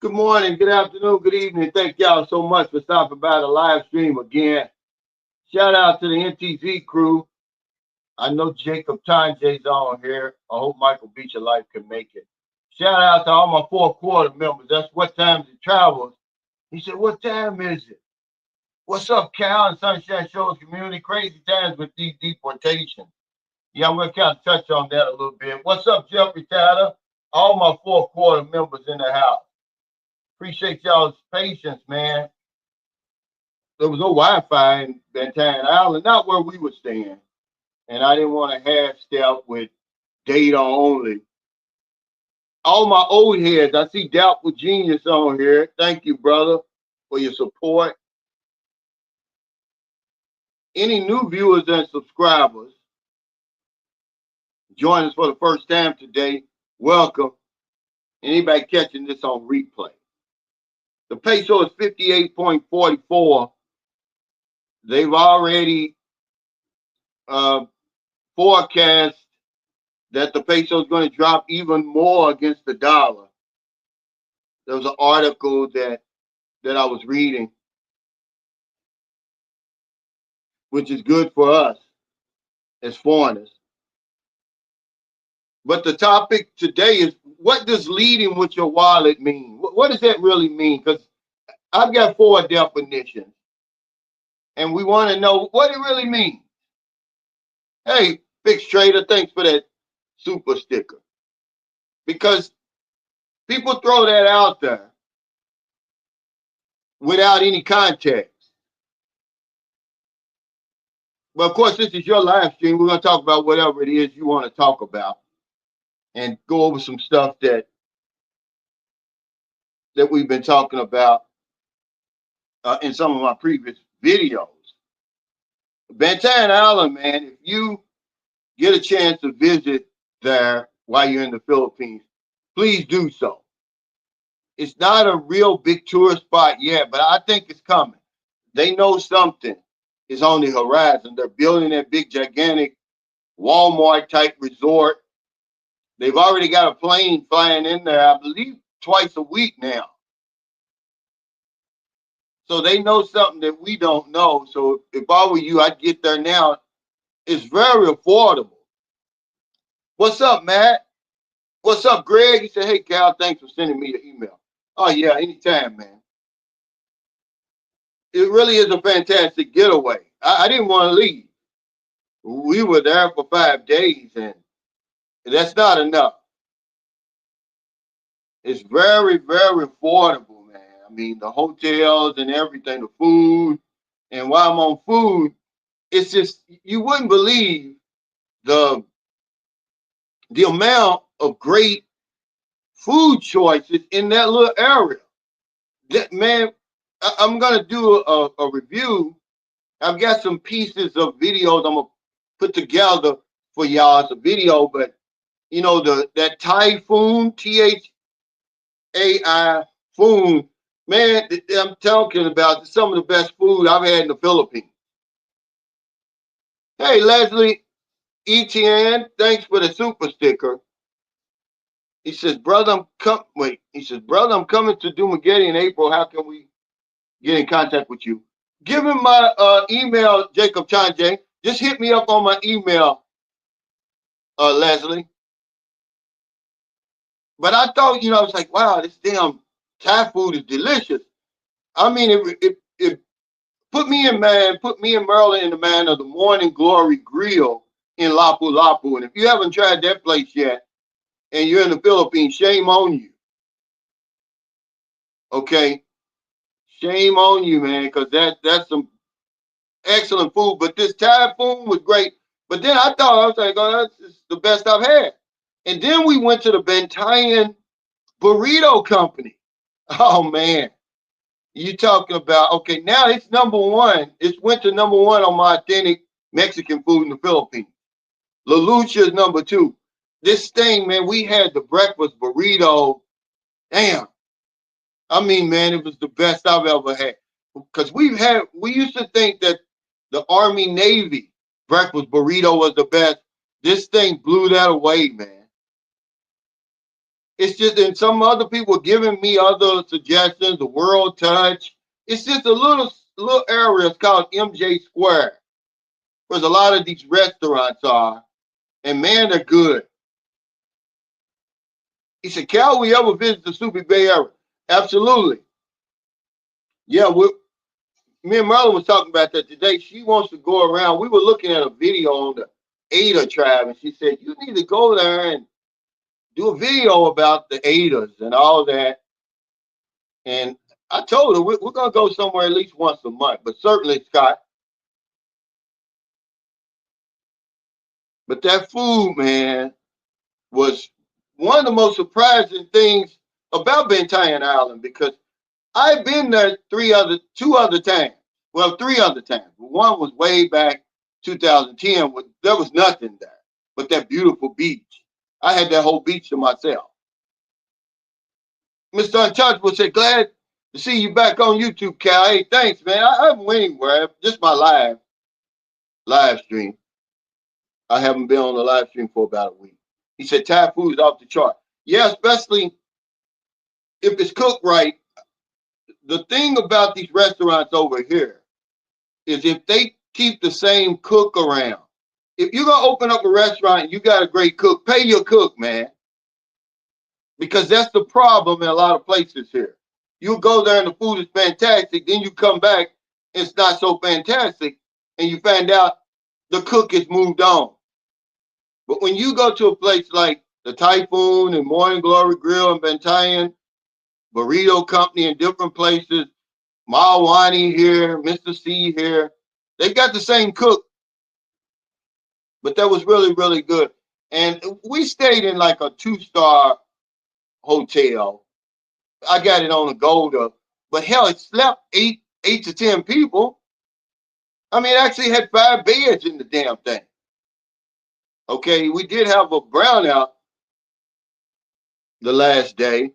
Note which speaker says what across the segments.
Speaker 1: Good morning, good afternoon, good evening. Thank y'all so much for stopping by the live stream again. Shout out to the NTZ crew. I know Jacob Tanjay's on here. I hope Michael Beach of Life can make it. Shout out to all my fourth quarter members. That's what times it travels. He said, "What time is it? What's up, Cal and Sunshine Shores community? Crazy times with these deportations." Yeah, I'm gonna kind of touch on that a little bit. What's up, Jeffrey Tyler? All my fourth quarter members in the house. Appreciate y'all's patience, man. There was no Wi-Fi in Bantan Island, not where we were staying, and I didn't want to half step with data only. All my old heads, I see Doubtful Genius on here. Thank you, brother, for your support. Any new viewers and subscribers join us for the first time today, welcome. Anybody catching this on replay? The peso is 58.44. They've already forecast that the peso is going to drop even more against the dollar. There was an article that I was reading, which is good for us as foreigners. But the topic today is, what does leading with your wallet mean? What does that really mean? Because I've got four definitions, and we want to know what it really means. Hey, Fix Trader, thanks for that super sticker. Because people throw that out there without any context. But of course, this is your live stream. We're going to talk about whatever it is you want to talk about and go over some stuff that we've been talking about in some of my previous videos. Bantan Island, man, if you get a chance to visit there while you're in the Philippines, please do so. It's not a real big tourist spot yet, but I think it's coming. They know something is on the horizon. They're building that big, gigantic Walmart type resort. They've already got a plane flying in there, I believe, twice a week now. So they know something that we don't know. So if I were you, I'd get there now. It's very affordable. What's up, Matt? What's up, Greg? He said, "Hey, Cal, thanks for sending me the email." Oh, yeah, anytime, man. It really is a fantastic getaway. I didn't want to leave. We were there for 5 days, and that's not enough. It's very, very affordable, man. I mean, the hotels and everything, the food. And while I'm on food, it's just, you wouldn't believe the amount of great food choices in that little area. That, man, I'm gonna do a review. I've got some pieces of videos I'm gonna put together for y'all. It's a video, but you know, that typhoon, THAI food, man, I'm talking about some of the best food I've had in the Philippines. Hey, Leslie ETN, thanks for the super sticker. He says, brother, I'm coming to Dumaguete in April. How can we get in contact with you? Give him my email, Jacob Chanje. Just hit me up on my email, Leslie. But I thought, I was like, wow, this damn Thai food is delicious. I mean, it put me in Maryland in the man of the Morning Glory Grill in Lapu Lapu. And if you haven't tried that place yet and you're in the Philippines, shame on you. Okay? Shame on you, man, because that's some excellent food. But this Thai food was great. But then I was like, oh, that's the best I've had. And then we went to the Bantayan Burrito Company. Oh, man. You talking about, okay, now it's number one. It's went to number one on my authentic Mexican food in the Philippines. La Lucha is number two. This thing, man, we had the breakfast burrito. Damn. I mean, man, it was the best I've ever had. Because we used to think that the Army Navy breakfast burrito was the best. This thing blew that away, man. It's just, and some other people giving me other suggestions, the World Touch. It's just a little area. It's called MJ Square. Where a lot of these restaurants are. And man, they're good. He said, Cal, we ever visit the Super Bay Area? Absolutely. Yeah, me and Merlin was talking about that today. She wants to go around. We were looking at a video on the Ada tribe, and she said, you need to go there and do a video about the Adas and all that. And I told her we're going to go somewhere at least once a month, but certainly, Scott. But that food, man, was one of the most surprising things about Bentayan Island because I've been there two other times. Well, three other times. One was way back 2010 when there was nothing there but that beautiful beach. I had that whole beach to myself. Mr. Untouchable said, glad to see you back on YouTube, Cal. Hey, thanks, man. I haven't went anywhere. Just my live stream. I haven't been on the live stream for about a week. He said, Thai food is off the chart. Yeah, especially if it's cooked right. The thing about these restaurants over here is if they keep the same cook around. If you're going to open up a restaurant and you got a great cook, pay your cook, man. Because that's the problem in a lot of places here. You go there and the food is fantastic, then you come back, it's not so fantastic, and you find out the cook has moved on. But when you go to a place like the Typhoon and Morning Glory Grill and Bentayan, Burrito Company in different places, Malwani here, Mr. C here, they got the same cook. But that was really, really good. And we stayed in like a 2-star hotel. I got it on a Golda, but hell, it slept eight to 10 people. I mean, it actually had 5 beds in the damn thing. Okay, we did have a brownout the last day.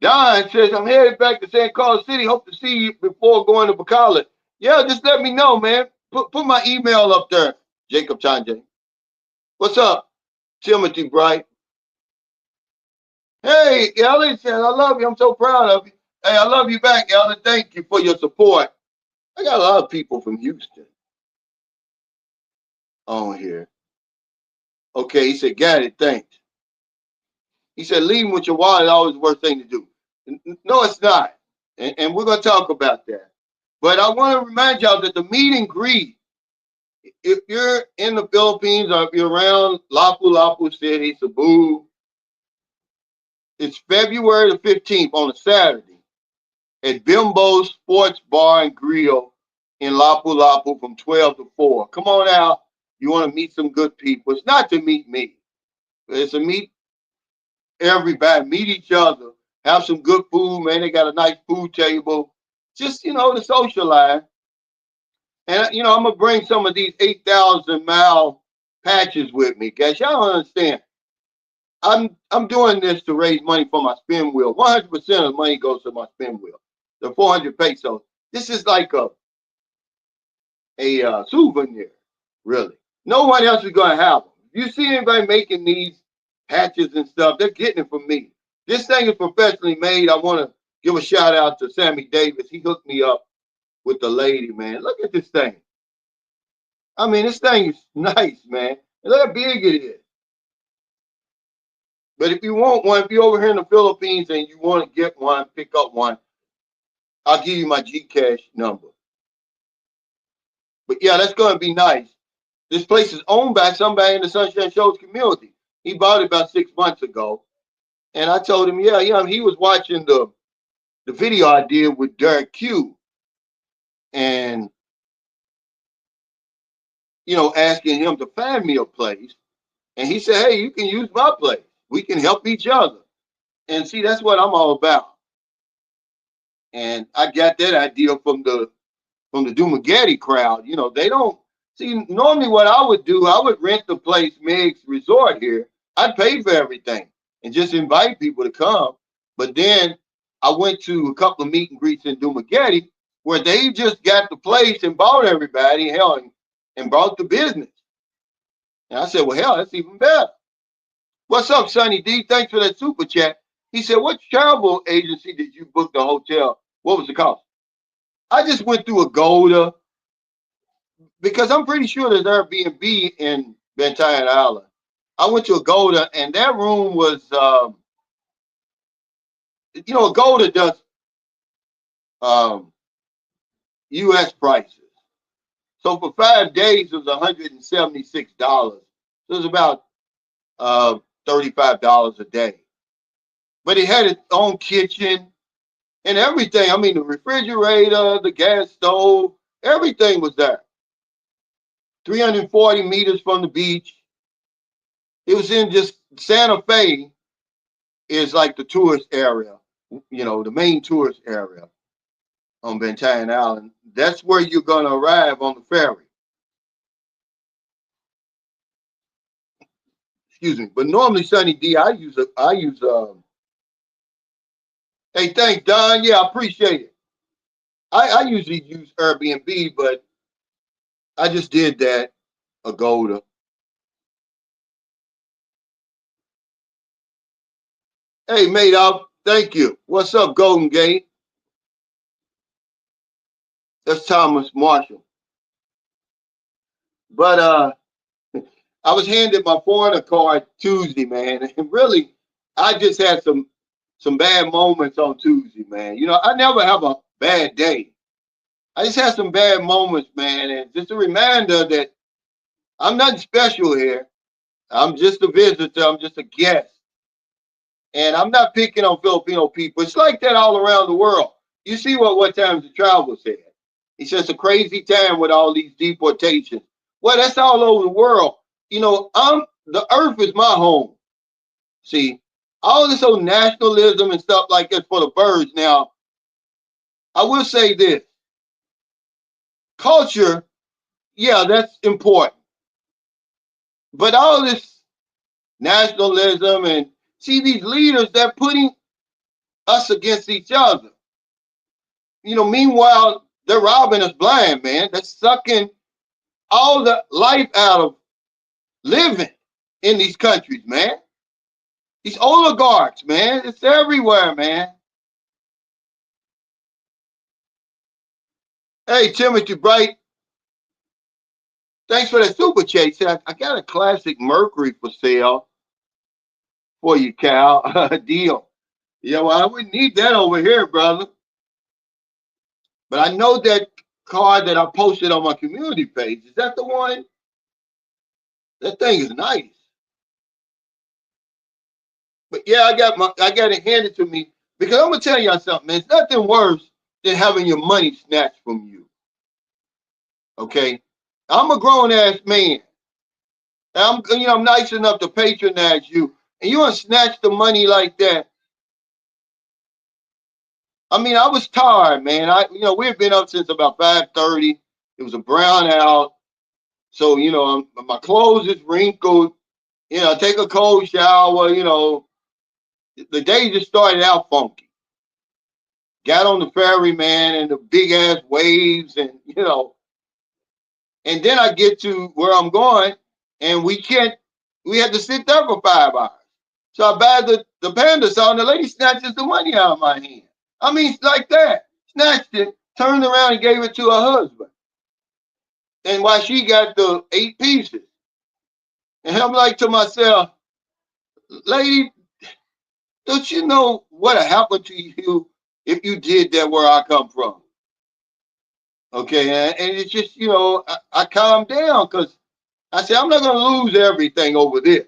Speaker 1: Don says, I'm headed back to San Carlos City. Hope to see you before going to Bacala. Yeah, just let me know, man. Put my email up there, Jacob Chanje. What's up, Timothy Bright? Hey, Ellie says, I love you. I'm so proud of you. Hey, I love you back, Ellie. Thank you for your support. I got a lot of people from Houston on here. Okay, he said, got it, thanks. He said, leaving with your wallet is always the worst thing to do. No, it's not. And we're going to talk about that. But I want to remind y'all that the meet and greet, if you're in the Philippines or if you're around Lapu-Lapu City, Cebu, it's February the 15th on a Saturday at Bimbo's Sports Bar and Grill in Lapu-Lapu from 12 to 4. Come on out. You want to meet some good people. It's not to meet me. It's to meet everybody, meet each other, have some good food, man. They got a nice food table. Just, to socialize. And, I'm going to bring some of these 8,000-mile patches with me, guys. Y'all don't understand. I'm doing this to raise money for my spin wheel. 100% of the money goes to my spin wheel. The 400 pesos. This is like a souvenir, really. No one else is going to have them. If you see anybody making these patches and stuff, they're getting it from me. This thing is professionally made. I want to give a shout out to Sammy Davis. He hooked me up with the lady, man. Look at this thing. I mean, this thing is nice, man. And look how big it is. But if you want one, if you're over here in the Philippines and you want to get one, pick up one, I'll give you my Gcash number. But yeah, that's going to be nice. This place is owned by somebody in the Sunshine Shows community. He bought it about 6 months ago. And I told him, he was watching the video I did with Derek Q. And, asking him to find me a place. And he said, hey, you can use my place. We can help each other. And see, that's what I'm all about. And I got that idea from the Dumagetti crowd. They don't see, normally what I would do, I would rent the place, Meg's Resort here. I'd pay for everything and just invite people to come. But then I went to a couple of meet and greets in Dumagetti where they just got the place and bought everybody, hell, and brought the business. And I said, well, hell, that's even better. What's up, Sonny D? Thanks for that super chat. He said, what travel agency did you book the hotel? What was the cost? I just went through Agoda because I'm pretty sure there's Airbnb in Bantayan Island. I went to Agoda and that room was, Agoda does um, U.S. prices. So for 5 days, it was $176. So it was about $35 a day. But it had its own kitchen and everything. I mean, the refrigerator, the gas stove, everything was there. 340 meters from the beach. It was in just Santa Fe is like the tourist area, the main tourist area on Bantayan Island. That's where you're going to arrive on the ferry. Excuse me. But normally, Sunny D, hey, thanks, Don. Yeah, I appreciate it. I usually use Airbnb, but I just did that Agoda. Hey, mate, thank you. What's up, Golden Gate? That's Thomas Marshall. But I was handed my foreigner card Tuesday, man, and really, I just had some bad moments on Tuesday, man. I never have a bad day. I just had some bad moments, man, and just a reminder that I'm nothing special here. I'm just a visitor. I'm just a guest. And I'm not picking on Filipino people. It's like that all around the world. You see what times the travel said. It's just a crazy time with all these deportations. Well, that's all over the world. The earth is my home. See, all this old nationalism and stuff like that for the birds. Now, I will say this. Culture, yeah, that's important. But all this nationalism and see these leaders, they're putting us against each other. Meanwhile, they're robbing us blind, man. They're sucking all the life out of living in these countries, man. These oligarchs, man. It's everywhere, man. Hey, Timothy Bright. Thanks for that super chat. I got a classic Mercury for sale for you, Cal. Deal. Yeah, well, I wouldn't need that over here, brother. But I know that card that I posted on my community page. Is that the one? That thing is nice. But yeah, I got it handed to me because I'm gonna tell y'all something, man. It's nothing worse than having your money snatched from you. Okay, I'm a grown ass man. I'm nice enough to patronize you, and you want to snatch the money like that. I mean, I was tired, man. We had been up since about 5:30. It was a brown out, so my clothes is wrinkled. I take a cold shower. The day just started out funky. Got on the ferry, man, and the big ass waves, and and then I get to where I'm going, and we had to sit there for 5 hours. So I buy the panda saw, and the lady snatches the money out of my hand. I mean, like that. Snatched it, turned around and gave it to her husband. And while she got the 8 pieces. And I'm like to myself, lady, don't you know what happened to you if you did that where I come from? Okay, and it's just, I calmed down because I said, I'm not going to lose everything over this.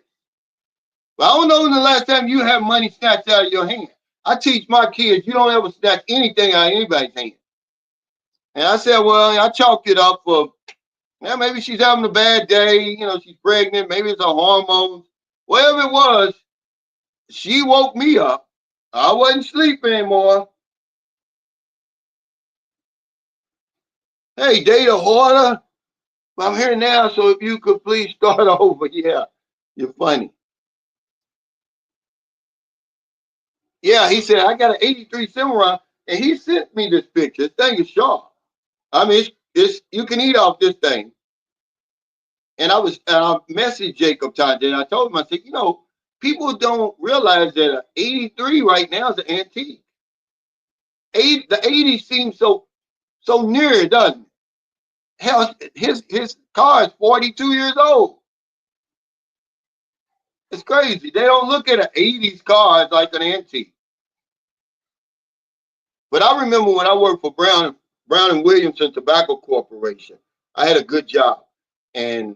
Speaker 1: But I don't know when the last time you had money snatched out of your hand. I teach my kids, you don't ever snatch anything out of anybody's hand. And I said, well, I chalked it up for, maybe she's having a bad day. She's pregnant. Maybe it's her hormones. Whatever it was, she woke me up. I wasn't sleeping anymore. Hey, Data Hoarder. I'm here now, so if you could please start over. Yeah, you're funny. Yeah, he said, I got an 83 Samurai, and he sent me this picture. This thing is sharp. I mean, it's you can eat off this thing. And I messaged Jacob Todd, and I told him, I said, People don't realize that an 83 right now is an antique. The 80 seems so near, doesn't it? Hell, his car is 42 years old. It's crazy. They don't look at an 80s car as like an antique. But I remember when I worked for Brown and Williamson Tobacco Corporation, I had a good job. And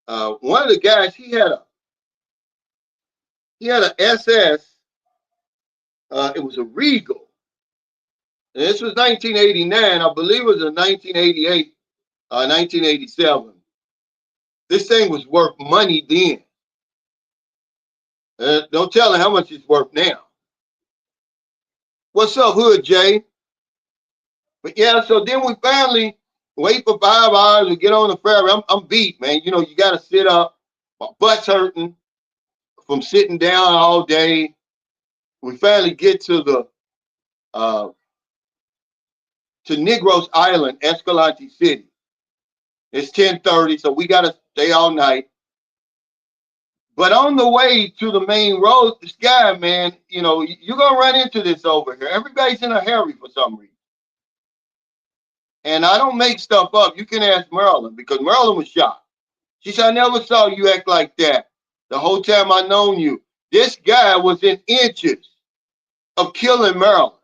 Speaker 1: one of the guys, he had an SS. It was a Regal. And this was 1989. I believe it was in 1988, 1987. This thing was worth money then. Don't tell him how much it's worth now. What's up, Hood Jay? But yeah, so then we finally wait for 5 hours to get on the ferry. I'm beat, man. You know, you got to sit up. My butt's hurting from sitting down all day. We finally get to the to Negros Island, Escalante City. It's 10:30, so we got to stay all night. But on the way to the main road, this guy, man, you know, you're going to run into this over here. Everybody's in a hurry for some reason. And I don't make stuff up. You can ask Marilyn because Marilyn was shocked. She said, I never saw you act like that the whole time I known you. This guy was in inches of killing Marilyn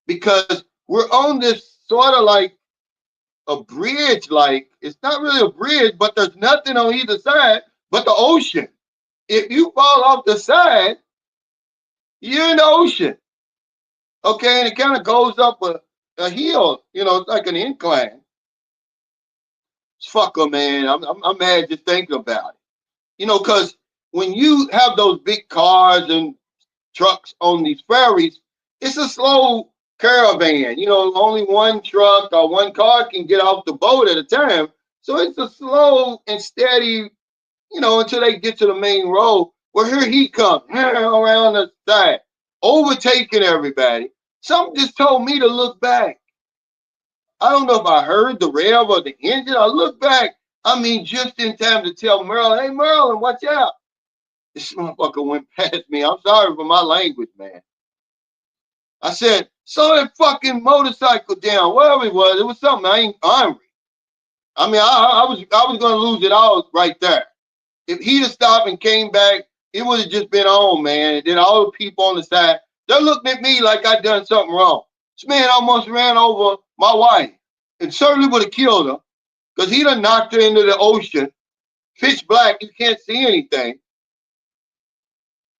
Speaker 1: because we're on this sort of like a bridge. Like, it's not really a bridge, but there's nothing on either side but the ocean. If you fall off the side, you're in the ocean. Okay, and it kind of goes up a hill, you know, it's like an incline. Fuck her, man. I'm mad just thinking about it. You know, because when you have those big cars and trucks on these ferries, it's a slow caravan. You know, only one truck or one car can get off the boat at a time. So it's a slow and steady, you know, until they get to the main road. Well, here he comes around the side, overtaking everybody. Something just told me to look back. I don't know if I heard the rev or the engine. I looked back. I mean, just in time to tell Marilyn, hey, Marilyn, watch out. This motherfucker went past me. I'm sorry for my language, man. I said, slow that fucking motorcycle down. Whatever it was something I ain't angry. I mean, I was gonna lose it all right there. If he'd have stopped and came back, it would have just been on, man. And then all the people on the side, they're looking at me like I done something wrong. This man almost ran over my wife and certainly would have killed her because he done knocked her into the ocean. Pitch black, you can't see anything.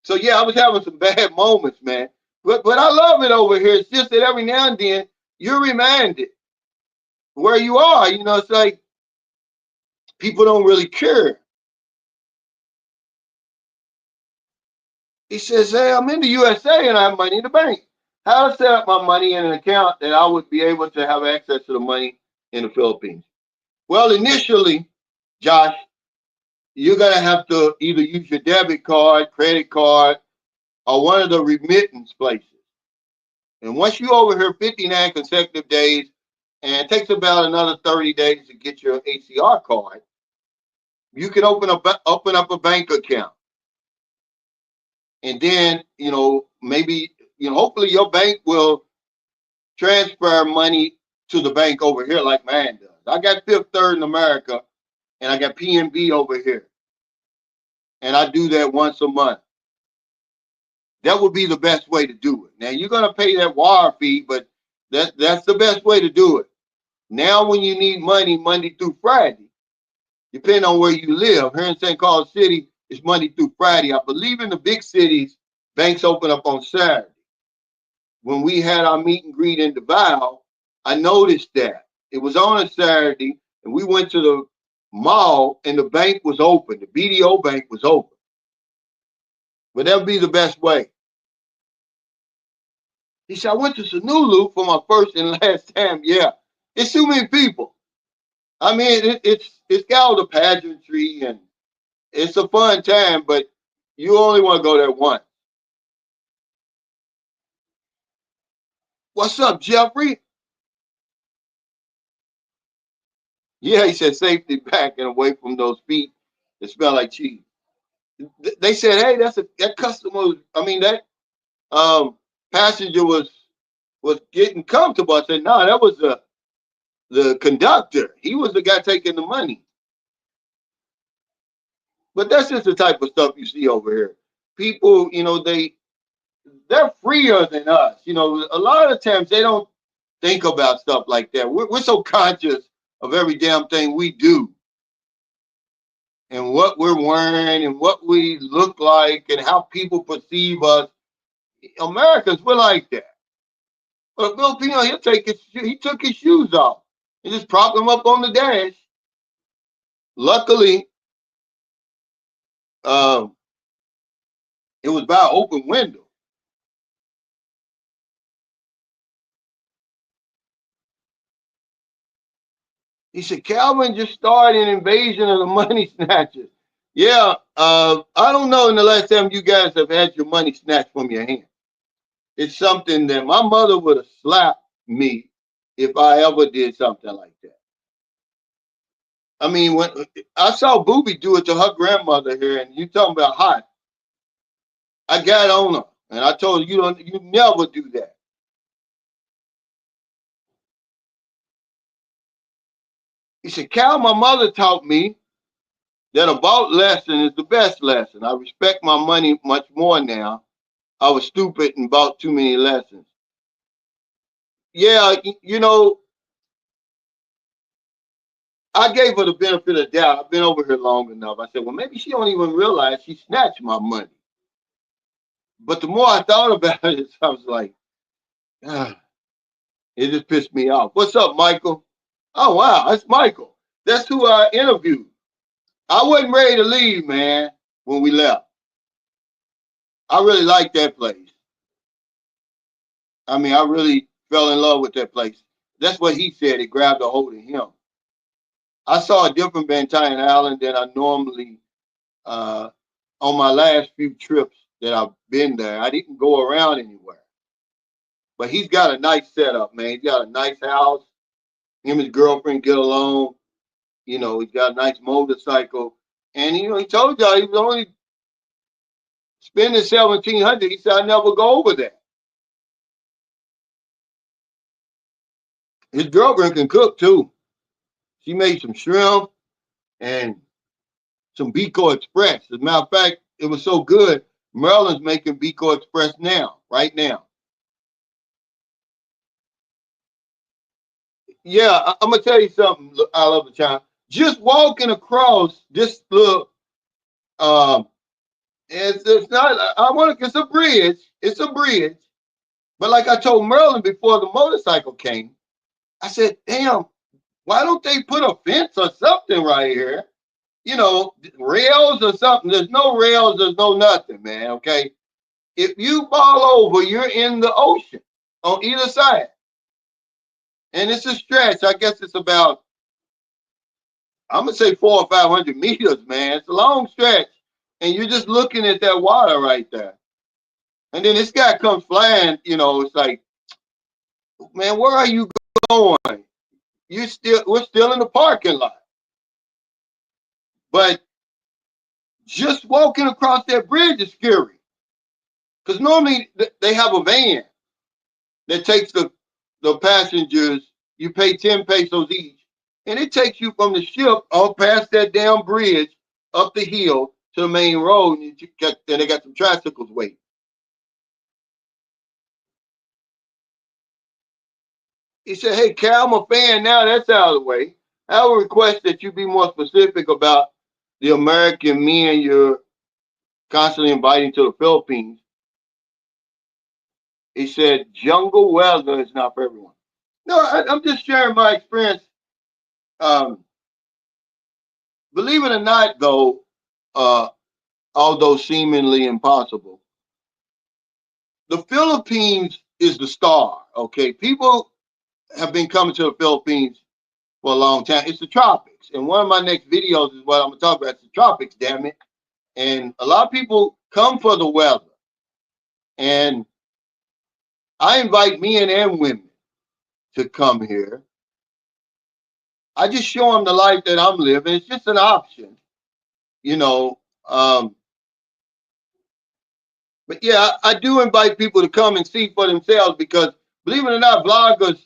Speaker 1: So yeah, I was having some bad moments, man. But I love it over here. It's just that every now and then you're reminded where you are. You know, it's like people don't really care. He says, hey, I'm in the USA and I have money in the bank. How to set up my money in an account that I would be able to have access to the money in the Philippines? Well, initially, Josh, you're going to have to either use your debit card, credit card, or one of the remittance places. And once you over here 59 consecutive days, and it takes about another 30 days to get your ACR card, you can open up a bank account. And then, you know, maybe, you know, hopefully your bank will transfer money to the bank over here like mine does. I got Fifth Third in America, and I got PNB over here. And I do that once a month. That would be the best way to do it. Now, you're going to pay that wire fee, but that's the best way to do it. Now, when you need money Monday through Friday, depending on where you live, here in St. Carlos City, it's Monday through Friday. I believe in the big cities, banks open up on Saturday. When we had our meet and greet in Davao, I noticed that. It was on a Saturday, and we went to the mall, and the bank was open. The BDO bank was open. But that would be the best way. He said, I went to Sunulu for my first and last time. Yeah, it's too many people. I mean, it's got all the pageantry, and it's a fun time, but you only want to go there once. What's up, Jeffrey? Yeah, he said safety back and away from those feet that smell like cheese. they said, hey, that customer. I mean, that passenger was getting comfortable. I said, no, that was the conductor. He was the guy taking the money. But that's just the type of stuff you see over here. People, they're freer than us. A lot of times they don't think about stuff like that. We're so conscious of every damn thing we do and what we're wearing and what we look like and how people perceive us. Americans, we're like that. But a Filipino, he took his shoes off and just propped them up on the dash. Luckily, um, it was by an open window. He said, Calvin just started an invasion of the money snatchers. Yeah, I don't know in the last time you guys have had your money snatched from your hand. It's something that my mother would have slapped me if I ever did something like that. I mean, when I saw Booby do it to her grandmother here, and you talking about hot, I got on her and I told her, you never do that. He said, Cal, my mother taught me that a vault lesson is the best lesson. I respect my money much more now. I was stupid and bought too many lessons. Yeah, I gave her the benefit of the doubt. I've been over here long enough. I said, well, maybe she don't even realize she snatched my money. But the more I thought about it, I was like, ah, it just pissed me off. What's up, Michael? Oh, wow, that's Michael. That's who I interviewed. I wasn't ready to leave, man, when we left. I really liked that place. I mean, I really fell in love with that place. That's what he said. It grabbed a hold of him. I saw a different Van Tyne Island than I normally uh, on my last few trips that I've been there. I didn't go around anywhere. But he's got a nice setup, man. He's got a nice house. Him and his girlfriend get along. He's got a nice motorcycle. And he told y'all he was only spending 1,700. He said, I never go over that. His girlfriend can cook too. She made some shrimp and some Bico Express. As a matter of fact, it was so good. Maryland's making Bico Express now, right now. Yeah, I'm gonna tell you something. I love the time. Just walking across this little, it's not. I want to. It's a bridge. It's a bridge. But like I told Merlin before the motorcycle came, I said, "Damn, why don't they put a fence or something right here? Rails or something. There's no rails. There's no nothing, man. Okay, if you fall over, you're in the ocean on either side, and it's a stretch. I guess it's about, I'm gonna say 400 or 500 meters, man. It's a long stretch, and you're just looking at that water right there. And then this guy comes flying. It's like, man, where are you going? We're still in the parking lot. But just walking across that bridge is scary. Because normally they have a van that takes the passengers. You pay 10 pesos each. And it takes you from the ship all past that damn bridge up the hill to the main road. And they got some tricycles waiting. He said, hey, Cal, I'm a fan now. That's out of the way. I would request that you be more specific about the American men you're constantly inviting to the Philippines. He said, jungle weather is not for everyone. No, I'm just sharing my experience. Um, Believe it or not, though, although seemingly impossible, the Philippines is the star. Okay, people have been coming to the Philippines for a long time. It's the tropics, and one of my next videos is what I'm gonna talk about. It's the tropics, damn it. And a lot of people come for the weather, and I invite men and women to come here. I just show them the life that I'm living. It's just an option, you know. But yeah, I do invite people to come and see for themselves because believe it or not, vloggers,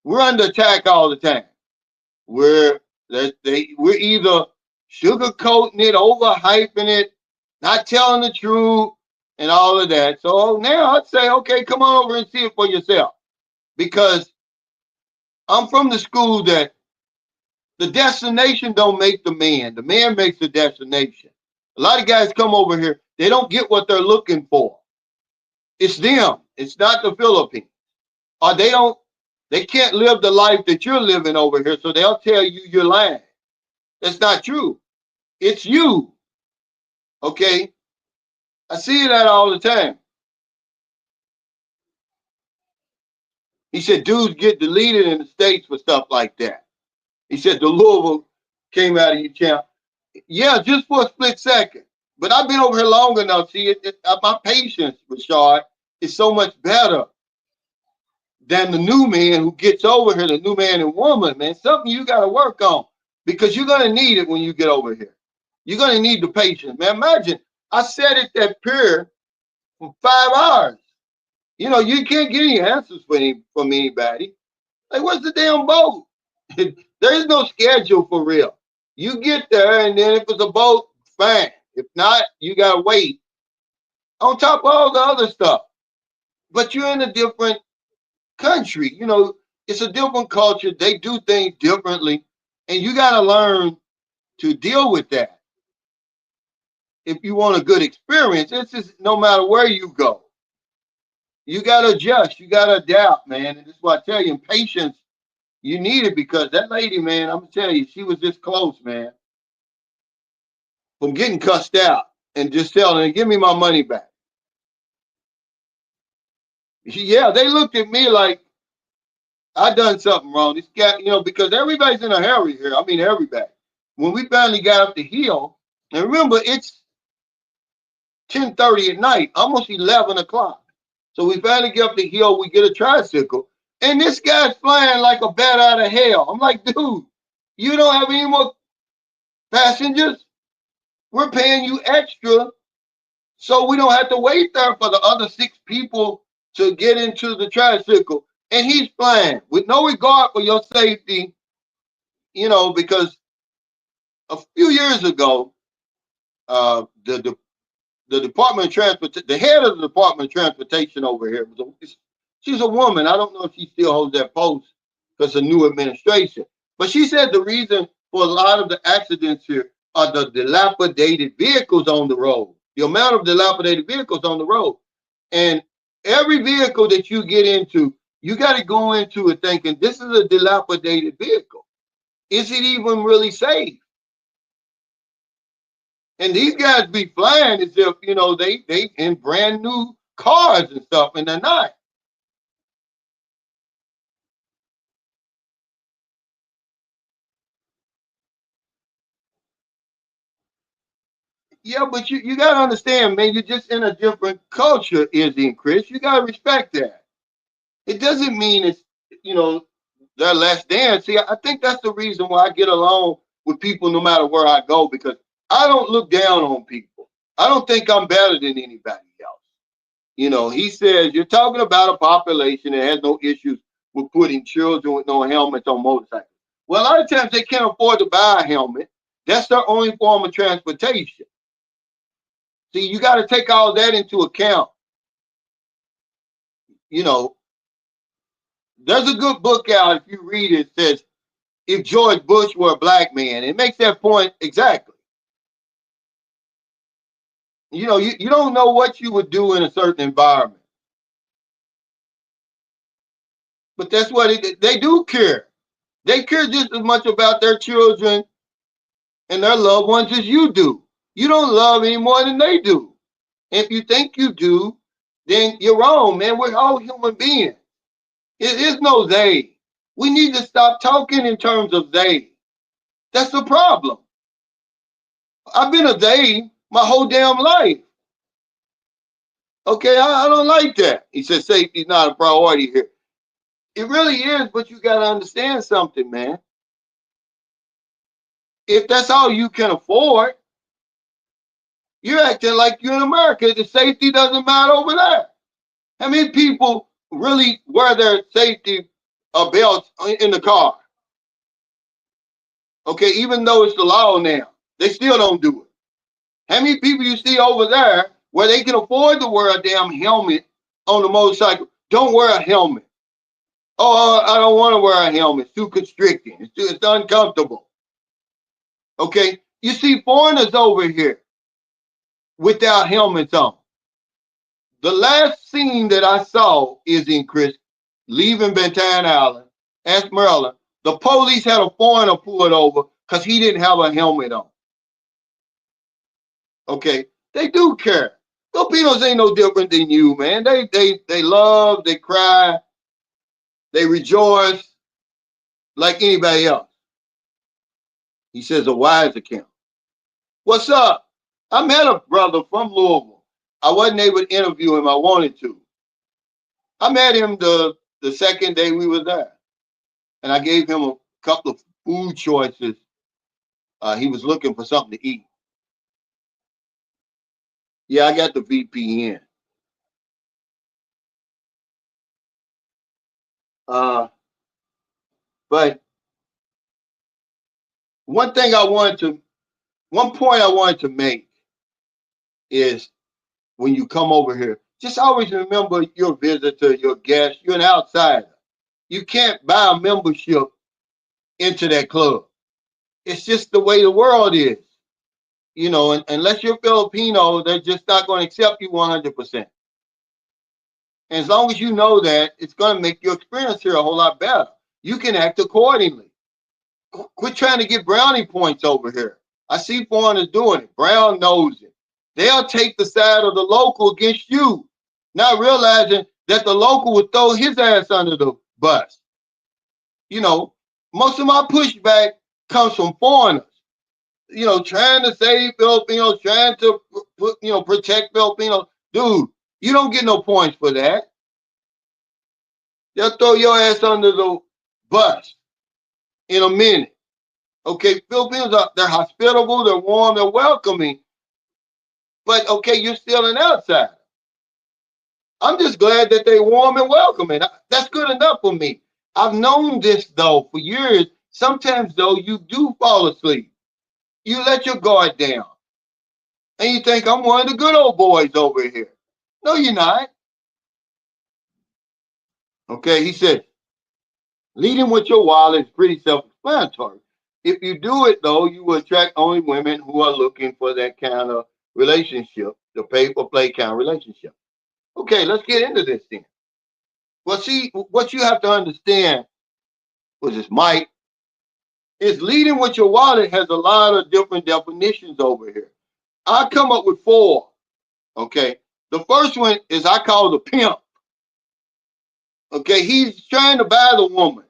Speaker 1: we're under attack all the time. We're we're either sugarcoating it, overhyping it, not telling the truth, and all of that. So now I'd say, okay, come on over and see it for yourself. Because I'm from the school that the destination don't make the man. The man makes the destination. A lot of guys come over here, they don't get what they're looking for. It's them. It's not the Philippines. Or they can't live the life that you're living over here, so they'll tell you you're lying. That's not true. It's you. Okay? I see that all the time. He said dudes get deleted in the States for stuff like that. He said the Louisville came out of your channel. Yeah, just for a split second. But I've been over here long enough. See, my patience, Rashard, is so much better than the new man who gets over here, the new man and woman, man. Something you got to work on because you're going to need it when you get over here. You're going to need the patience, man. Imagine I sat at that pier for 5 hours. You know, you can't get any answers from anybody. Like, what's the damn boat? There is no schedule for real. You get there, and then if it's a boat, fine. If not, you got to wait. On top of all the other stuff. But you're in a different country. You know, it's a different culture. They do things differently. And you got to learn to deal with that. If you want a good experience, it's just no matter where you go. You got to adjust. You got to adapt, man. And this is what I tell you, patience, you need it because that lady, man, I'm going to tell you, she was this close, man, from getting cussed out and just telling her, give me my money back. Yeah, they looked at me like I done something wrong. This guy, you know, because everybody's in a hurry here. I mean, everybody. When we finally got up the hill, and remember, it's 10:30 at night, almost 11 o'clock. So we finally get up the hill, we get a tricycle, and this guy's flying like a bat out of hell. I'm like, dude, you don't have any more passengers? We're paying you extra so we don't have to wait there for the other 6 people to get into the tricycle. And he's flying with no regard for your safety, you know, because a few years ago, the Department of Transportation, the head of the Department of Transportation over here she's a woman. I don't know if she still holds that post because of new administration. But she said the reason for a lot of the accidents here are the dilapidated vehicles on the road. The amount of dilapidated vehicles on the road. And every vehicle that you get into, you got to go into it thinking this is a dilapidated vehicle. Is it even really safe? And these guys be flying as if, you know, they in brand new cars and stuff, and they're not. Yeah, but you gotta understand, man, you're just in a different culture, Izzy and Chris. You gotta respect that. It doesn't mean it's, you know, they're less than. See, I think that's the reason why I get along with people no matter where I go, because I don't look down on people. I don't think I'm better than anybody else. You know, he says you're talking about a population that has no issues with putting children with no helmets on motorcycles. Well, a lot of times they can't afford to buy a helmet. That's their only form of transportation. See, you got to take all that into account. You know, there's a good book out if you read it. It says, if George Bush were a black man, it makes that point exactly. You know, you don't know what you would do in a certain environment. But that's what they do care. They care just as much about their children and their loved ones as you do. You don't love any more than they do. If you think you do, then you're wrong, man. We're all human beings. It is no they. We need to stop talking in terms of they. That's the problem. I've been a they my whole damn life. Okay, I don't like that. He said safety's not a priority here. It really is, but you got to understand something, man. If that's all you can afford, You're acting like you're in America. The safety doesn't matter over there. How many people really wear their safety belts in the car? Okay, even though it's the law now, they still don't do it. How many people you see over there where they can afford to wear a damn helmet on the motorcycle don't wear a helmet? Oh, I don't want to wear a helmet. It's too constricting. It's uncomfortable. Okay, you see foreigners over here without helmets on. The last scene that I saw is in Chris leaving Benton Island, as Maryland. The police had a foreigner pulled over because he didn't have a helmet on. Okay, they do care. Filipinos ain't no different than you, man. They love, they cry, they rejoice like anybody else. He says a wise account. What's up? I met a brother from Louisville. I wasn't able to interview him. I wanted to. I met him the second day we were there, and I gave him a couple of food choices. He was looking for something to eat. Yeah, I got the VPN. Uh, but one thing I wanted to, one point I wanted to make is when you come over here, just always remember your visitor, your guest. You're an outsider. You can't buy a membership into that club. It's just the way the world is. You know, unless you're Filipino, they're just not going to accept you 100%. And as long as you know that, it's going to make your experience here a whole lot better. You can act accordingly. Quit trying to get brownie points over here. I see foreigners doing it. Brown knows it. They'll take the side of the local against you, not realizing that the local would throw his ass under the bus. You know, most of my pushback comes from foreigners. You know, trying to save Filipinos, trying to protect Filipinos. Dude, you don't get no points for that. They'll throw your ass under the bus in a minute. Okay, Filipinos they're hospitable, they're warm, they're welcoming. But okay, you're still an outsider. I'm just glad that they're warm and welcoming. That's good enough for me. I've known this though for years. Sometimes though, you do fall asleep. You let your guard down. And you think I'm one of the good old boys over here. No, you're not. Okay, he said, leading with your wallet is pretty self-explanatory. If you do it though, you will attract only women who are looking for that kind of relationship, the pay-for-play kind of relationship. Okay, let's get into this then. Well, see, what you have to understand was this, Mike, is leading with your wallet has a lot of different definitions over here. I come up with four. Okay, the first one is I call the pimp. Okay, he's trying to buy the woman,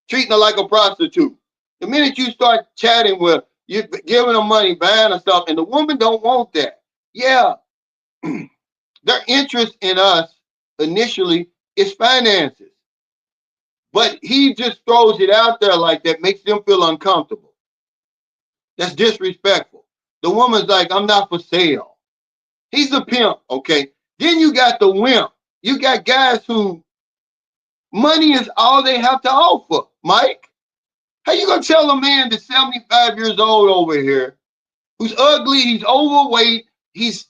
Speaker 1: treating her like a prostitute. The minute you start chatting with, you're giving her money, buying her stuff, and the woman don't want that. Yeah, their interest in us initially is finances. But he just throws it out there like that, makes them feel uncomfortable. That's disrespectful. The woman's like, I'm not for sale. He's a pimp, okay? Then you got the wimp. You got guys who money is all they have to offer, Mike. How you gonna tell a man that's 75 years old over here, who's ugly, he's overweight, he's,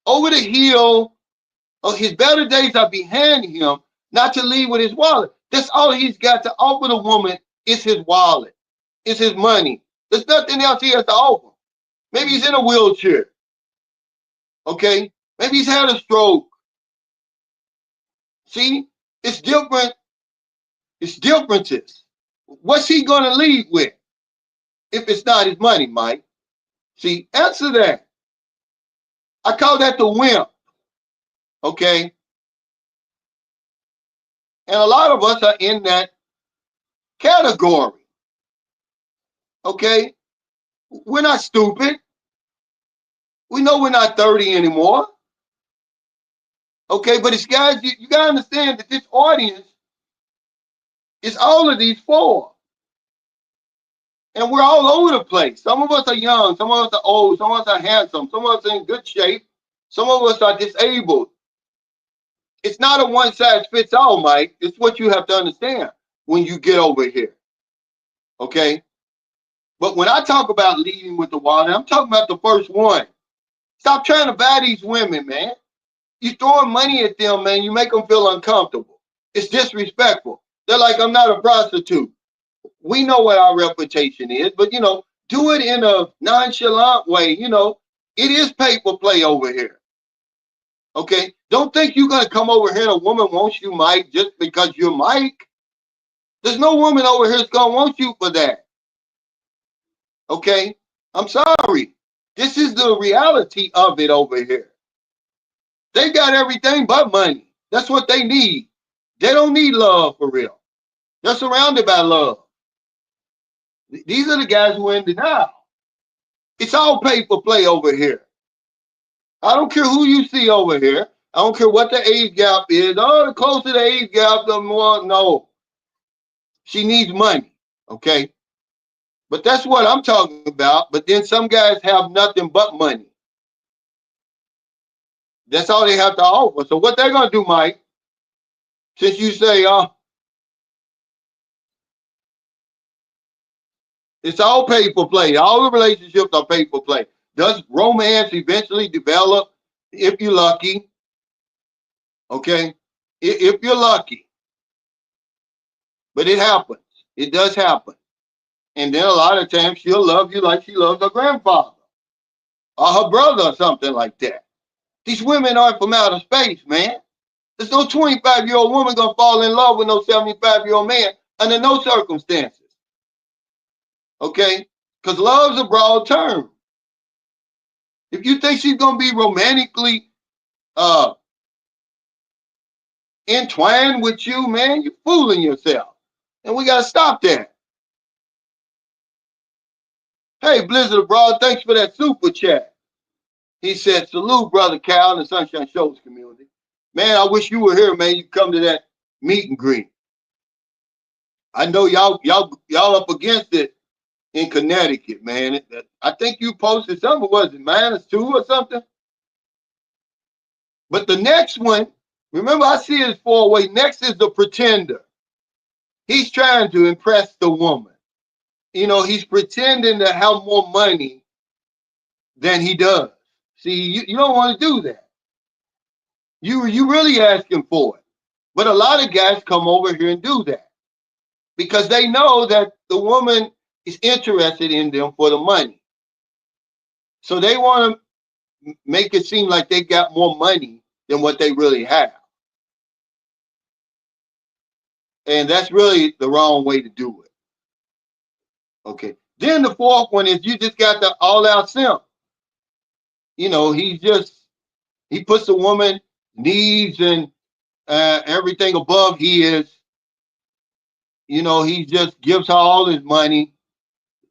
Speaker 1: over the hill, his better days are behind him, not to leave with his wallet? That's all he's got to offer the woman is his wallet, is his money. There's nothing else he has to offer. Maybe he's in a wheelchair. Okay? Maybe he's had a stroke. See? It's different. It's differences. What's he gonna leave with if it's not his money, Mike? See, answer that. I call that the wimp. Okay? And a lot of us are in that category. Okay? We're not stupid. We know we're not 30 anymore. Okay, but it's guys, you gotta understand that this audience is all of these four. And we're all over the place. Some of us are young, some of us are old, some of us are handsome, some of us are in good shape, some of us are disabled. It's not a one size fits all, Mike. It's what you have to understand when you get over here. Okay? But when I talk about leading with the wallet, I'm talking about the first one. Stop trying to buy these women, man. You throwing money at them, man. You make them feel uncomfortable. It's disrespectful. They're like, I'm not a prostitute. We know what our reputation is, but do it in a nonchalant way. It is paper play over here. Okay? Don't think you're gonna come over here and a woman wants you, Mike, just because you're Mike. There's no woman over here that's gonna want you for that. Okay? I'm sorry. This is the reality of it over here. They got everything but money. That's what they need. They don't need love for real. They're surrounded by love. These are the guys who are in denial. It's all paper play over here. I don't care who you see over here. I don't care what the age gap is. Oh, the closer the age gap, the more. No. She needs money. Okay? But that's what I'm talking about. But then some guys have nothing but money. That's all they have to offer. So what they're going to do, Mike, since you say, it's all paper play. All the relationships are paper play. Does romance eventually develop if you're lucky? Okay? If you're lucky. But it happens. It does happen. And then a lot of times she'll love you like she loves her grandfather or her brother or something like that. These women aren't from outer space, man. There's no 25-year-old woman going to fall in love with no 75-year-old man under no circumstances. Okay? Because love's a broad term. If you think she's going to be romantically entwined with you, man, you're fooling yourself. And we got to stop that. Hey, Blizzard Abroad, thanks for that super chat. He said, salute, Brother Cal, in the Sunshine Shows community. Man, I wish you were here, man. You come to that meet and greet. I know y'all up against it in Connecticut, man. I think you posted something, was it -2 or something? But the next one, remember I see his 4-way. Next is the pretender. He's trying to impress the woman. He's pretending to have more money than he does. See, you don't want to do that. You really asking for it. But a lot of guys come over here and do that because they know that the woman is interested in them for the money. So they want to make it seem like they got more money than what they really have. And that's really the wrong way to do it. Okay. Then the fourth one is you just got the all-out simp. He puts the woman needs and everything above his. He just gives her all his money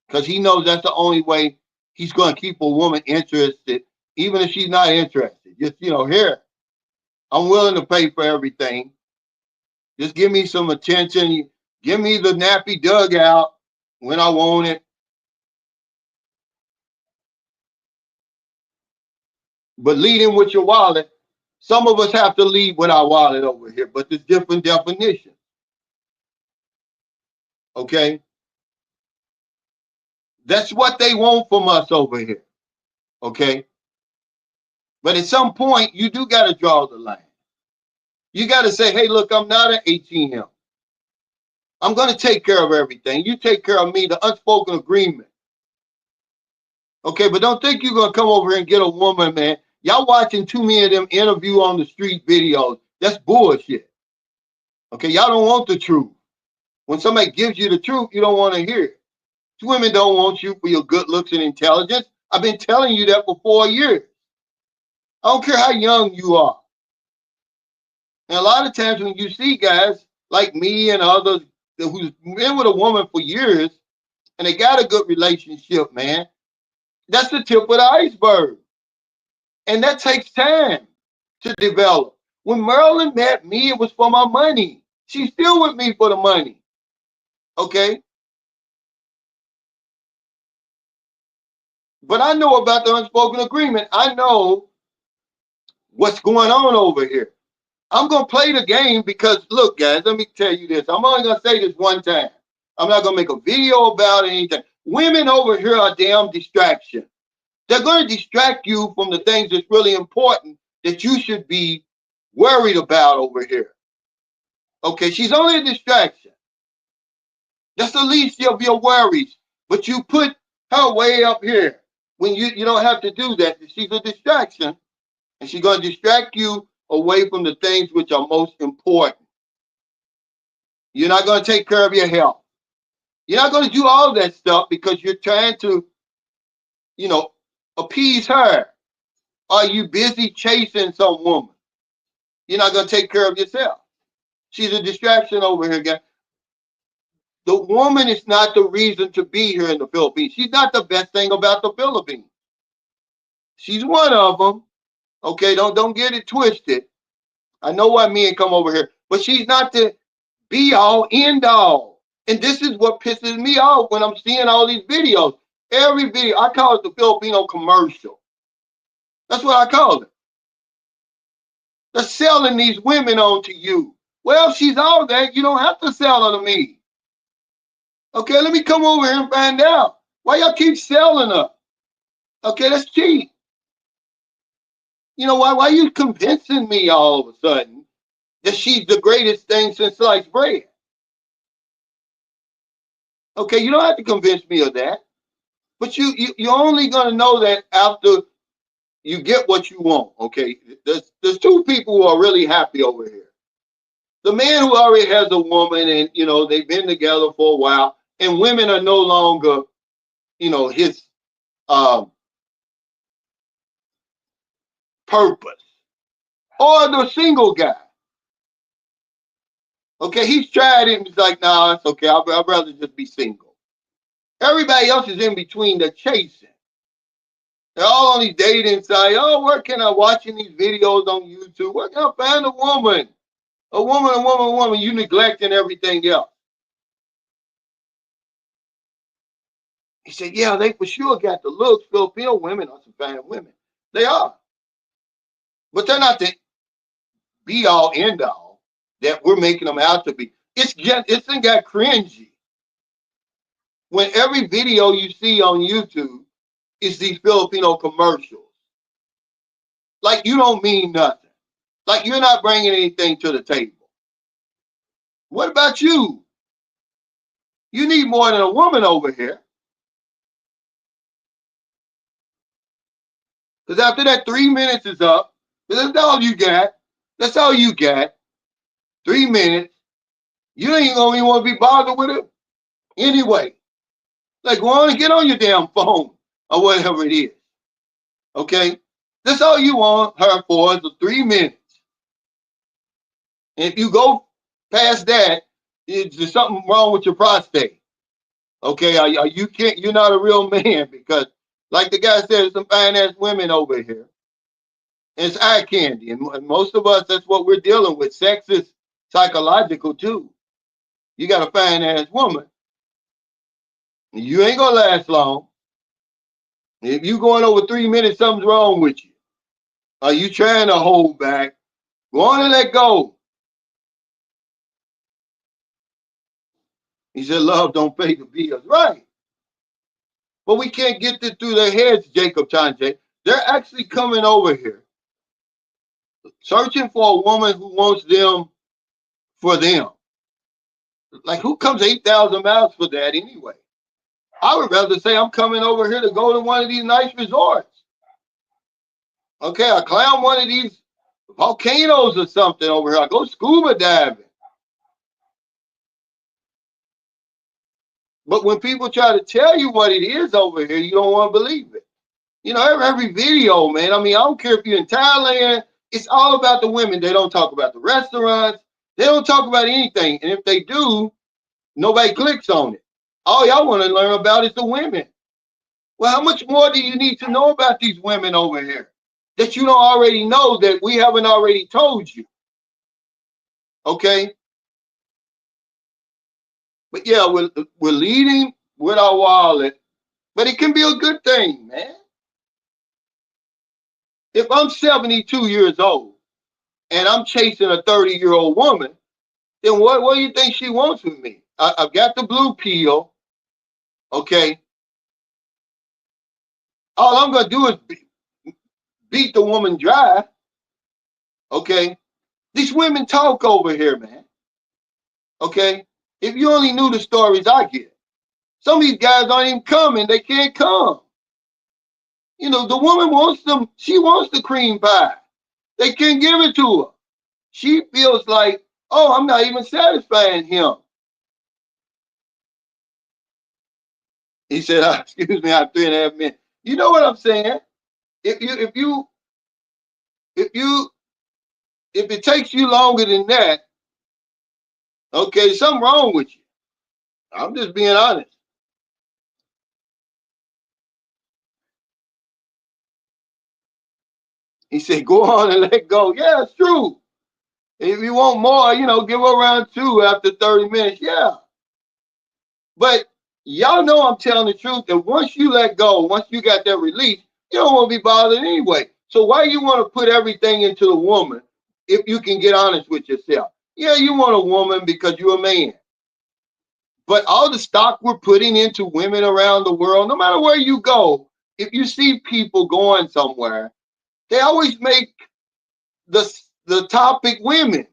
Speaker 1: because he knows that's the only way he's going to keep a woman interested, even if she's not interested. Just, here, I'm willing to pay for everything. Just give me some attention. Give me the nappy dugout when I want it. But leading with your wallet, some of us have to lead with our wallet over here, but there's different definitions. Okay? That's what they want from us over here. Okay? But at some point, you do got to draw the line. You got to say, hey, look, I'm not an ATM. I'm going to take care of everything. You take care of me, the unspoken agreement. Okay, but don't think you're going to come over here and get a woman, man. Y'all watching too many of them interview on the street videos. That's bullshit. Okay, y'all don't want the truth. When somebody gives you the truth, you don't want to hear it. Women don't want you for your good looks and intelligence. I've been telling you that for 4 years. I don't care how young you are. And a lot of times when you see guys like me and others who's been with a woman for years and they got a good relationship, man, that's the tip of the iceberg. And that takes time to develop. When Marilyn met me, it was for my money. She's still with me for the money. Okay? But I know about the unspoken agreement. I know what's going on over here. I'm going to play the game because, look, guys, let me tell you this. I'm only going to say this one time. I'm not going to make a video about anything. Women over here are damn distraction. They're going to distract you from the things that's really important that you should be worried about over here. Okay, she's only a distraction. That's the least of your worries. But you put her way up here when you don't have to do that. She's a distraction, and she's going to distract you away from the things which are most important. You're not going to take care of your health. You're not going to do all that stuff because you're trying to, appease her. Are you busy chasing some woman? You're not going to take care of yourself. She's a distraction over here, guys. The woman is not the reason to be here in the Philippines. She's not the best thing about the Philippines. She's one of them. Okay, don't get it twisted. I know why men come over here, but she's not the be all end all. And this is what pisses me off when I'm seeing all these videos. Every video, I call it the Filipino commercial. That's what I call it. They're selling these women on to you. Well, she's all that. You don't have to sell her to me. Okay, let me come over here and find out. Why y'all keep selling her? Okay, that's cheap. You know why? Why are you convincing me all of a sudden that she's the greatest thing since sliced bread? Okay, you don't have to convince me of that. But you're only gonna know that after you get what you want. Okay, there's two people who are really happy over here. The man who already has a woman, and they've been together for a while, and women are no longer his purpose. Or the single guy. Okay, he's tried it and he's like, nah, it's okay. I'd rather just be single. Everybody else is in between. They're chasing. They're all on these dating sites. Oh, where can I watching these videos on YouTube? Where can I find a woman? A woman, a woman, a woman. You neglecting everything else. He said, yeah, they for sure got the looks. Filipino women are some fine women. They are. But they're not the be all end all that we're making them out to be. It's got cringy. When every video you see on YouTube is these Filipino commercials. Like you don't mean nothing. Like you're not bringing anything to the table. What about you? You need more than a woman over here. Because after that 3 minutes is up, that's all you got. That's all you got. 3 minutes. You ain't gonna even want to be bothered with it anyway. Like, go on and get on your damn phone or whatever it is. Okay? That's all you want her for is the 3 minutes. And if you go past that, there's something wrong with your prostate. Okay, you're not a real man because, like the guy said, there's some fine ass women over here. And it's eye candy, and most of us, that's what we're dealing with. Sex is psychological too. You got a fine ass woman, you ain't gonna last long. If you going over 3 minutes, something's wrong with you. Are you trying to hold back? Go on and let go. He said, love don't pay the bills. Right. But we can't get this through their heads, Jacob Tanjay. They're actually coming over here, searching for a woman who wants them for them. Like, who comes 8,000 miles for that anyway? I would rather say I'm coming over here to go to one of these nice resorts. Okay, I climb one of these volcanoes or something over here. I go scuba diving. But when people try to tell you what it is over here, you don't want to believe it. Every video, man. I mean, I don't care if you're in Thailand. It's all about the women. They don't talk about the restaurants. They don't talk about anything. And if they do, nobody clicks on it. All y'all want to learn about is the women. Well, how much more do you need to know about these women over here that you don't already know that we haven't already told you? Okay? But yeah, we're leading with our wallet But it can be a good thing, man. If I'm 72 years old and I'm chasing a 30-year-old woman, then what do you think she wants with me? I've got the blue pill, okay? All I'm going to do is beat the woman dry, okay? These women talk over here, man, okay? If you only knew the stories I get. Some of these guys aren't even coming. They can't come. You know, the woman wants them. She wants the cream pie. They can't give it to her. She feels like, oh, I'm not even satisfying him. He said, excuse me, I have 3.5 minutes. You know what I'm saying? If you if it takes you longer than that, okay, something wrong with you. I'm just being honest. He said, go on and let go. Yeah, it's true. If you want more, give her around 2 after 30 minutes. Yeah. But y'all know I'm telling the truth that once you let go, once you got that release, you don't want to be bothered anyway. So why you want to put everything into the woman if you can get honest with yourself? Yeah, you want a woman because you're a man. But all the stock we're putting into women around the world, no matter where you go, if you see people going somewhere, they always make the topic women.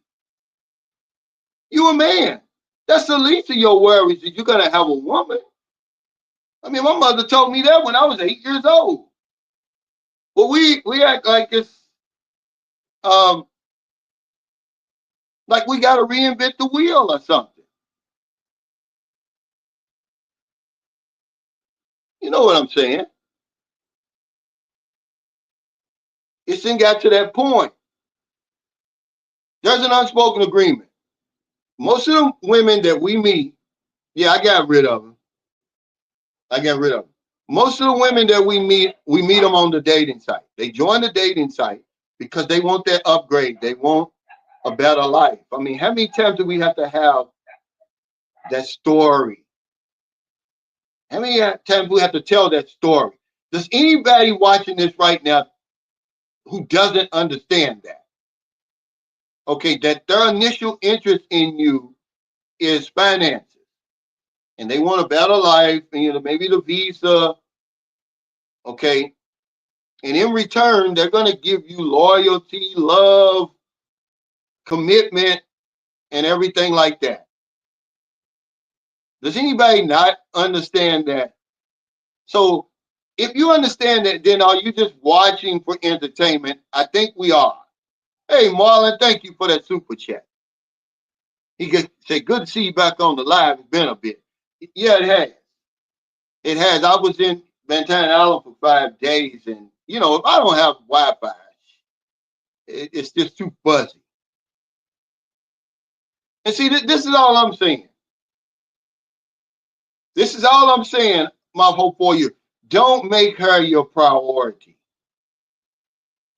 Speaker 1: You a man. That's the least of your worries that you're gonna have a woman. I mean, my mother told me that when I was 8 years old. But we act um like we gotta reinvent the wheel or something. You know what I'm saying? It's then got to that point. There's an unspoken agreement. Most of the women that we meet, yeah, I got rid of them. I got rid of them. Most of the women that we meet them on the dating site. They join the dating site because they want that upgrade. They want a better life. I mean, how many times do we have to have that story? How many times do we have to tell that story? Does anybody watching this right now who doesn't understand that? Okay, that their initial interest in you is finances, and they want a better life, and maybe the visa, okay, and in return they're going to give you loyalty, love, commitment, and everything like that. Does anybody not understand that? So if you understand that, then are you just watching for entertainment? I think we are. Hey, Marlon, thank you for that super chat. He could say, good to see you back on the live. It's been a bit. Yeah, it has. It has. I was in Van Island for 5 days, and if I don't have Wi-Fi, it's just too fuzzy. And see, this is all I'm saying. This is all I'm saying, my hope for you. Don't make her your priority.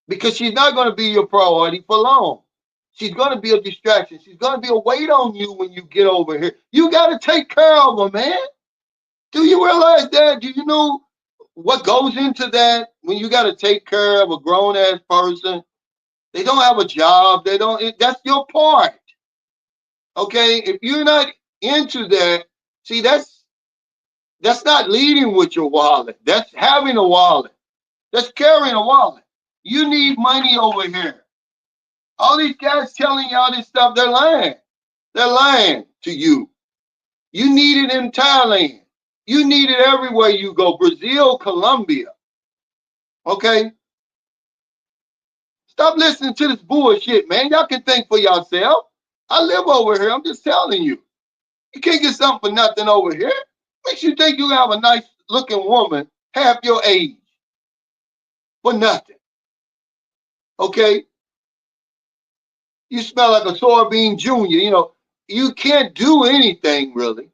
Speaker 1: Because she's not going to be your priority for long. She's going to be a distraction. She's going to be a weight on you when you get over here. You got to take care of her, man. Do you realize that? Do you know what goes into that when you got to take care of a grown-ass person? They don't have a job. That's your part. Okay? If you're not into that, see, that's not leading with your wallet. That's having a wallet. That's carrying a wallet. You need money over here. All these guys telling y'all this stuff, they're lying. They're lying to you. You need it in Thailand. You need it everywhere you go. Brazil, Colombia. Okay? Stop listening to this bullshit, man. Y'all can think for yourself. I live over here. I'm just telling you. You can't get something for nothing over here. Makes you think you have a nice looking woman half your age for nothing. Okay? You smell like a soybean junior. You can't do anything really.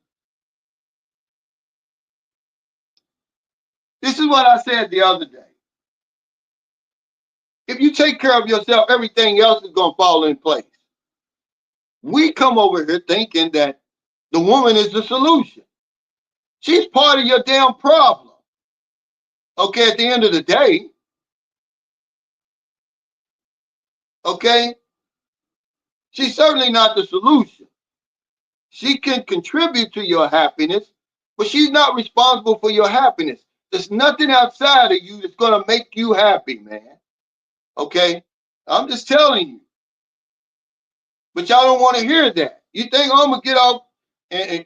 Speaker 1: This is what I said the other day. If you take care of yourself, everything else is going to fall in place. We come over here thinking that the woman is the solution. She's part of your damn problem. Okay, at the end of the day, okay, she's certainly not the solution. She can contribute to your happiness, but she's not responsible for your happiness. There's nothing outside of you that's going to make you happy, man. Okay? I'm just telling you. But y'all don't want to hear that. You think, oh, I'm going to get off, and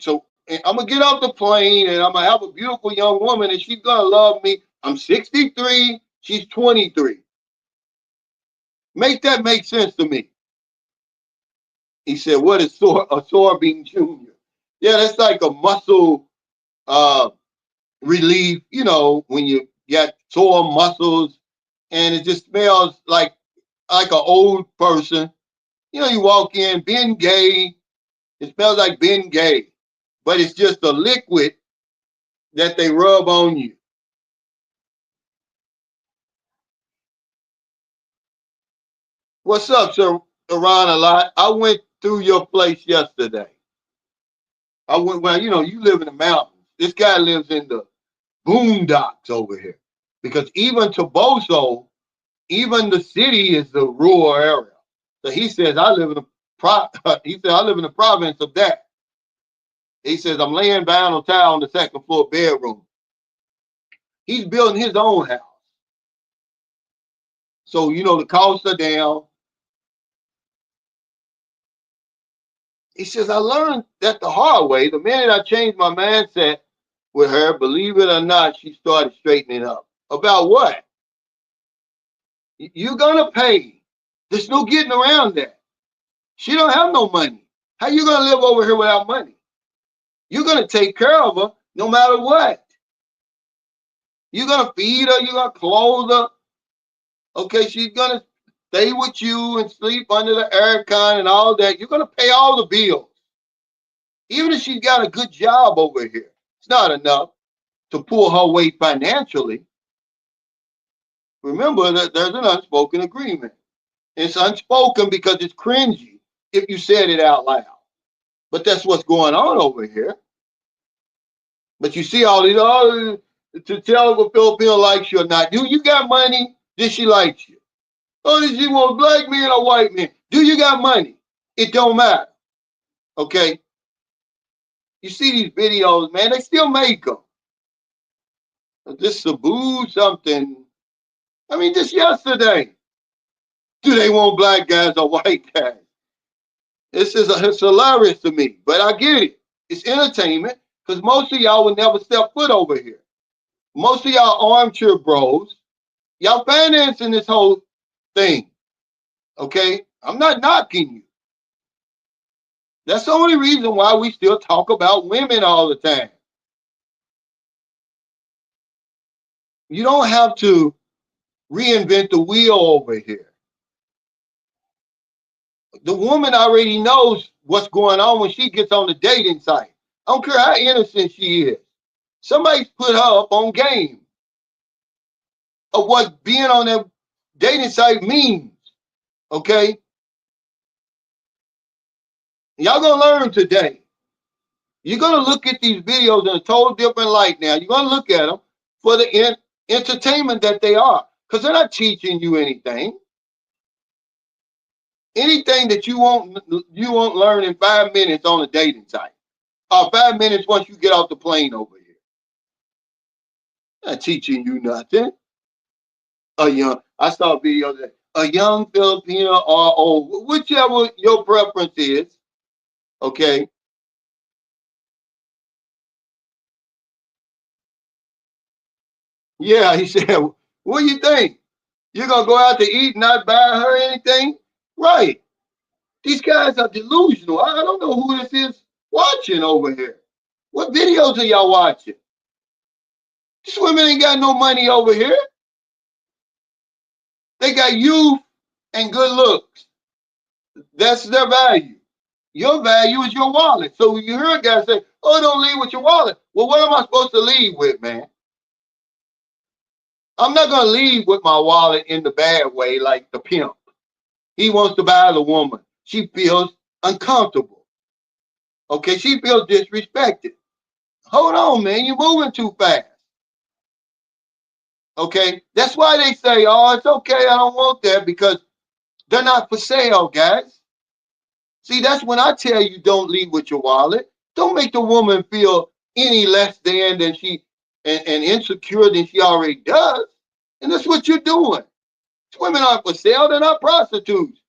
Speaker 1: I'm going to get off the plane and I'm going to have a beautiful young woman and she's going to love me. I'm 63, she's 23. Make that make sense to me. He said, what is a soybean junior? Yeah, that's like a muscle uh, relief, when you got sore muscles and it just smells like an old person. You walk in, Ben Gay, it smells like Ben Gay, but it's just a liquid that they rub on you. What's up, sir? Iran a lot. I went through your place yesterday. I went, well, you live in the mountains. This guy lives in the boondocks over here. Because even Toboso, even the city is the rural area. So he says, I live in he said, I live in the province of that. He says, I'm laying down on tile on the second floor bedroom. He's building his own house. So, the costs are down. He says, I learned that the hard way. The minute I changed my mindset with her, believe it or not, she started straightening up. About what? You're going to pay. There's no getting around that. She don't have no money. How you going to live over here without money? You're going to take care of her no matter what. You're going to feed her. You're going to clothe her. Okay, she's going to stay with you and sleep under the aircon and all that. You're going to pay all the bills. Even if she's got a good job over here, it's not enough to pull her weight financially. Remember that there's an unspoken agreement. It's unspoken because it's cringy if you said it out loud. But that's what's going on over here. But you see all these, to tell if a Filipino likes you or not. Do you got money? Did she like you? Oh, did she want a black man or white man? Do you got money? It don't matter. Okay? You see these videos, man, they still make them. This Sabu something. I mean, just yesterday. Do they want black guys or white guys? It's hilarious to me, but I get it. It's entertainment because most of y'all would never step foot over here. Most of y'all armchair bros, y'all financing this whole thing. Okay? I'm not knocking you. That's the only reason why we still talk about women all the time. You don't have to reinvent the wheel over here. The woman already knows what's going on when she gets on the dating site. I don't care how innocent she is. Somebody's put her up on game of what being on that dating site means. Okay? Y'all gonna learn today. You're gonna look at these videos in a total different light now. You're gonna look at them for the entertainment that they are. Because they're not teaching you anything. Anything that you won't learn in 5 minutes on a dating site. Or 5 minutes once you get off the plane over here. Not teaching you nothing. I saw a video that a young Filipino or old, whichever your preference is, okay. Yeah, he said, what do you think? You're gonna go out to eat and not buy her anything? Right. These guys are delusional. I don't know who this is watching over here. What videos are y'all watching? These women ain't got no money over here. They got youth and good looks. That's their value. Your value is your wallet. So you hear a guy say, oh, don't leave with your wallet. Well, what am I supposed to leave with, man? I'm not going to leave with my wallet in the bad way like the pimp. He wants to buy the woman. She feels uncomfortable. Okay, she feels disrespected. Hold on, man. You're moving too fast. Okay, that's why they say, "Oh, it's okay, I don't want that," because they're not for sale, guys. See, that's when I tell you don't leave with your wallet. Don't make the woman feel any less than she and insecure than she already does. And that's what you're doing. Women aren't for sale, they're not prostitutes.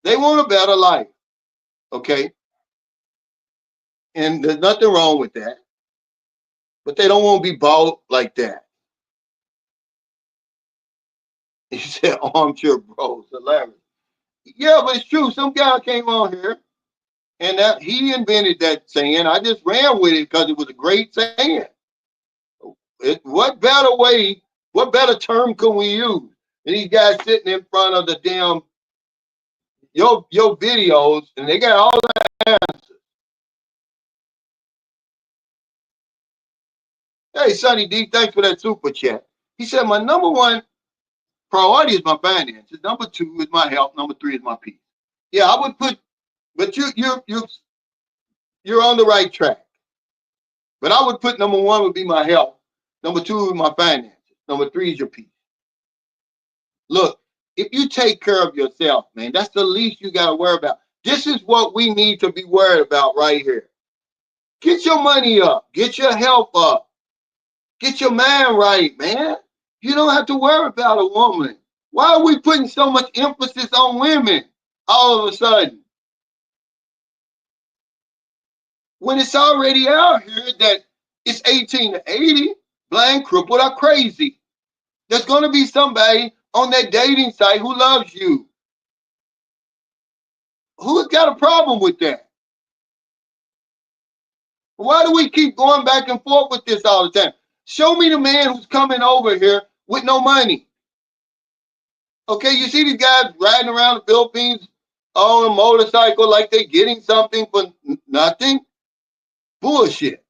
Speaker 1: They want a better life. Okay. And there's nothing wrong with that. But they don't want to be bought like that. He said armchair bros, hilarious. Yeah, but it's true. Some guy came on here and that he invented that saying. I just ran with it because it was a great saying. What better way, what better term can we use? And these guys sitting in front of the damn your videos and they got all the answers. Hey, Sonny D, thanks for that super chat. He said my number one priority is my finances. Number two is my health. Number three is my peace. Yeah, I would put, but you're on the right track. But I would put number one would be my health. Number two is my finances. Number three is your peace. Look, if you take care of yourself, man, that's the least you got to worry about. This is what we need to be worried about right here. Get your money up. Get your health up. Get your mind right, man. You don't have to worry about a woman. Why are we putting so much emphasis on women all of a sudden? When it's already out here that it's 18 to 80, blind, crippled, or crazy. There's going to be somebody on that dating site who loves you. Who's got a problem with that? Why do we keep going back and forth with this all the time? Show me the man who's coming over here with no money. Okay, you see these guys riding around the Philippines on a motorcycle like they're getting something for nothing? Bullshit.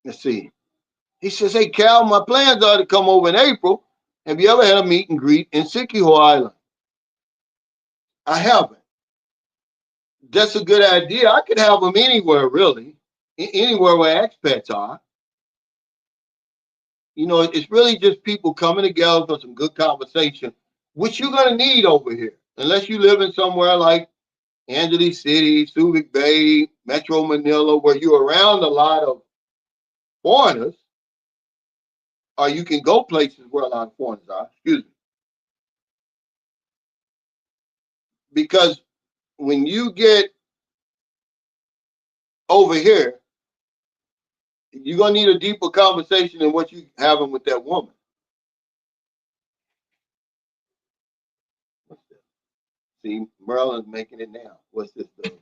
Speaker 1: Let's see. He says, hey, Cal, my plans are to come over in April. Have you ever had a meet and greet in Sikiho Island? I haven't. That's a good idea. I could have them anywhere, really. Anywhere where expats are. You know, it's really just people coming together for some good conversation, which you're going to need over here. Unless you live in somewhere like Angeles City, Subic Bay, Metro Manila, where you're around a lot of foreigners, or you can go places where a lot of foreigners are, excuse me. Because when you get over here, you're going to need a deeper conversation than what you're having with that woman. See, Merlin's making it now. What's this doing?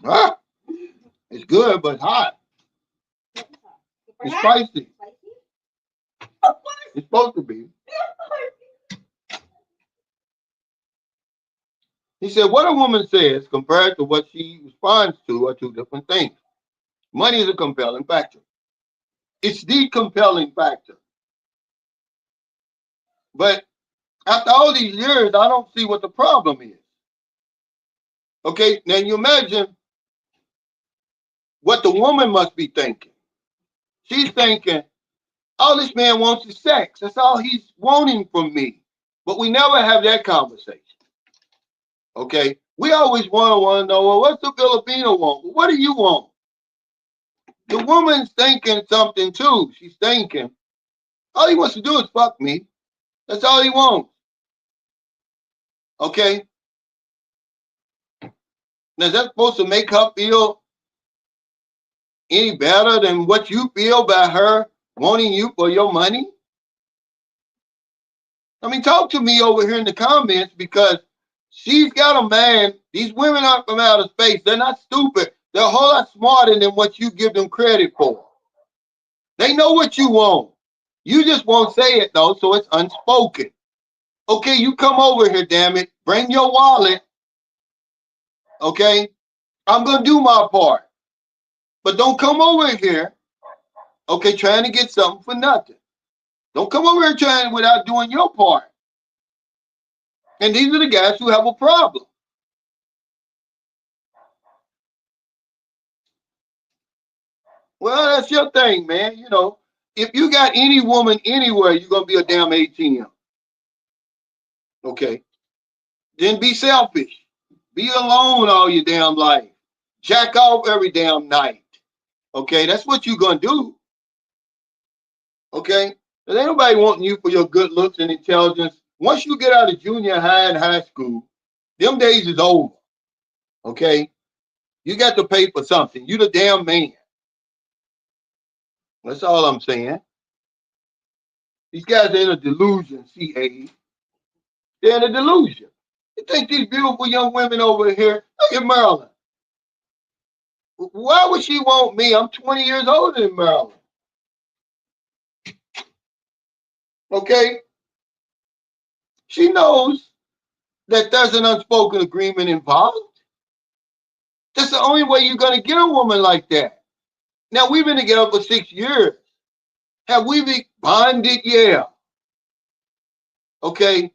Speaker 1: Ah, it's good, but hot. It's spicy. It's supposed to be. He said, what a woman says compared to what she responds to are two different things. Money is a compelling factor. It's the compelling factor. But after all these years, I don't see what the problem is. Okay, now you imagine what the woman must be thinking. She's thinking, all this man wants is sex. That's all he's wanting from me. But we never have that conversation. Okay, we always want to know, well, what's the Filipino want? Well, what do you want? The woman's thinking something too. She's thinking, all he wants to do is fuck me. That's all he wants. Okay? Now, is that supposed to make her feel any better than what you feel by her wanting you for your money? I mean, talk to me over here in the comments because she's got a man. These women aren't from outer space. They're not stupid. They're a whole lot smarter than what you give them credit for. They know what you want. You just won't say it, though, so it's unspoken. Okay, you come over here, damn it. Bring your wallet. Okay? I'm going to do my part. But don't come over here, okay, trying to get something for nothing. Don't come over here trying without doing your part. And these are the guys who have a problem. Well, that's your thing, man. You know, if you got any woman anywhere, you're gonna be a damn ATM. Okay. Then be selfish. Be alone all your damn life. Jack off every damn night. Okay, that's what you're gonna do. Okay? There ain't nobody wanting you for your good looks and intelligence. Once you get out of junior high and high school, them days is over. Okay? You got to pay for something. You the damn man. That's all I'm saying. These guys are in a delusion, CA. They're in a delusion. You think these beautiful young women over here, look at Maryland. Why would she want me? I'm 20 years older than Maryland. Okay? She knows that there's an unspoken agreement involved. That's the only way you're going to get a woman like that. Now, we've been together for 6 years. Have we been bonded? Yeah. Okay.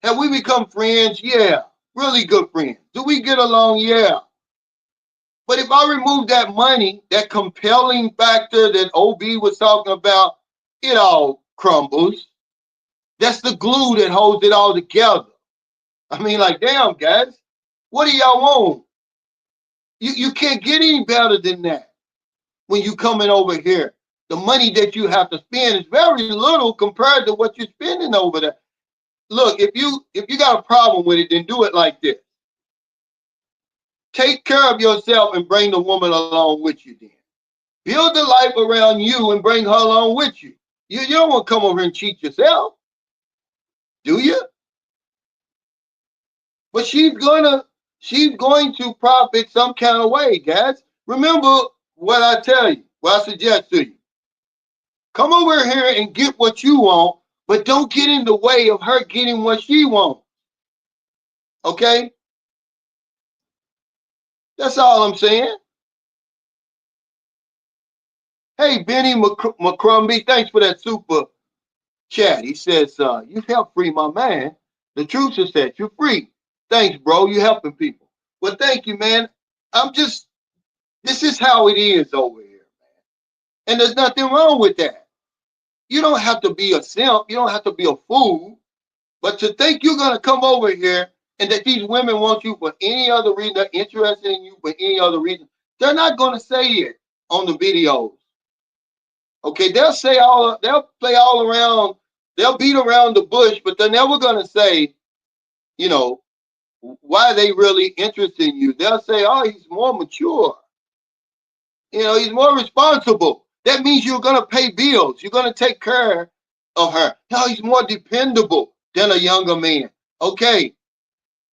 Speaker 1: Have we become friends? Yeah. Really good friends. Do we get along? Yeah. But if I remove that money, that compelling factor that OB was talking about, it all crumbles. That's the glue that holds it all together. I mean, like, damn, guys, what do y'all want? You can't get any better than that when you coming over here. The money that you have to spend is very little compared to what you're spending over there. Look, if you got a problem with it, then do it like this. Take care of yourself and bring the woman along with you then. Build the life around you and bring her along with you. You don't want to come over and cheat yourself, do you? But she's going to profit some kind of way, guys. Remember what I tell you, what I suggest to you. Come over here and get what you want, but don't get in the way of her getting what she wants. Okay? That's all I'm saying. Hey, Benny McCrumbie, thanks for that super chat. He says, you helped free my man. The truth is that you're free. Thanks, bro. You're helping people. Well, thank you, man. This is how it is over here, man. And there's nothing wrong with that. You don't have to be a simp. You don't have to be a fool. But to think you're going to come over here and that these women want you for any other reason, they're interested in you for any other reason, they're not going to say it on the videos. Okay, they'll play all around, they'll beat around the bush, but they're never going to say, you know, why they really interested in you. They'll say, oh, he's more mature. You know, he's more responsible. That means you're going to pay bills. You're going to take care of her. No, he's more dependable than a younger man. Okay,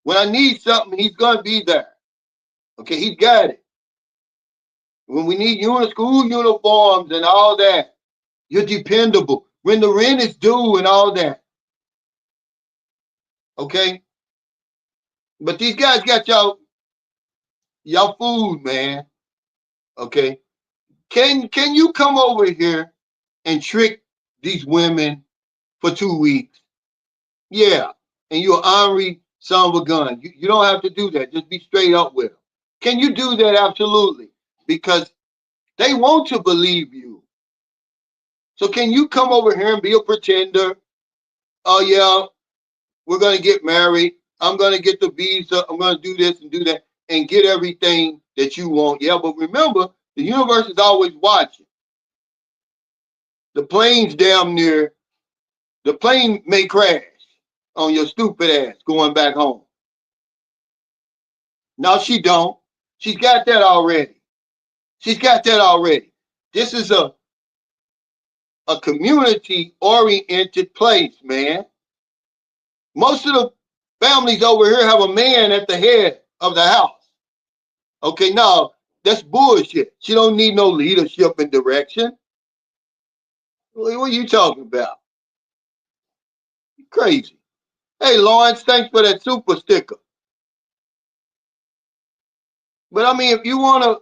Speaker 1: when I need something, he's going to be there. Okay, he's got it. When we need school uniforms and all that, you're dependable. When the rent is due and all that. Okay? But these guys got y'all food, man. Okay? Can you come over here and trick these women for 2 weeks? Yeah. And you're an ornery son of a gun. You don't have to do that. Just be straight up with them. Can you do that? Absolutely. Because they want to believe you. So can you come over here and be a pretender? Oh, yeah, we're going to get married. I'm going to get the visa. I'm going to do this and do that and get everything that you want. Yeah, but remember, the universe is always watching. The plane's damn near, the plane may crash on your stupid ass going back home. No, she don't. She's got that already. She's got that already. This is a community-oriented place, man. Most of the families over here have a man at the head of the house. Okay, now that's bullshit. She don't need no leadership and direction. What are you talking about? You're crazy. Hey, Lawrence, thanks for that super sticker. But I mean, if you want to,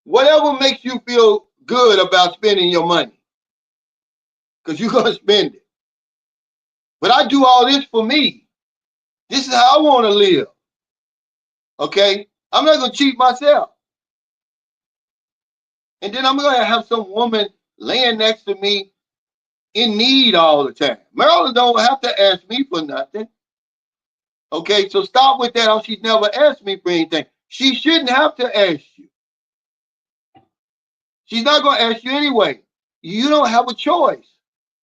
Speaker 1: whatever makes you feel good about spending your money, because you're going to spend it. But I do all this for me. This is how I want to live. Okay? I'm not going to cheat myself. And then I'm going to have some woman laying next to me in need all the time. Marilyn don't have to ask me for nothing. Okay, so stop with that. Oh, she's never asked me for anything. She shouldn't have to ask you. She's not going to ask you anyway. You don't have a choice.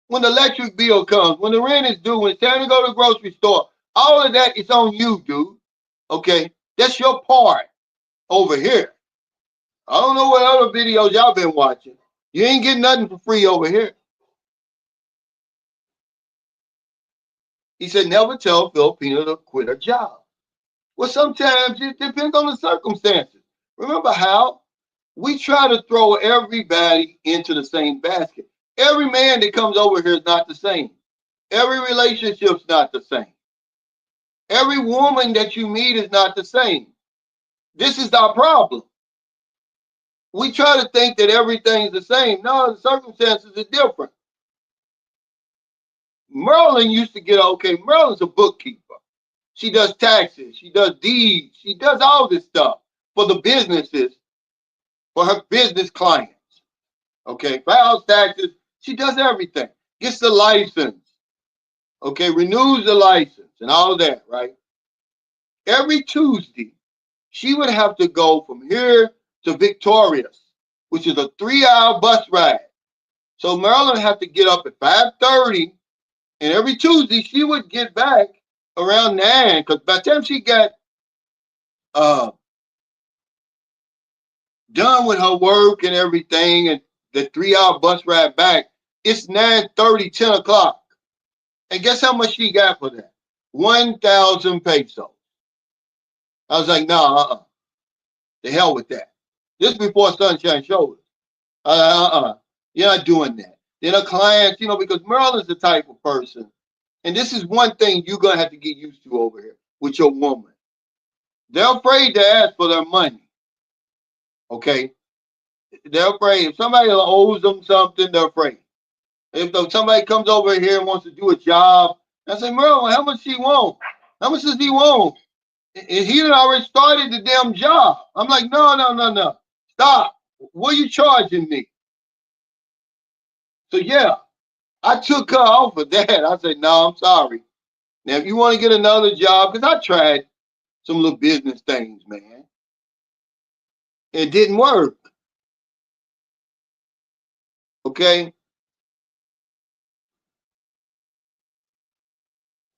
Speaker 1: When the electric bill comes, when the rent is due, when it's time to go to the grocery store, all of that is on you, dude. Okay, that's your part over here. I don't know what other videos y'all been watching. You ain't getting nothing for free over here. He said, never tell a Filipino to quit a job. Well, sometimes it depends on the circumstances. Remember how we try to throw everybody into the same basket. Every man that comes over here is not the same. Every relationship's not the same. Every woman that you meet is not the same. This is our problem. We try to think that everything's the same. No, the circumstances are different. Merlin used to get okay. Merlin's a bookkeeper. She does taxes. She does deeds. She does all this stuff for the businesses, for her business clients. Okay, files taxes. She does everything. Gets the license. Okay, renews the license and all of that, right? Every Tuesday, she would have to go from here to Victorious, which is a 3-hour bus ride. So Marilyn had to get up at 5:30, and every Tuesday she would get back around 9, because by the time she got uh, done with her work and everything, and the 3-hour bus ride back, it's 9:30, 10 o'clock. And guess how much she got for that? 1,000 pesos. I was like, no, the hell with that. This is before Sunshine Shoulders. You're not doing that. Then a client, because Marilyn's the type of person, and this is one thing you're going to have to get used to over here with your woman. They're afraid to ask for their money. Okay? They're afraid. If somebody owes them something, they're afraid. If somebody comes over here and wants to do a job, I say, Merlin, how much he want? How much does he want? And he had already started the damn job. I'm like, no. Stop. What are you charging me? So yeah, I took her off of that. I said, no, I'm sorry. Now, if you want to get another job, because I tried some little business things, man. It didn't work. Okay.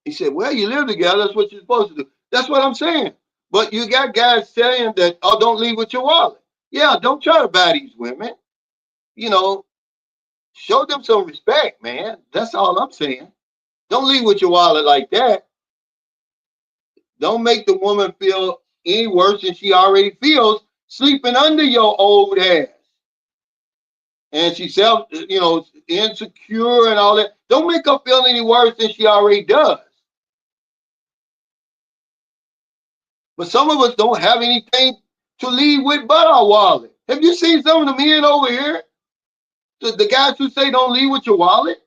Speaker 1: He said, well, you live together. That's what you're supposed to do. That's what I'm saying. But you got guys saying that, oh, don't leave with your wallet. Yeah, don't try to buy these women. You know, show them some respect, man. That's all I'm saying. Don't leave with your wallet like that. Don't make the woman feel any worse than she already feels sleeping under your old ass. And she's insecure and all that. Don't make her feel any worse than she already does. But some of us don't have anything to leave with but our wallet. Have you seen some of the men over here? The guys who say don't leave with your wallet?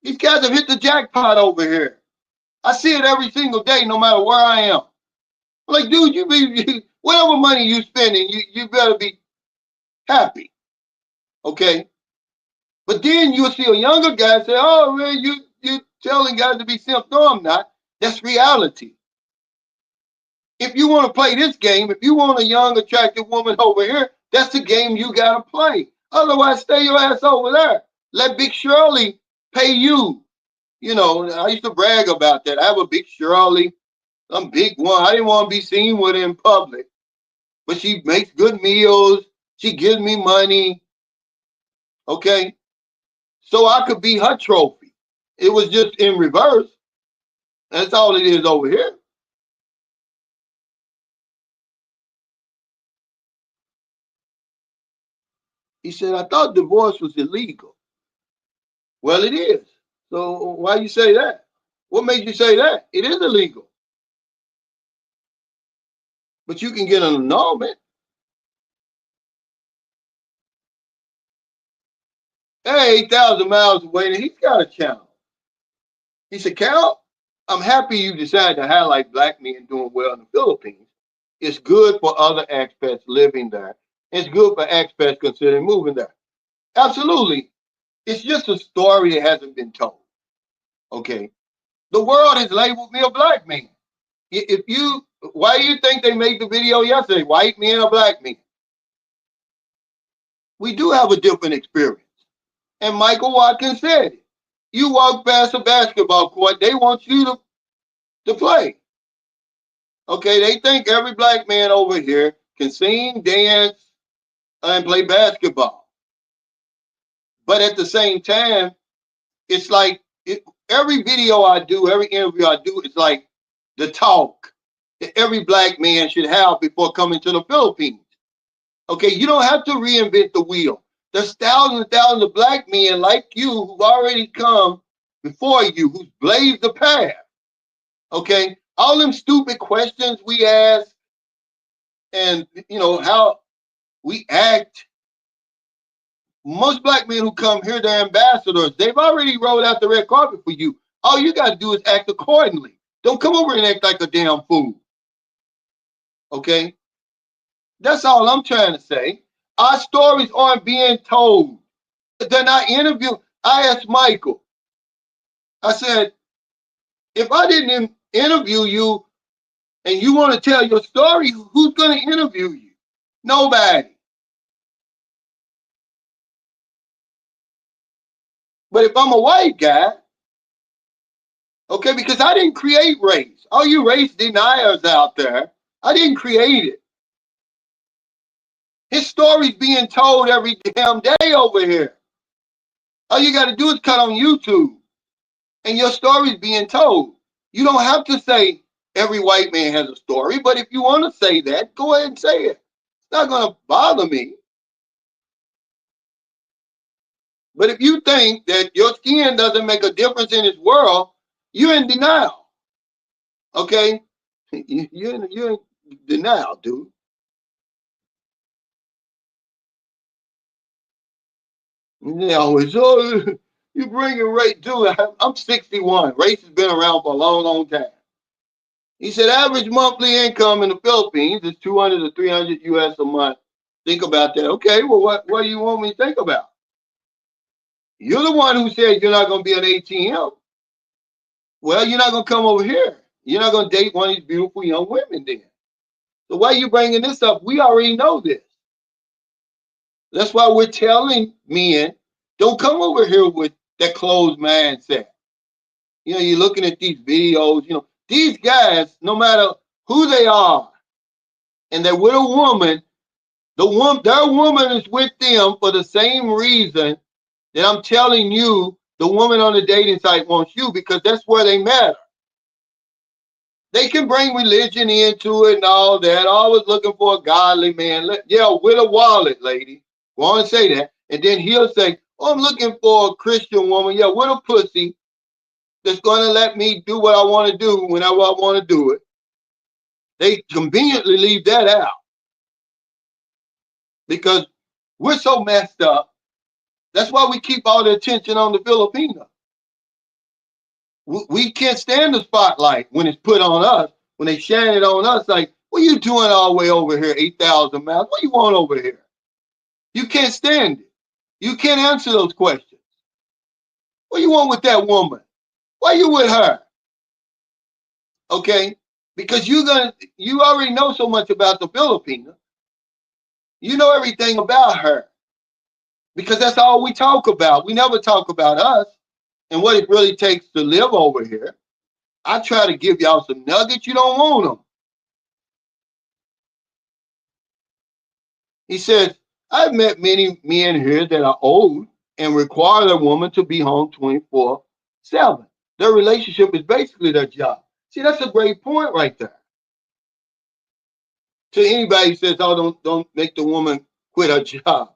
Speaker 1: These guys have hit the jackpot over here. I see it every single day, no matter where I am. I'm like, dude, whatever money you spending, you better be happy. Okay? But then you'll see a younger guy say, oh, man, you telling guys to be simp. No, I'm not. That's reality. If you want to play this game, if you want a young, attractive woman over here, that's the game you got to play. Otherwise, stay your ass over there. Let Big Shirley pay you. I used to brag about that. I have a Big Shirley, some big one. I didn't want to be seen with her in public. But she makes good meals. She gives me money. Okay? So I could be her trophy. It was just in reverse. That's all it is over here. He said, I thought divorce was illegal. Well, it is. So why you say that? What made you say that? It is illegal. But you can get an annulment. Hey, 8,000 miles away, and he's got a channel. He said, Carol, I'm happy you decided to highlight black men doing well in the Philippines. It's good for other expats living there. It's good for expats considering moving there. Absolutely. It's just a story that hasn't been told. Okay. The world has labeled me a black man. If you, why do you think they made the video yesterday? White men or black men? We do have a different experience. And Michael Watkins said it. You walk past a basketball court, they want you to play. Okay, they think every black man over here can sing, dance, and play basketball. But at the same time, it's like every video I do, every interview I do, it's like the talk that every black man should have before coming to the Philippines. Okay, you don't have to reinvent the wheel. There's thousands and thousands of black men like you who've already come before you, who's blazed the path. Okay, all them stupid questions we ask, and how we act. Most black men who come here, they're ambassadors. They've already rolled out the red carpet for you. All you got to do is act accordingly. Don't come over and act like a damn fool. Okay? That's all I'm trying to say. Our stories aren't being told. They're not interviewed. I asked Michael, I said, if I didn't interview you and you want to tell your story, who's going to interview you? Nobody. But if I'm a white guy, okay, because I didn't create race. All you race deniers out there, I didn't create it. His story's being told every damn day over here. All you got to do is cut on YouTube, and your story's being told. You don't have to say every white man has a story, but if you want to say that, go ahead and say it. It's not going to bother me. But if you think that your skin doesn't make a difference in this world, you're in denial. Okay? You're in denial, dude. So you bring in race, dude. I'm 61. Race has been around for a long, long time. He said average monthly income in the Philippines is 200 to 300 US a month. Think about that. Okay, well, what do you want me to think about? You're the one who said you're not going to be an ATM. Well, you're not going to come over here. You're not going to date one of these beautiful young women then. So why are you bringing this up? We already know this. That's why we're telling men, don't come over here with that closed mindset. You're looking at these videos, these guys, no matter who they are, and they're with a woman, their woman is with them for the same reason that I'm telling you the woman on the dating site wants you, because that's where they matter. They can bring religion into it and all that. Always looking for a godly man. Yeah, with a wallet, lady. Go on and say that. And then he'll say, oh, I'm looking for a Christian woman. Yeah, with a pussy that's going to let me do what I want to do whenever I want to do it. They conveniently leave that out because we're so messed up. That's why we keep all the attention on the Filipino. We can't stand the spotlight when it's put on us, when they shine it on us like, what are you doing all the way over here, 8,000 miles? What do you want over here? You can't stand it. You can't answer those questions. What do you want with that woman? Why are you with her? Okay? Because you already know so much about the Filipino. You know everything about her. Because that's all we talk about. We never talk about us and what it really takes to live over here. I try to give y'all some nuggets. You don't want them. He says, I've met many men here that are old and require their woman to be home 24/7. Their relationship is basically their job. See, that's a great point right there. To anybody who says, oh, don't make the woman quit her job.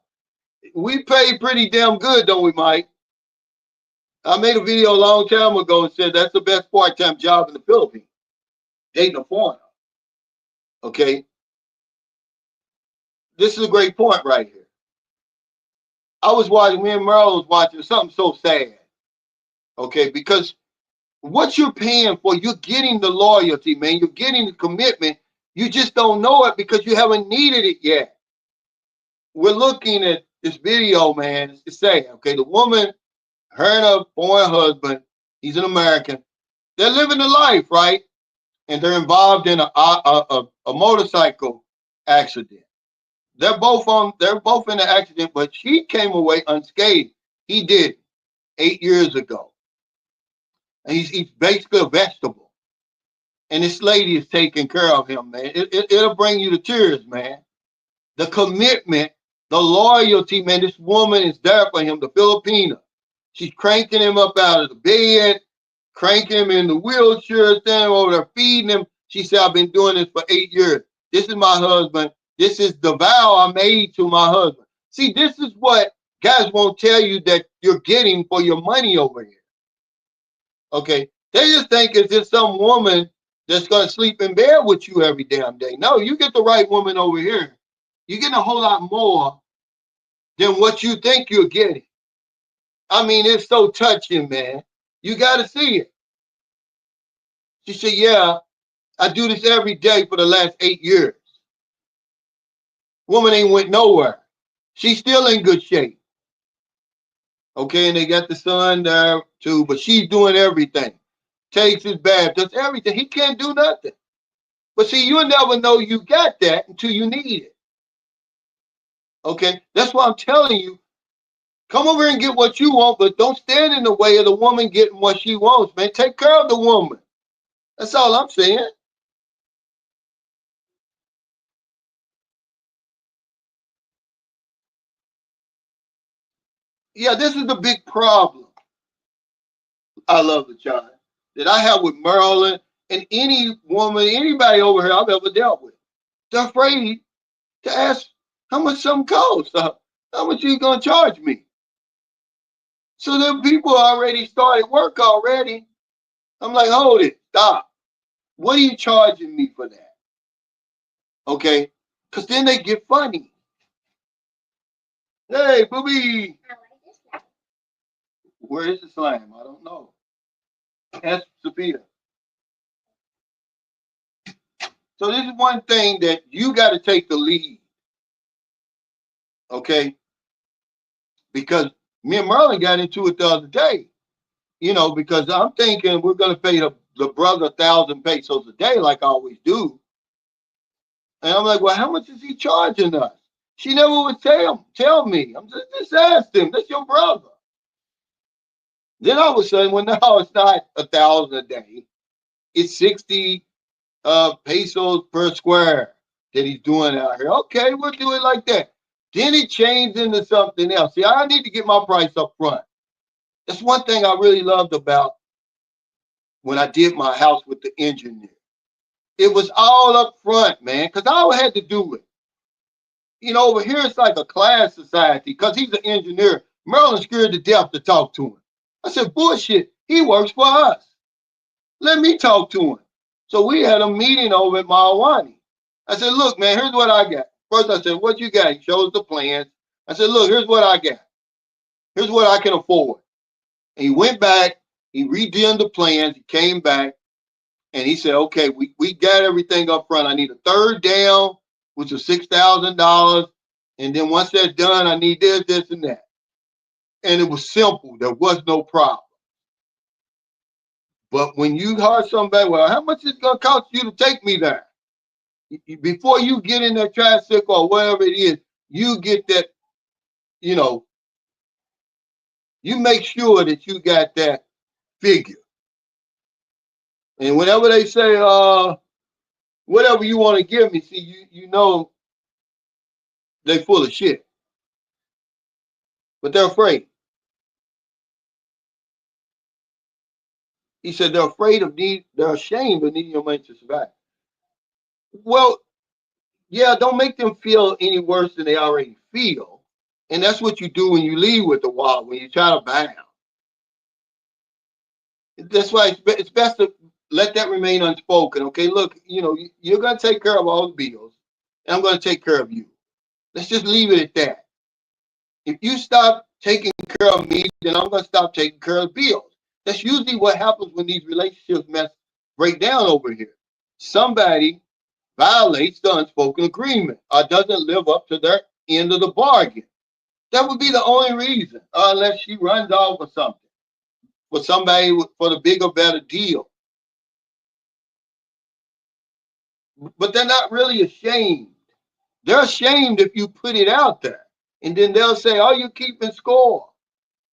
Speaker 1: We pay pretty damn good, don't we, Mike? I made a video a long time ago and said that's the best part-time job in the Philippines. Dating a foreigner. Okay? This is a great point right here. I was watching, me and Merle was watching something so sad. Okay? Because what you're paying for, you're getting the loyalty, man. You're getting the commitment. You just don't know it because you haven't needed it yet. We're looking at this video, man. It's saying, okay, the woman, her and her foreign husband, he's an American. They're living a life, right? And they're involved in a motorcycle accident. They're both in the accident, but she came away unscathed. He did 8 years ago. And he's basically a vegetable. And this lady is taking care of him, man. It'll bring you to tears, man. The commitment, the loyalty, man. This woman is there for him, the Filipino. She's cranking him up out of the bed, cranking him in the wheelchair, standing over there, feeding him. She said, I've been doing this for 8 years. This is my husband. This is the vow I made to my husband. See, this is what guys won't tell you that you're getting for your money over here. Okay? They just think it's just some woman that's going to sleep in bed with you every damn day. No, you get the right woman over here. You're getting a whole lot more than what you think you're getting. I mean, it's so touching, man. You got to see it. She said, yeah, I do this every day for the last 8 years. Woman ain't went nowhere. She's still in good shape. Okay, and they got the son there too, but she's doing everything. Takes his bath, does everything. He can't do nothing. But see, you'll never know you got that until you need it. Okay, that's why I'm telling you, come over and get what you want, but don't stand in the way of the woman getting what she wants, man. Take care of the woman. That's all I'm saying. Yeah, this is the big problem. I love the child that I have with Maryland and any woman, anybody over here I've ever dealt with. They're afraid to ask how much something costs. How much you gonna charge me? So then people already started work already. I'm like, hold it, stop. What are you charging me for that? Okay, because then they get funny. Hey, booby, where is the slime? I don't know. Ask Sophia. So this is one thing that you got to take the lead, okay? Because me and Merlin got into it the other day, because I'm thinking we're going to pay the brother 1,000 pesos a day like I always do. And I'm like, well, how much is he charging us? She never would tell me. I'm just asked him. That's your brother. Then all of a sudden, well, no, it's not 1,000 a day. It's 60 pesos per square that he's doing out here. Okay, we'll do it like that. Then it changed into something else. See, I need to get my price up front. That's one thing I really loved about when I did my house with the engineer. It was all up front, man, because I always had to do it. Over here it's like a class society because he's an engineer. Merlin's scared to death to talk to him. I said, bullshit, he works for us. Let me talk to him. So we had a meeting over at Mawani. I said, look, man, here's what I got. First I said, what you got? He shows the plans. I said, look, here's what I got. Here's what I can afford. And he went back, he redid the plans, he came back, and he said, okay, we got everything up front. I need a third down, which is $6,000. And then once that's done, I need this, and that. And it was simple. There was no problem. But when you heard somebody, well, how much is it going to cost you to take me there? Before you get in that tricycle or whatever it is, you get that, you make sure that you got that figure. And whenever they say, whatever you want to give me, see, you know they full of shit. But they're afraid. He said they're ashamed of needing your money to survive. Well, yeah, don't make them feel any worse than they already feel. And that's what you do when you leave with the wallet, when you try to buy them. That's why it's best to let that remain unspoken. Okay, look, you're going to take care of all the bills, and I'm going to take care of you. Let's just leave it at that. If you stop taking care of me, then I'm going to stop taking care of bills. That's usually what happens when these relationships break down over here. Somebody violates the unspoken agreement or doesn't live up to their end of the bargain. That would be the only reason, unless she runs off or something for somebody for the bigger, better deal. But they're not really ashamed. They're ashamed if you put it out there. And then they'll say, "Oh, you're keeping score.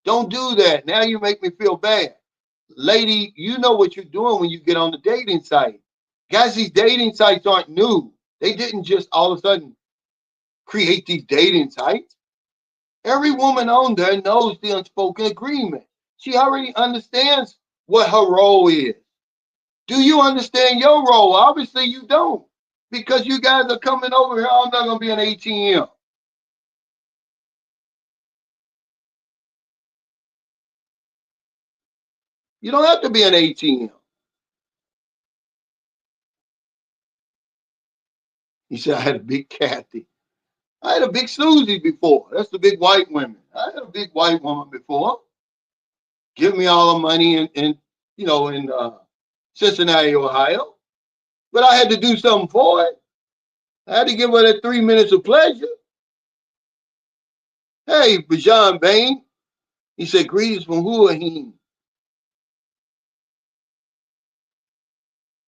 Speaker 1: Don't do that. Now you make me feel bad." Lady, you know what you're doing when you get on the dating site. Guys, these dating sites aren't new. They didn't just all of a sudden create these dating sites. Every woman on there knows the unspoken agreement. She already understands what her role is. Do you understand your role? Obviously, you don't. Because you guys are coming over here. I'm not going to be an ATM. You don't have to be an ATM. He said, I had a big Kathy. I had a big Susie before. That's the big white women. I had a big white woman before. Give me all the money in Cincinnati, Ohio. But I had to do something for it. I had to give her that 3 minutes of pleasure. Hey, Bajan Bain. He said, greetings from Huahine.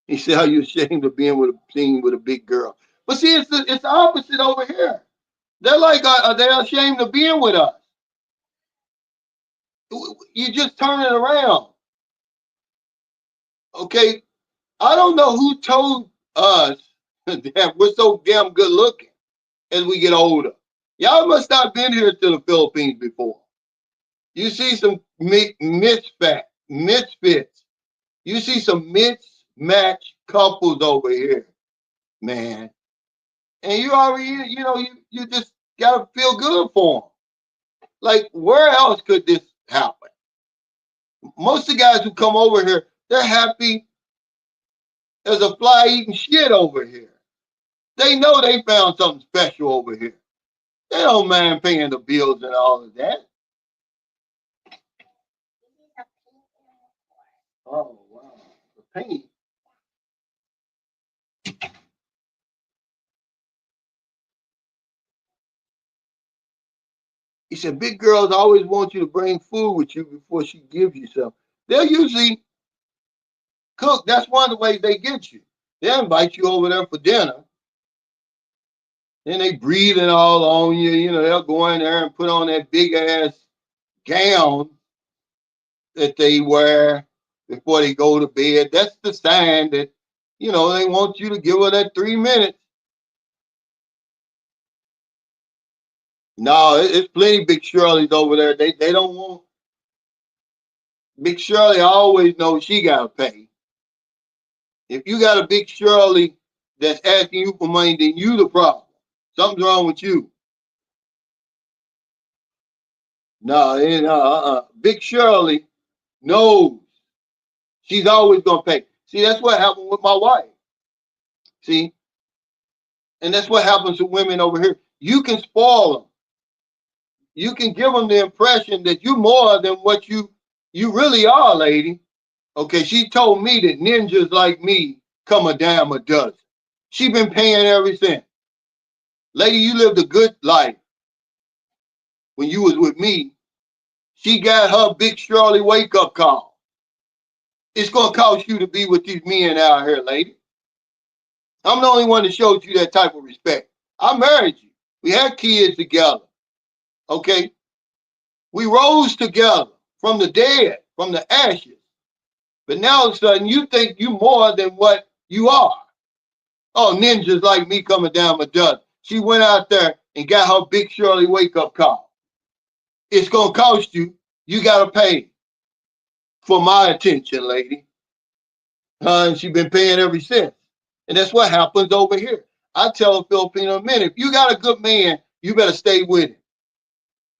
Speaker 1: He said, are you ashamed of being with a big girl? But see, it's the opposite over here. They're like, are they ashamed of being with us? You just turn it around. Okay, I don't know who told us that we're so damn good looking as we get older. Y'all must not been here to the Philippines before. You see some misfits. You see some mismatched couples over here, man. And you already, you just gotta feel good for them. Like, where else could this happen? Most of the guys who come over here, they're happy as a fly eating shit over here. They know they found something special over here. They don't mind paying the bills and all of that. Oh wow, the paint. He said, big girls always want you to bring food with you before she gives you some. They'll usually cook. That's one of the ways they get you. They'll invite you over there for dinner. Then they breathing all on you. They'll go in there and put on that big ass gown that they wear before they go to bed. That's the sign that, they want you to give her that 3 minutes. No, it's plenty Big Shirley's over there. They don't want Big Shirley. Always knows she gotta pay. If you got a Big Shirley that's asking you for money, then you the problem. Something's wrong with you. No, Big Shirley knows she's always gonna pay. See, that's what happened with my wife. See, and that's what happens to women over here. You can spoil them. You can give them the impression that you're more than what you really are, lady. Okay, she told me that ninjas like me come a dime a dozen. She been paying ever since. Lady, you lived a good life when you was with me. She got her Big Shirley wake up call. It's gonna cost you to be with these men out here, lady. I'm the only one that showed you that type of respect. I married you. We had kids together. Okay, we rose together from the dead, from the ashes. But now all of a sudden you think you more than what you are. Oh, ninjas like me coming down a dozen. She went out there and got her Big Shirley wake up call. It's gonna cost you. You gotta pay for my attention, lady. And she been paying ever since. And that's what happens over here. I tell a Filipino men, if you got a good man, you better stay with him.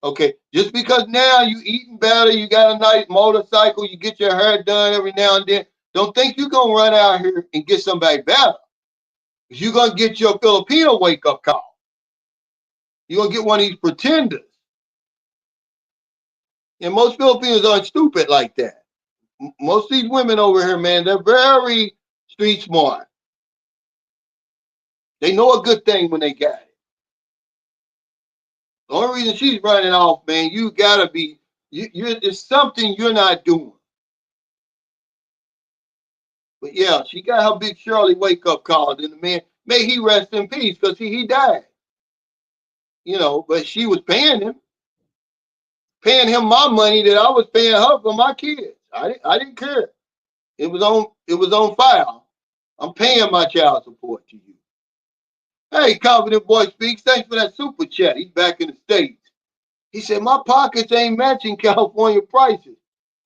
Speaker 1: Okay, just because now you eating better, you got a nice motorcycle, you get your hair done every now and then, don't think you're gonna run out here and get somebody better. You're gonna get your Filipino wake up call. You're gonna get one of these pretenders. And most Filipinos aren't stupid like that. Most of these women over here, man, they're very street smart. They know a good thing when they got it. The only reason she's running off, man, you gotta be, it's something you're not doing. But yeah, she got her big Shirley wake up call, and the man, may he rest in peace, because he died. But she was paying him my money that I was paying her for my kids. I didn't care. It was on file. I'm paying my child support to you. Hey, Confident Boy Speaks. Thanks for that super chat. He's back in the States. He said, my pockets ain't matching California prices.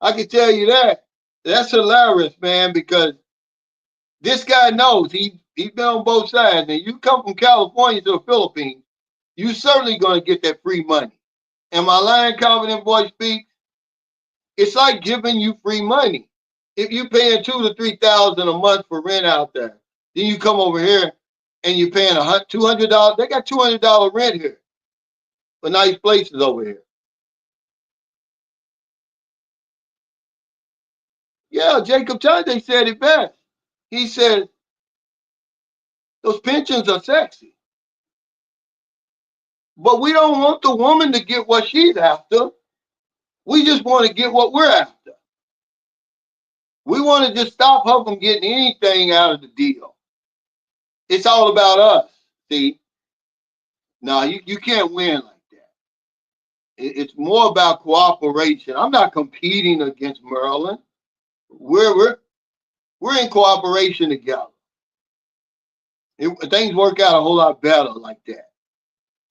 Speaker 1: I can tell you that. That's hilarious, man, because this guy knows he's been on both sides. And you come from California to the Philippines, you certainly going to get that free money. Am I lying, Confident Boy Speaks? It's like giving you free money. If you paying $2,000 to $3,000 a month for rent out there, then you come over here and you're paying $200. They got $200 rent here for nice places over here. Yeah, Jacob Chande said it best. He said those pensions are sexy, but we don't want the woman to get what she's after. We just want to get what we're after. We want to just stop her from getting anything out of the deal. It's all about us. See, no, you can't win like that. It's more about cooperation. I'm not competing against Maryland. We're in cooperation together. Things work out a whole lot better like that.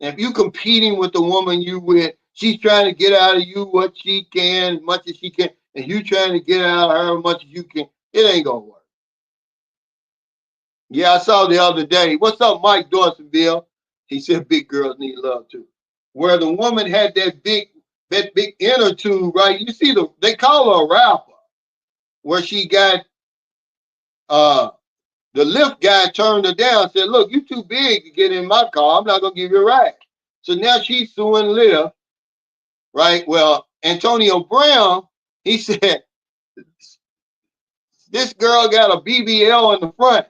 Speaker 1: And if you're competing with the woman you with, she's trying to get out of you what she can, as much as she can, and you trying to get out of her as much as you can, it ain't gonna work. Yeah, I saw the other day. What's up, Mike Dorsonville? He said big girls need love too. Where the woman had that big inner tube, right? You see they call her a rapper, where she got the Lyft guy turned her down, said, look, you too big to get in my car. I'm not gonna give you a ride. So now she's suing Lyft, right? Well, Antonio Brown, he said, this girl got a BBL in the front.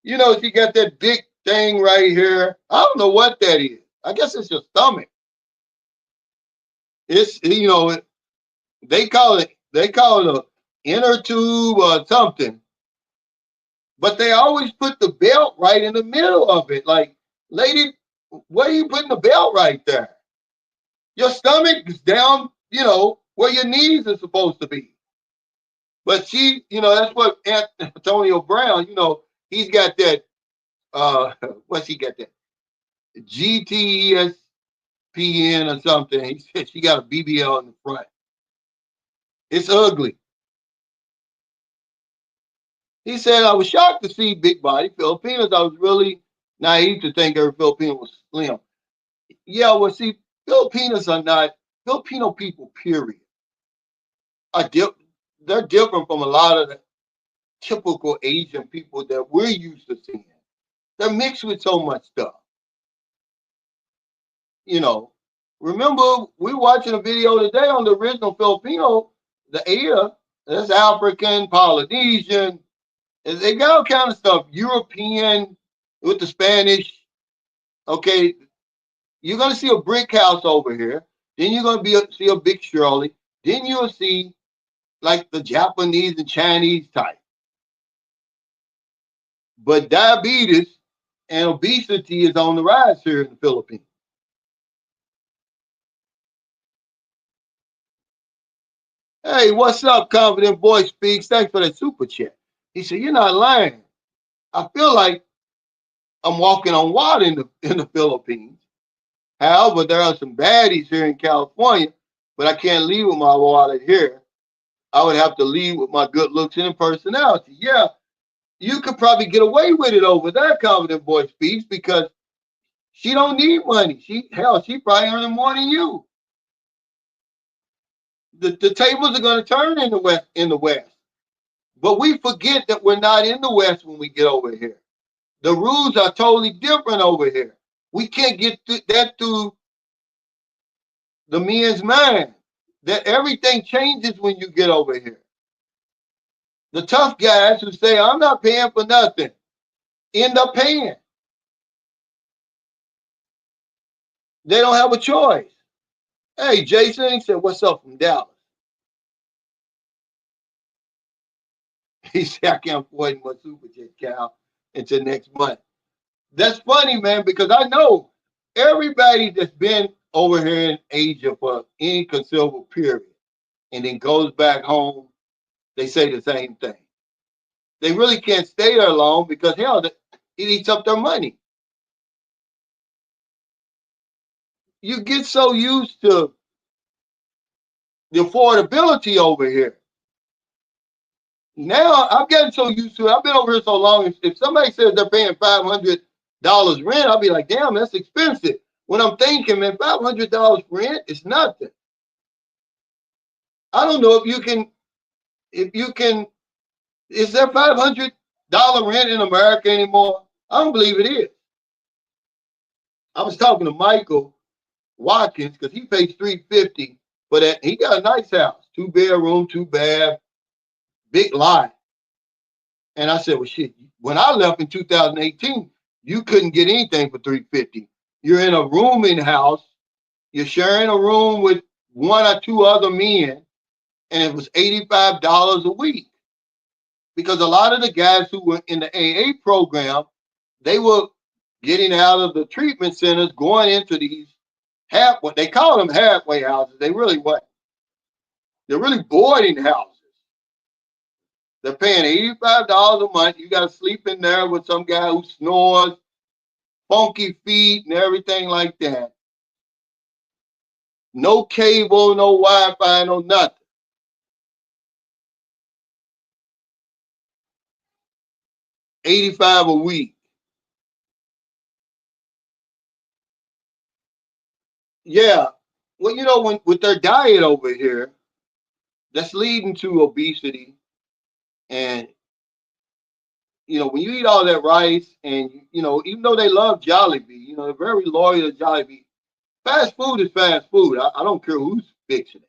Speaker 1: She got that big thing right here. I don't know what that is. I guess it's your stomach. It's they call it a inner tube or something. But they always put the belt right in the middle of it. Like, lady, where are you putting the belt right there? Your stomach is down, where your knees are supposed to be. But that's what Antonio Brown, he's got that, what's he got that? GTESPN or something. He said she got a BBL in the front. It's ugly. He said, I was shocked to see big body Filipinos. I was really naive to think every Filipino was slim. Yeah, well, see, Filipinos are not, Filipino people, period, they're different from a lot of the typical Asian people that we're used to seeing. They're mixed with so much stuff. Remember, we were watching a video today on the original Filipino, the Ada, that's African, Polynesian, they got all kind of stuff, European with the Spanish. Okay, you're going to see a brick house over here. Then you're going to see a big Shirley. Then you'll see like the Japanese and Chinese type. But diabetes and obesity is on the rise here in the Philippines. Hey, what's up, Confident Boy Speaks? Thanks for that super chat. He said, you're not lying. I feel like I'm walking on water in the Philippines. However, there are some baddies here in California, but I can't leave with my water here. I would have to leave with my good looks and personality. Yeah, you could probably get away with it over there, Confident Boy Speaks, because she don't need money. She probably earning more than you. The tables are going to turn in the West. But we forget that we're not in the West when we get over here. The rules are totally different over here. We can't get that through the men's mind, that everything changes when you get over here. The tough guys who say, I'm not paying for nothing, end up paying. They don't have a choice. Hey, Jason, he said, what's up from Dallas? He said, I can't afford my super jet, Cal, until next month. That's funny, man, because I know everybody that's been over here in Asia for any considerable period and then goes back home, they say the same thing. They really can't stay there long because, hell, it eats up their money. You get so used to the affordability over here. Now I'm getting so used to it. I've been over here so long. If somebody says they're paying $500 rent, I'll be like, damn, that's expensive. When I'm thinking, man, $500 rent is nothing. I don't know if you can, is there $500 rent in America anymore? I don't believe it is. I was talking to Michael Watkins because he pays $350 for that. He got a nice house, 2-bedroom, 2-bath, big lot. And I said, well, shit, when I left in 2018, you couldn't get anything for $350. You're in a rooming house. You're sharing a room with 1 or 2 other men, and it was $85 a week. Because a lot of the guys who were in the AA program, they were getting out of the treatment centers, going into these what they call them halfway houses. They really what? They're really boarding houses. They're paying $85 a month. You got to sleep in there with some guy who snores, funky feet, and everything like that. No cable, no Wi-Fi, no nothing. $85 a week. Yeah. Well, you know, when with their diet over here, that's leading to obesity. And, you know, when you eat all that rice and, you know, even though they love Jollibee, you know, they're very loyal to Jollibee. Fast food is fast food. I don't care who's fixing it.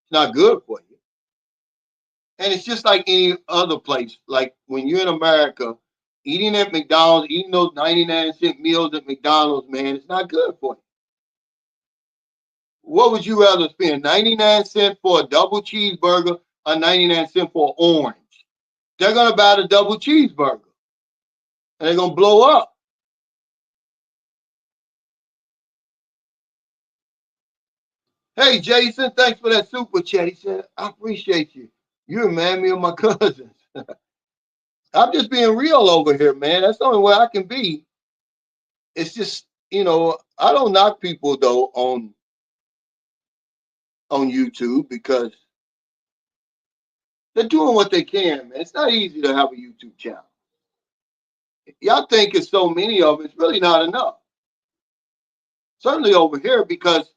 Speaker 1: It's not good for you. And it's just like any other place. Like when you're in America, eating at McDonald's, eating those 99-cent meals at McDonald's, man, it's not good for you. What would you rather spend? 99 cents for a double cheeseburger or 99 cents for an orange? They're going to buy the double cheeseburger. And they're going to blow up. Hey, Jason, thanks for that super chat. He said, I appreciate you. You remind me of my cousins. I'm just being real over here, man. That's the only way I can be. It's just, you know, I don't knock people, though, on YouTube because they're doing what they can, man. It's not easy to have a YouTube channel. Y'all think it's so many of them. It's really not enough. Certainly over here, because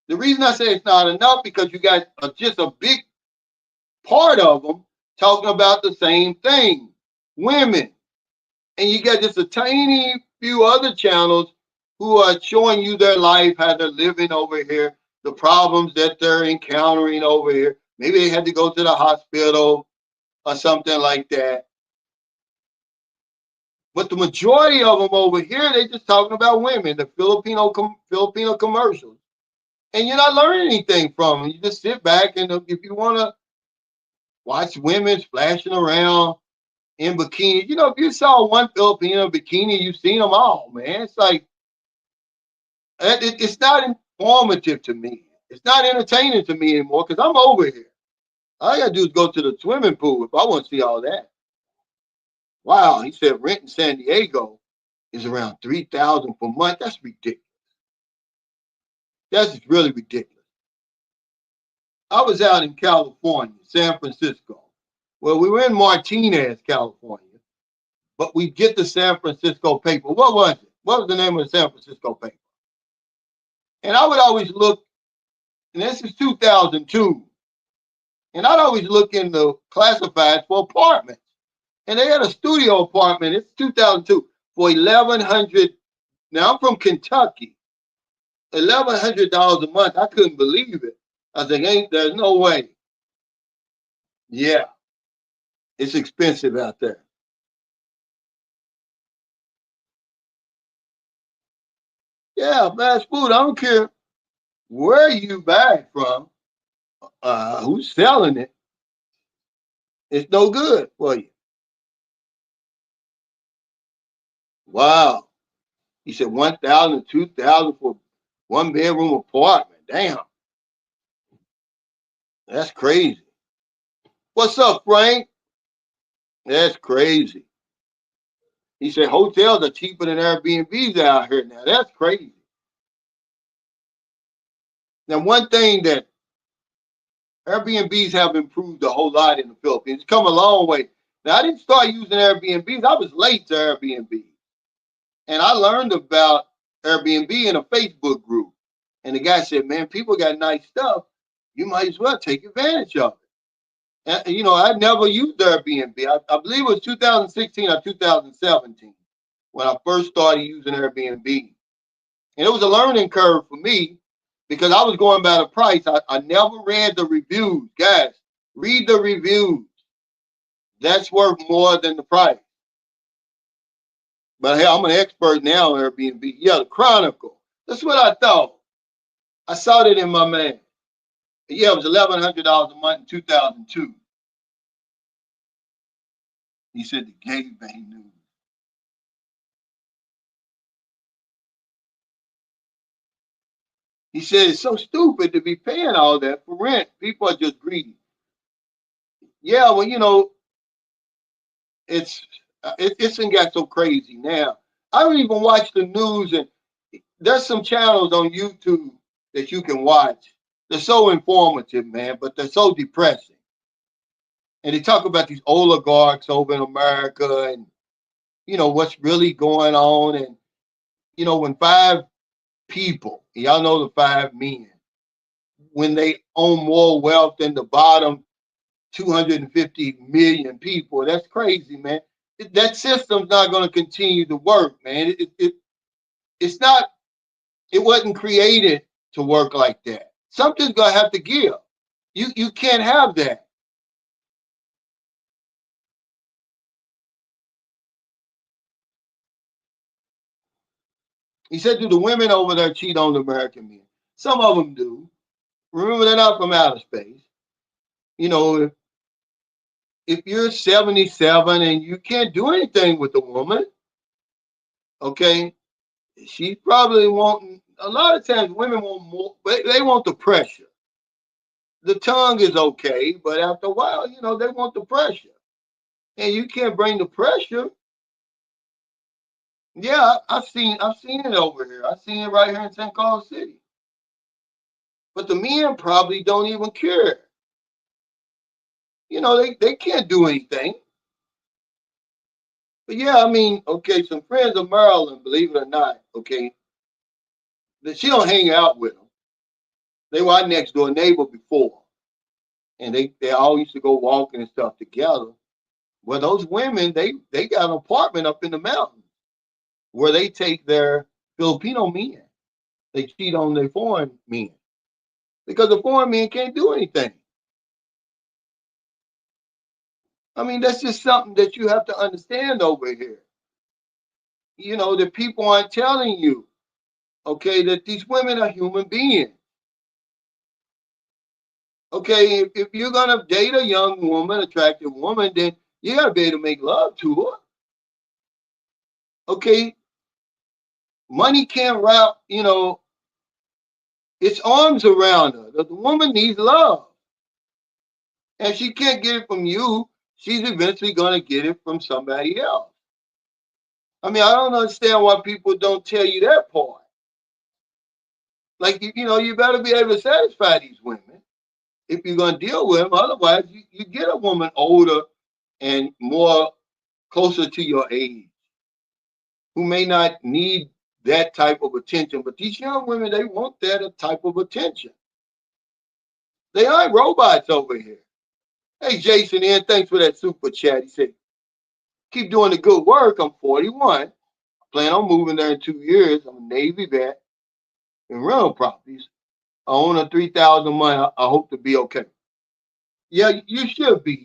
Speaker 1: the reason I say it's not enough because you got just a big part of them talking about the same thing, women. And you got just a tiny few other channels who are showing you their life, how they're living over here, the problems that they're encountering over here. Maybe they had to go to the hospital or something like that. But the majority of them over here, they just talking about women, the Filipino commercials. And you're not learning anything from them. You just sit back and if you want to watch women splashing around in bikinis, you know, if you saw one Filipino bikini, you've seen them all, man. It's like, it's not informative to me. It's not entertaining to me anymore because I'm over here. All I got to do is go to the swimming pool if I want to see all that. Wow, he said rent in San Diego is around $3,000 per month. That's ridiculous. That's really ridiculous. I was out in California, San Francisco. Well, we were in Martinez, California, but we get the San Francisco paper. What was it? What was the name of the San Francisco paper? And I would always look, and this is 2002, and I'd always look in the classifieds for apartments. And they had a studio apartment, it's 2002, for $1,100. Now, I'm from Kentucky. $1,100 a month. I couldn't believe it. I was like, there's no way. Yeah. It's expensive out there. Yeah, fast food. I don't care where you buy it from, who's selling it. It's no good for you. Wow. He said 1,000, 2,000 for one bedroom apartment. Damn, that's crazy. What's up, Frank? That's crazy. He said hotels are cheaper than Airbnbs out here now. That's crazy. Now, one thing that Airbnbs have improved a whole lot in the Philippines. It's come a long way. Now, I didn't start using Airbnbs. I was late to Airbnb. And I learned about Airbnb in a Facebook group. And the guy said, man, people got nice stuff. You might as well take advantage of it. And, I never used Airbnb. I believe it was 2016 or 2017 when I first started using Airbnb. And it was a learning curve for me because I was going by the price. I never read the reviews. Guys, read the reviews. That's worth more than the price. But hey, I'm an expert now on Airbnb. Yeah, the Chronicle. That's what I thought. I saw that in my man. Yeah, it was $1,100 a month in 2002. He said the gay bang news. He said it's so stupid to be paying all that for rent. People are just greedy. Yeah, well, it's it's got so crazy now. I don't even watch the news, and there's some channels on YouTube that you can watch. They're so informative, man, but they're so depressing. And they talk about these oligarchs over in America, and what's really going on. And when five people, y'all know the five men, when they own more wealth than the bottom 250 million people, that's crazy, man. That system's not going to continue to work, man. It's not. It wasn't created to work like that. Something's going to have to give. You can't have that. He said, do the women over there cheat on the American men? Some of them do. Remember, they're not from outer space. If you're 77 and you can't do anything with a woman, okay, she's probably wanting, a lot of times women want more, they want the pressure. The tongue is okay, but after a while, they want the pressure. And you can't bring the pressure. Yeah, I've seen it over here. I've seen it right here in St. Carlos City. But the men probably don't even care. They can't do anything. But yeah, I mean, okay, some friends of Maryland, believe it or not, okay, that she don't hang out with them. They were our next door neighbor before. And they all used to go walking and stuff together. Well, those women, they got an apartment up in the mountains where they take their Filipino men. They cheat on their foreign men because the foreign men can't do anything. I mean, that's just something that you have to understand over here. The people aren't telling you, okay, that these women are human beings. Okay, if you're gonna date a young woman, attractive woman, then you gotta be able to make love to her. Okay, money can't wrap, its arms around her. The woman needs love. And she can't get it from you. She's eventually gonna get it from somebody else. I mean, I don't understand why people don't tell you that part. Like, you better be able to satisfy these women if you're gonna deal with them. Otherwise, you get a woman older and more closer to your age who may not need that type of attention. But these young women, they want that type of attention. They aren't robots over here. Hey, Jason, thanks for that super chat. He said, keep doing the good work. I'm 41. Plan on moving there in 2 years. I'm a Navy vet in rental properties. I own a 3,000 a month. I hope to be okay. Yeah, you should be.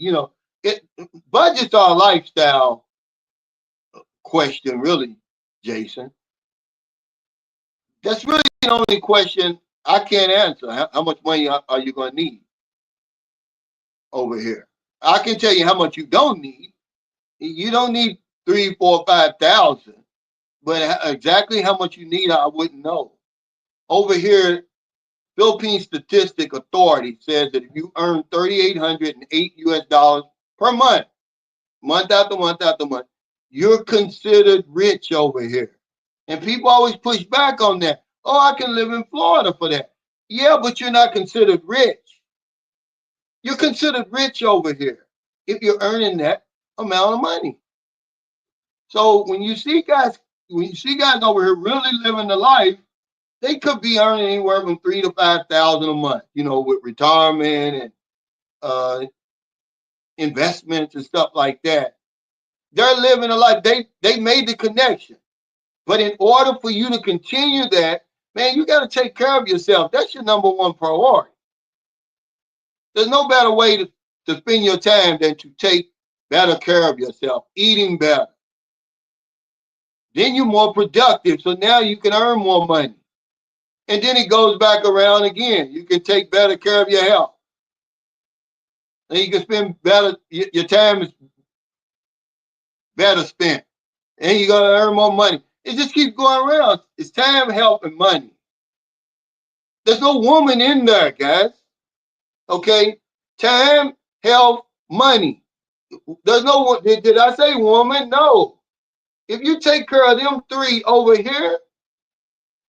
Speaker 1: It budgets are a lifestyle question, really, Jason. That's really the only question I can't answer. How much money are you going to need over here? I can tell you how much you don't need. You don't need 3, 4, 5,000, but exactly how much you need, I wouldn't know. Over here, Philippine Statistic Authority says that if you earn 3,808 US dollars per month, month after month after month, you're considered rich over here. And people always push back on that. Oh, I can live in Florida for that. Yeah, but you're not considered rich. You're considered rich over here if you're earning that amount of money. So when you see guys over here really living the life, they could be earning anywhere from 3 to 5,000 a month, with retirement and investments and stuff like that. They're living a life. They made the connection. But in order for you to continue that, man, you got to take care of yourself. That's your number one priority. There's no better way to spend your time than to take better care of yourself, eating better. Then you're more productive. So now you can earn more money. And then it goes back around again. You can take better care of your health. And you can spend better, your time is better spent. And you're going to earn more money. It just keeps going around. It's time, health, and money. There's no woman in there, guys. Okay? Time, health, money. There's no one. Did I say woman? No. If you take care of them three over here,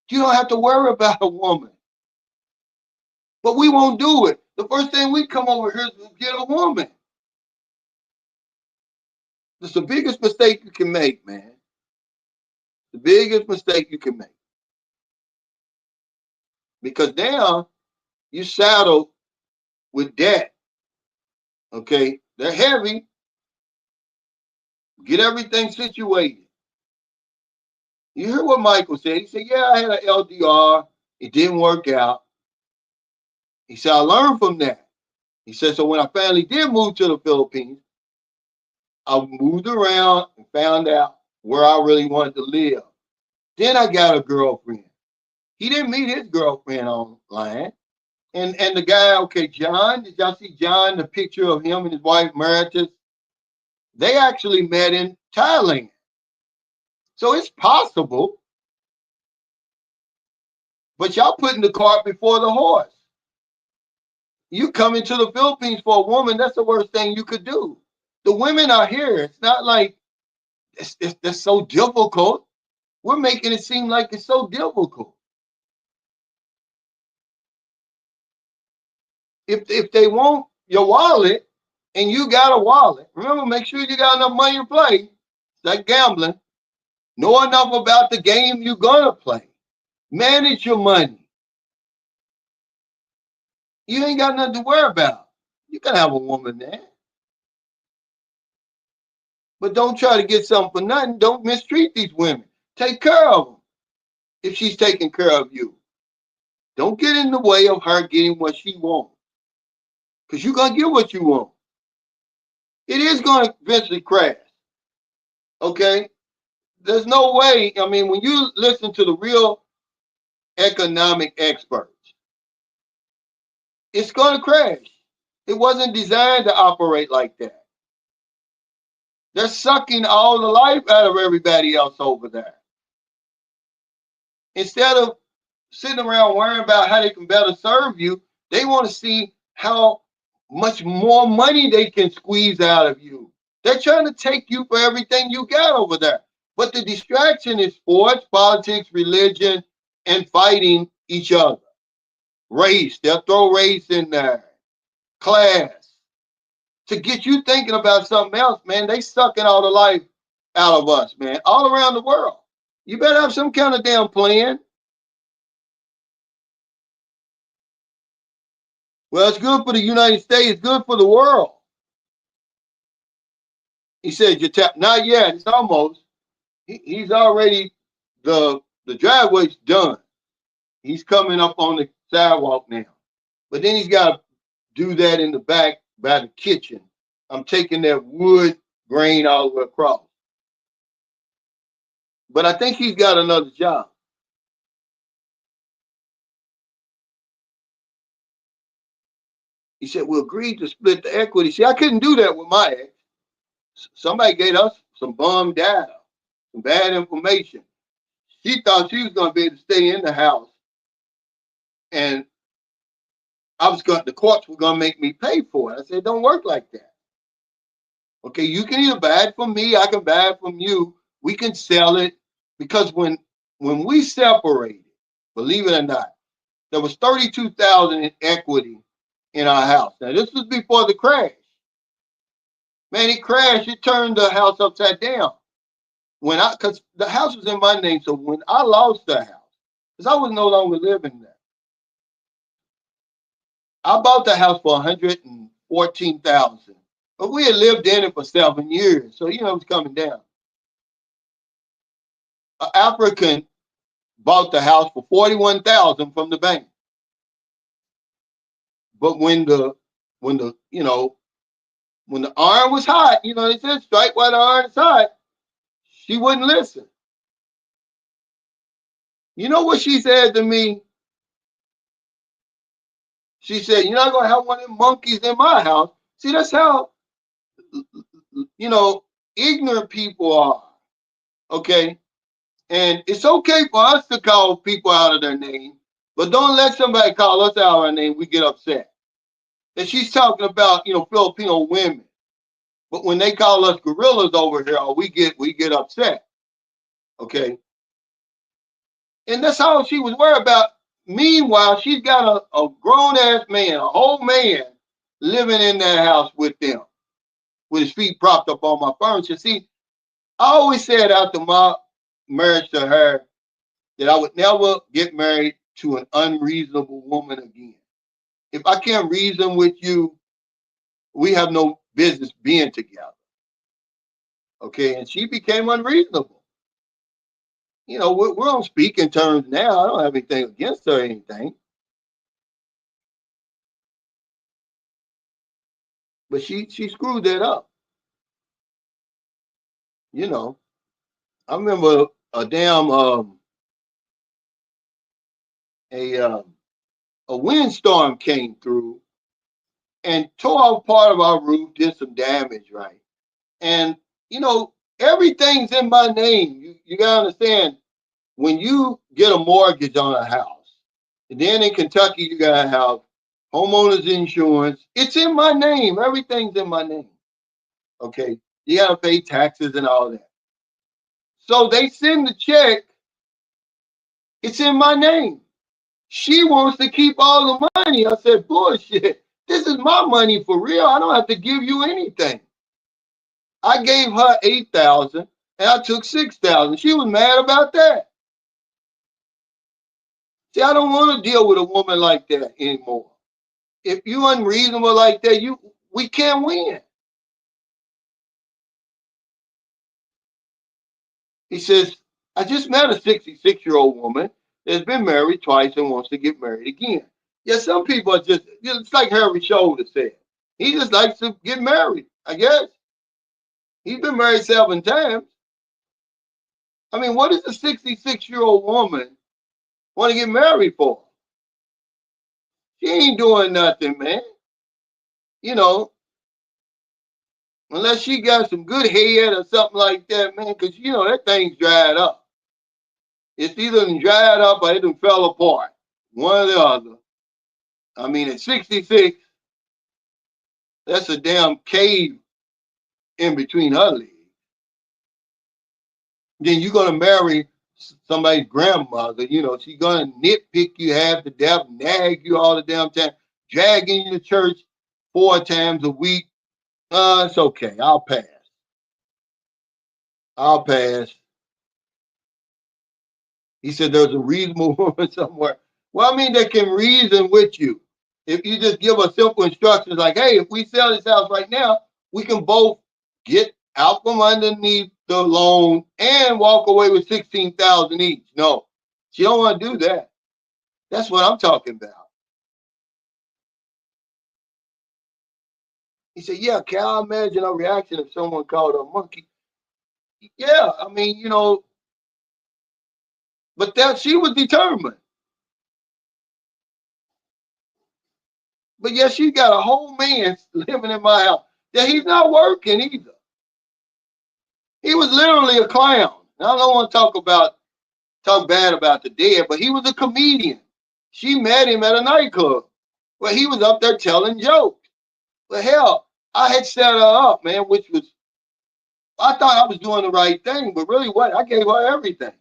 Speaker 1: you don't have to worry about a woman. But we won't do it. The first thing we come over here is get a woman. It's the biggest mistake you can make, man. The biggest mistake you can make. Because now you saddle with debt. Okay? They're heavy. Get everything situated. You hear what Michael said? He said, yeah, I had an LDR. It didn't work out. He said, I learned from that. He said, so when I finally did move to the Philippines, I moved around and found out where I really wanted to live. Then I got a girlfriend. He didn't meet his girlfriend online. And the guy, okay, John, did y'all see John, the picture of him and his wife, Meritus? They actually met in Thailand. So it's possible. But y'all putting the cart before the horse. You come into the Philippines for a woman, that's the worst thing you could do. The women are here. It's not like it's so difficult. We're making it seem like it's so difficult. If they want your wallet and you got a wallet, remember, make sure you got enough money to play. It's like gambling. Know enough about the game you're going to play. Manage your money. You ain't got nothing to worry about. You can have a woman there. But don't try to get something for nothing. Don't mistreat these women. Take care of them if she's taking care of you. Don't get in the way of her getting what she wants. Because you're going to get what you want. It is going to eventually crash. Okay? There's no way. I mean, when you listen to the real economic experts, it's going to crash. It wasn't designed to operate like that. They're sucking all the life out of everybody else over there. Instead of sitting around worrying about how they can better serve you, they want to see how much more money they can squeeze out of you. They're trying to take you for everything you got over there. But the distraction is sports, politics, religion, and fighting each other. Race, they'll throw race in there. Class. To get you thinking about something else, man, they sucking all the life out of us, man, all around the world. You better have some kind of damn plan. Well, it's good for the United States. It's good for the world. He said, not yet. It's almost. He's already, the driveway's done. He's coming up on the sidewalk now. But then he's got to do that in the back by the kitchen I'm taking that wood grain all the way across. But I think he's got another job. He said, we agreed to split the equity. See, I couldn't do that with my ex. Somebody gave us some bum data, some bad information. She thought she was going to be able to stay in the house, and the courts were going to make me pay for it. I said, it don't work like that. Okay, you can either buy it from me, I can buy it from you. We can sell it, because when we separated, believe it or not, there was $32,000 in equity in our house. Now this was before the crash. Man, it crashed. It turned the house upside down. Because the house was in my name, so when I lost the house, because I was no longer living there, I bought the house for $114,000. But we had lived in it for 7 years, so it was coming down. An African bought the house for $41,000 from the bank. But when the iron was hot, they said strike while the iron is hot, she wouldn't listen. You know what she said to me? She said, you're not going to have one of them monkeys in my house. See, that's how, ignorant people are. Okay? And it's okay for us to call people out of their name, but don't let somebody call us out of our name. We get upset. And she's talking about, Filipino women. But when they call us gorillas over here, we get upset. Okay? And that's all she was worried about. Meanwhile, she's got a grown-ass man, a whole man, living in that house with them, with his feet propped up on my furniture. See, I always said after my marriage to her that I would never get married to an unreasonable woman again. If I can't reason with you, we have no business being together. Okay, and she became unreasonable. We're on speaking terms now. I don't have anything against her or anything. But she screwed that up. I remember a damn a windstorm came through and tore off part of our roof, did some damage, right? And everything's in my name. You gotta understand, when you get a mortgage on a house, and then in Kentucky you gotta have homeowners insurance. It's in my name. Everything's in my name. Okay, you gotta pay taxes and all that. So they send the check. It's in my name. She wants to keep all the money. I said, bullshit. This is my money for real. I don't have to give you anything. I gave her $8,000 and I took $6,000. She was mad about that. See, I don't want to deal with a woman like that anymore. If you unreasonable like that, we can't win. He says, I just met a 66-year-old woman that's been married twice and wants to get married again. Yeah, some people are just, it's like Harry Shoulder said. He just likes to get married, I guess. He's been married 7 times. I mean, what does a 66-year-old woman want to get married for? She ain't doing nothing, man. Unless she got some good head or something like that, man, because, that thing's dried up. It's either dried up or it done fell apart. One or the other. I mean, at 66, that's a damn cave in between her legs. Then you're going to marry somebody's grandmother. She's going to nitpick you half to death, nag you all the damn time, dragging you to church 4 times a week. It's okay. I'll pass. He said there's a reasonable woman somewhere. Well, I mean, they can reason with you. If you just give us simple instructions like, hey, if we sell this house right now, we can both get out from underneath the loan and walk away with $16,000 each. No, she don't want to do that. That's what I'm talking about. He said, yeah, can I imagine a reaction if someone called her a monkey? Yeah, I mean, but that she was determined. But yeah, she got a whole man living in my house. Yeah, he's not working either. He was literally a clown. Now, I don't want to talk bad about the dead, but he was a comedian. She met him at a nightclub where he was up there telling jokes. But hell, I had set her up, man, which was I thought I was doing the right thing, but really what? I gave her everything.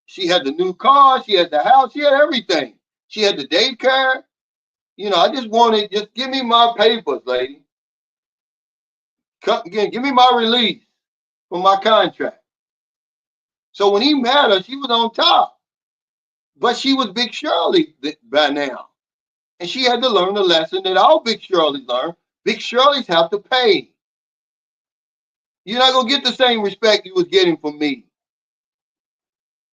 Speaker 1: She had the new car, she had the house, she had everything. She had the daycare. I just wanted, just give me my papers, lady. Again, give me my release from my contract. So when he met her, she was on top. But she was Big Shirley by now. And she had to learn the lesson that all Big Shirleys learn. Big Shirleys have to pay. You're not going to get the same respect you was getting from me.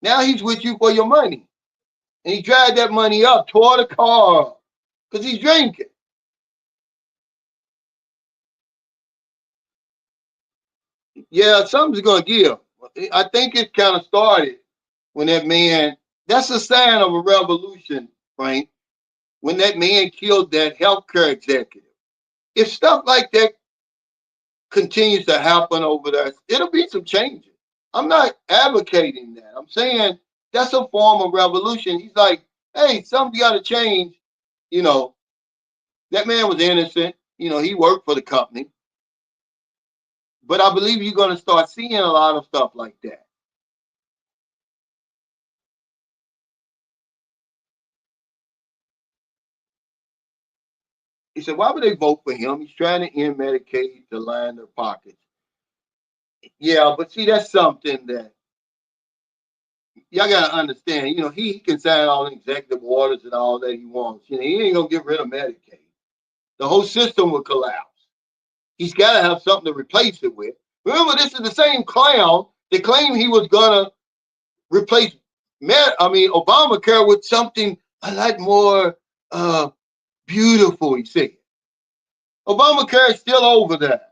Speaker 1: Now he's with you for your money. And he dragged that money up, tore the car up, because he's drinking. Yeah, something's going to give. I think it kind of started when that man, that's a sign of a revolution, Frank, when that man killed that healthcare executive. If stuff like that continues to happen over there, it'll be some changes. I'm not advocating that. I'm saying that's a form of revolution. He's like, hey, something got to change. You know, that man was innocent. He worked for the company. But I believe you're going to start seeing a lot of stuff like that. He said, why would they vote for him? He's trying to end Medicaid to line their pockets. Yeah, but see, that's something that y'all got to understand. He can sign all the executive orders and all that he wants. He ain't going to get rid of Medicaid. The whole system will collapse. He's got to have something to replace it with. Remember, this is the same clown that claimed he was going to replace Obamacare with something a lot more beautiful, he said. Obamacare is still over there.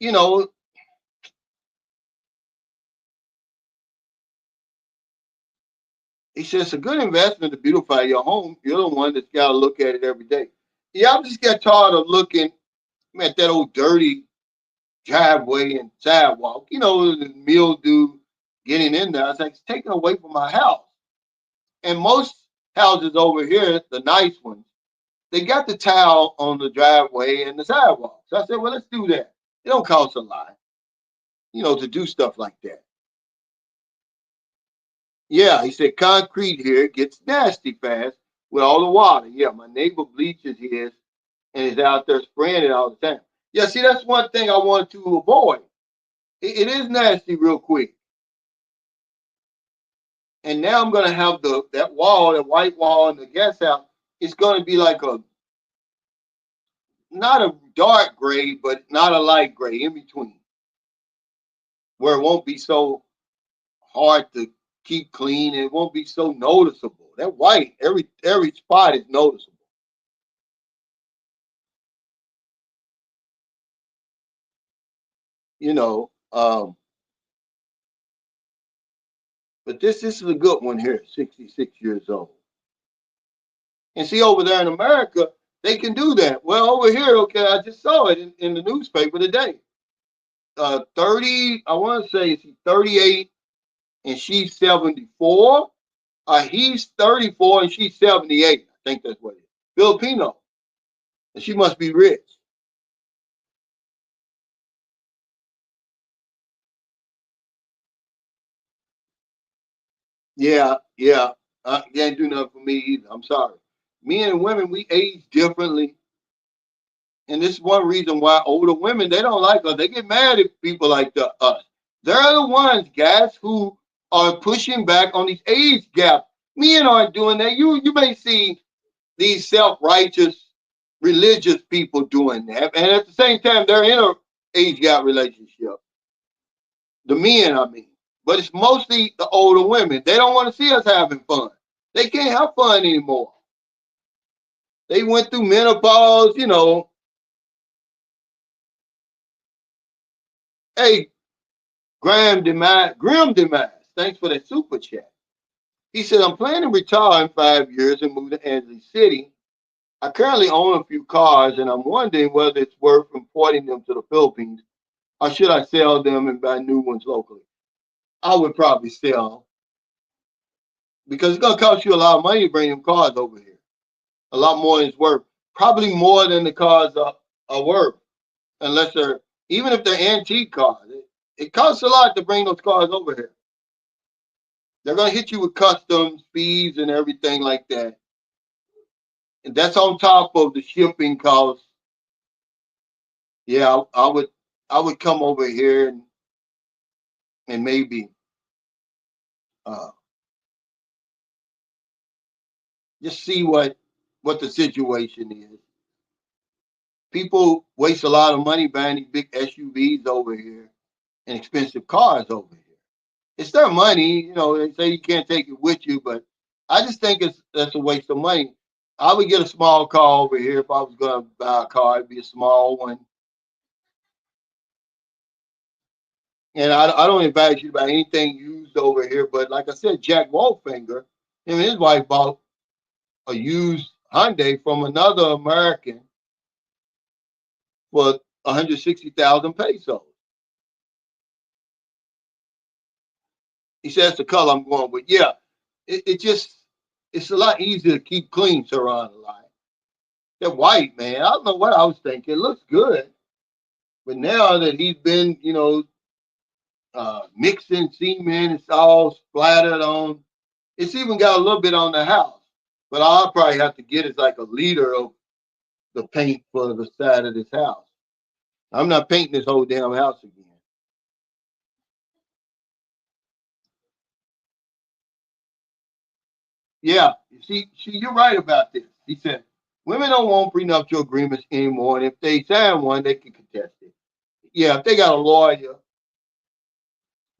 Speaker 1: You know, he says it's a good investment to beautify your home. You're the one that's got to look at it every day. Yeah, I just got tired of looking at that old dirty driveway and sidewalk. The mildew getting in there. I was like, it's taken away from my house. And most houses over here, the nice ones, they got the tile on the driveway and the sidewalk. So I said, well, let's do that. It don't cost a lot, to do stuff like that. Yeah, he said concrete here gets nasty fast with all the water. Yeah, my neighbor bleaches his and is out there spraying it all the time. Yeah, see, that's one thing I wanted to avoid. It is nasty real quick. And now I'm gonna have that wall, that white wall in the guest house. It's gonna be like a not a dark gray, but not a light gray, in between, where it won't be so hard to keep clean. And it won't be so noticeable. That white, every spot is noticeable. You know, but this is a good one here, 66 years old. And see, over there in America, they can do that. Well, over here, okay, I just saw it in the newspaper today. 30, I want to say, is he 38 and she's 74? He's 34 and she's 78. I think that's what it is. Filipino. And she must be rich. Yeah, yeah. Can't do nothing for me either. I'm sorry. Men and women, we age differently. And this is one reason why older women, they don't like us. They get mad at people like us. They're the ones, guys, who are pushing back on these age gaps. Men aren't doing that. You may see these self-righteous religious people doing that. And at the same time, they're in a age gap relationship. The men, I mean. But it's mostly the older women. They don't want to see us having fun. They can't have fun anymore. They went through menopause, you know. Hey, Grim Demise, thanks for that super chat. He said, I'm planning to retire in 5 years and move to Angeles City. I currently own a few cars, and I'm wondering whether it's worth importing them to the Philippines, or should I sell them and buy new ones locally? I would probably sell because it's going to cost you a lot of money to bring them cars over here. A lot more than it's worth. Probably more than the cars are worth, unless they're, even if they're antique cars. It costs a lot to bring those cars over here. They're going to hit you with customs fees and everything like that. And that's on top of the shipping costs. Yeah, I would come over here and maybe uh, just see what the situation is. People waste a lot of money buying these big SUVs over here and expensive cars over here. It's their money, you know. They say you can't take it with you, but I just think that's a waste of money. I would get a small car over here if I was going to buy a car. It'd be a small one, and I don't advise you to buy anything used over here. But like I said, Jack Wolfinger, him and his wife bought a used Hyundai from another American for 160,000 pesos. He said that's the color I'm going with. Yeah, it just it's a lot easier to keep clean, Saran a lot. That white man, I don't know what I was thinking. It looks good, but now that he's been, mixing semen, it's all splattered on. It's even got a little bit on the house. But I'll probably have to get is like a liter of the paint for the side of this house. I'm not painting this whole damn house again. Yeah, you're right about this. He said women don't want prenuptial agreements anymore, and if they sign one, they can contest it. Yeah, if they got a lawyer,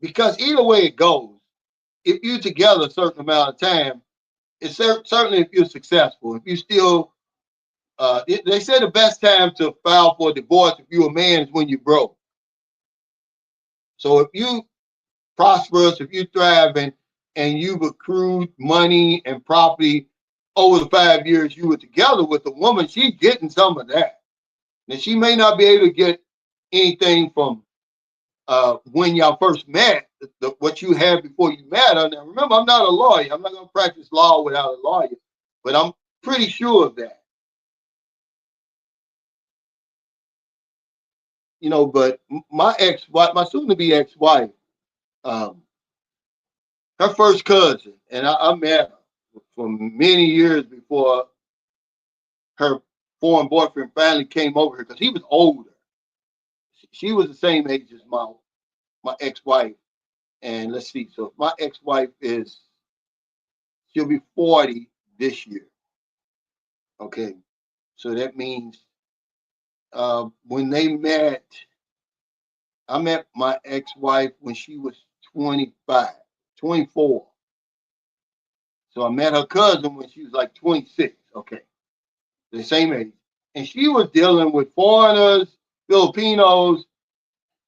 Speaker 1: because either way it goes, if you're together a certain amount of time, it's certainly if you're successful. If you still, they say the best time to file for a divorce if you're a man is when you're broke. So if you prosperous, if you thrive and you've accrued money and property over the 5 years you were together with the woman, she's getting some of that. Now she may not be able to get anything from when y'all first met, what you had before you met her. Now remember, I'm not a lawyer. I'm not going to practice law without a lawyer, but I'm pretty sure of that. But my ex-wife, my soon-to-be ex-wife, um, her first cousin, and I met her for many years before her foreign boyfriend finally came over here because he was older. She was the same age as my ex-wife, and let's see. So my ex-wife she'll be 40 this year. Okay, so that means when they met, I met my ex-wife when she was 25, 24. So I met her cousin when she was like 26. Okay, the same age. And she was dealing with foreigners, Filipinos,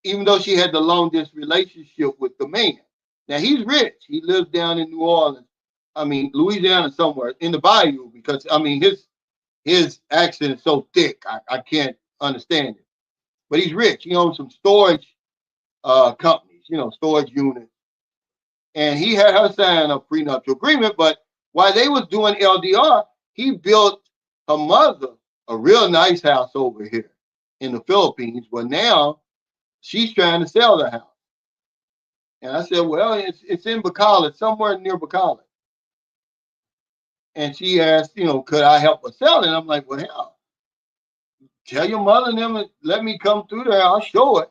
Speaker 1: even though she had the longest relationship with the man. Now he's rich. He lives down in New Orleans. I mean, Louisiana somewhere in the bayou because I mean his accent is so thick I can't understand it. But he's rich. He owns some storage companies, storage units. And he had her sign a prenuptial agreement, but while they was doing LDR, he built her mother a real nice house over here in the Philippines. But now she's trying to sell the house. And I said, well, it's in Bacolod, somewhere near Bacolod. And she asked, could I help her sell it? And I'm like, well, hell, tell your mother and them to let me come through there. I'll show it.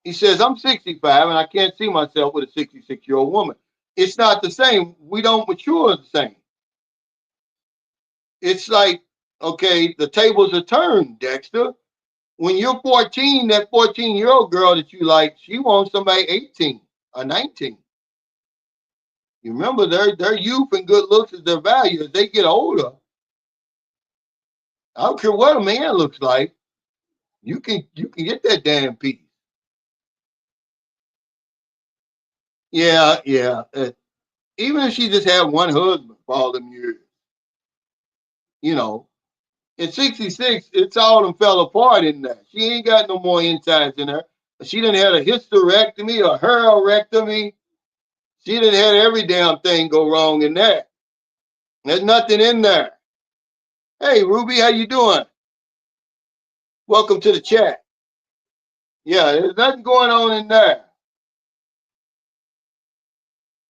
Speaker 1: He says, I'm 65 and I can't see myself with a 66-year-old woman. It's not the same. We don't mature the same. It's like, okay, the tables are turned, Dexter. When you're 14, that 14-year-old girl that you like, she wants somebody 18 or 19. You remember their youth and good looks is their value. As they get older, I don't care what a man looks like, you can get that damn piece. Yeah, yeah. Even if she just had one husband for all them years, you know, in '66, it's all them fell apart in that. She ain't got no more insides in her. She done had a hysterectomy, a herorectomy. She done had every damn thing go wrong in that. There's nothing in there. Hey, Ruby, how you doing? Welcome to the chat. Yeah, there's nothing going on in there.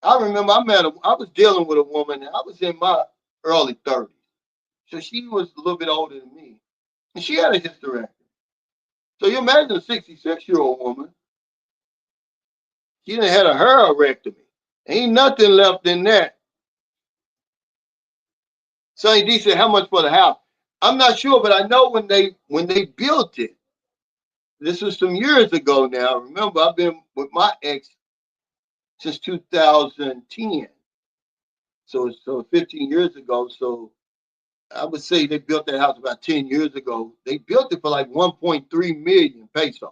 Speaker 1: I remember I was dealing with a woman, and I was in my early 30s. So she was a little bit older than me. And she had a hysterectomy. So you imagine a 66-year-old woman, she done had a herorectomy. Ain't nothing left in that. Sonny D said, how much for the house? I'm not sure, but I know when they built it, this was some years ago now. Remember, I've been with my ex since 2010. So 15 years ago. So I would say they built that house about 10 years ago. They built it for like 1.3 million pesos.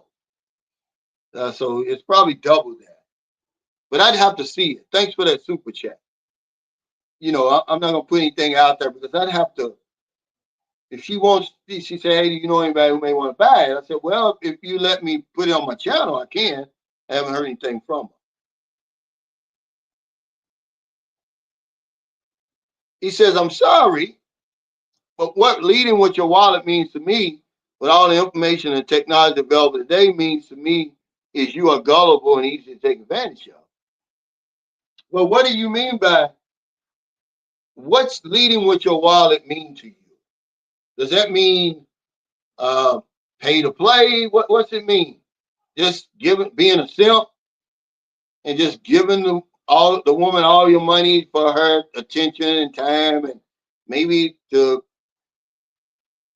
Speaker 1: So it's probably double that. But I'd have to see it. Thanks for that super chat. I'm not gonna put anything out there because I'd have to. If she wants, she said, "Hey, do you know anybody who may want to buy it?" I said, "Well, if you let me put it on my channel, I can." I haven't heard anything from her. He says, "I'm sorry, but what leading with your wallet means to me, with all the information and technology available today, means to me is you are gullible and easy to take advantage of." Well, what do you mean by what's leading with your wallet mean to you? Does that mean uh, pay to play? What's it mean? Just being a simp and just giving the woman all your money for her attention and time, and maybe to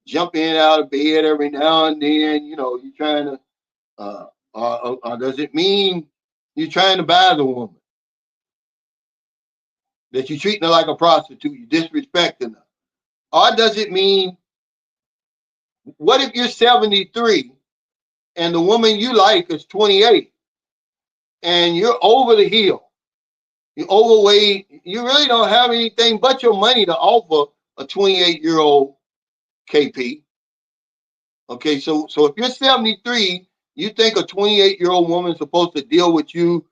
Speaker 1: jump in and out of bed every now and then. You're trying to. Or does it mean you're trying to buy the woman? That you're treating her like a prostitute, you're disrespecting her? Or does it mean, what if you're 73 and the woman you like is 28 and you're over the hill? You're overweight. You really don't have anything but your money to offer a 28-year-old KP. Okay, so if you're 73, you think a 28-year-old woman is supposed to deal with you?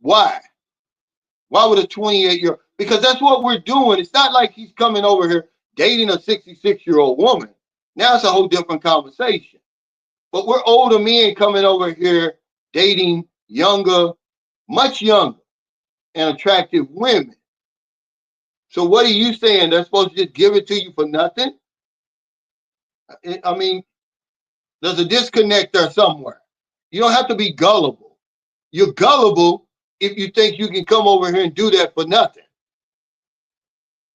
Speaker 1: Why? Why would a 28-year-old? Because that's what we're doing. It's not like he's coming over here dating a 66-year-old woman. Now it's a whole different conversation. But we're older men coming over here dating younger, much younger, and attractive women. So what are you saying? They're supposed to just give it to you for nothing? I mean, there's a disconnect there somewhere. You don't have to be gullible. You're gullible if you think you can come over here and do that for nothing.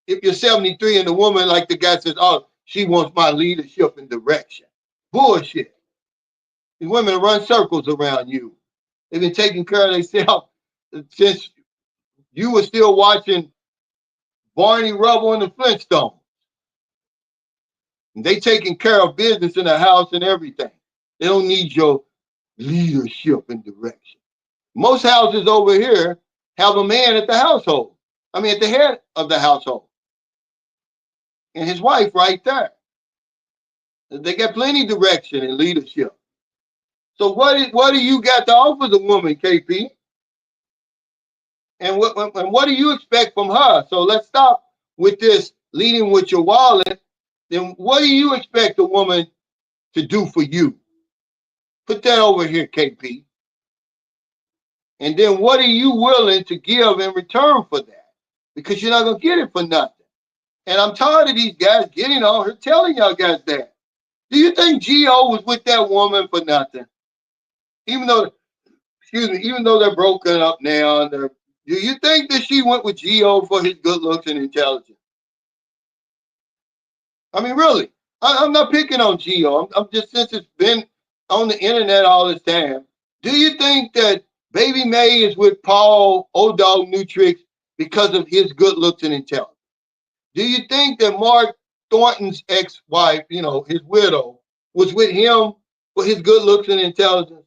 Speaker 1: If you're 73 and the woman, like the guy says, oh, she wants my leadership and direction. Bullshit. These women run circles around you. They've been taking care of themselves since you were still watching Barney Rubble and the Flintstones. And they taking care of business in the house and everything. They don't need your leadership and direction. Most houses over here have a man at the household. I mean, at the head of the household. And his wife right there. They got plenty of direction and leadership. So what do you got to offer the woman, KP? And what do you expect from her? So let's stop with this leading with your wallet. Then what do you expect a woman to do for you? Put that over here, KP. And then what are you willing to give in return for that? Because you're not going to get it for nothing. And I'm tired of these guys getting on here telling y'all guys that. Do you think Gio was with that woman for nothing? Even though they're broken up now, do you think that she went with Gio for his good looks and intelligence? I mean, really, I'm not picking on Gio. I'm just, since it's been on the internet all this time, do you think that Baby May is with Paul O'Dog Nutrix because of his good looks and intelligence. Do you think that Mark Thornton's ex-wife, his widow, was with him for his good looks and intelligence?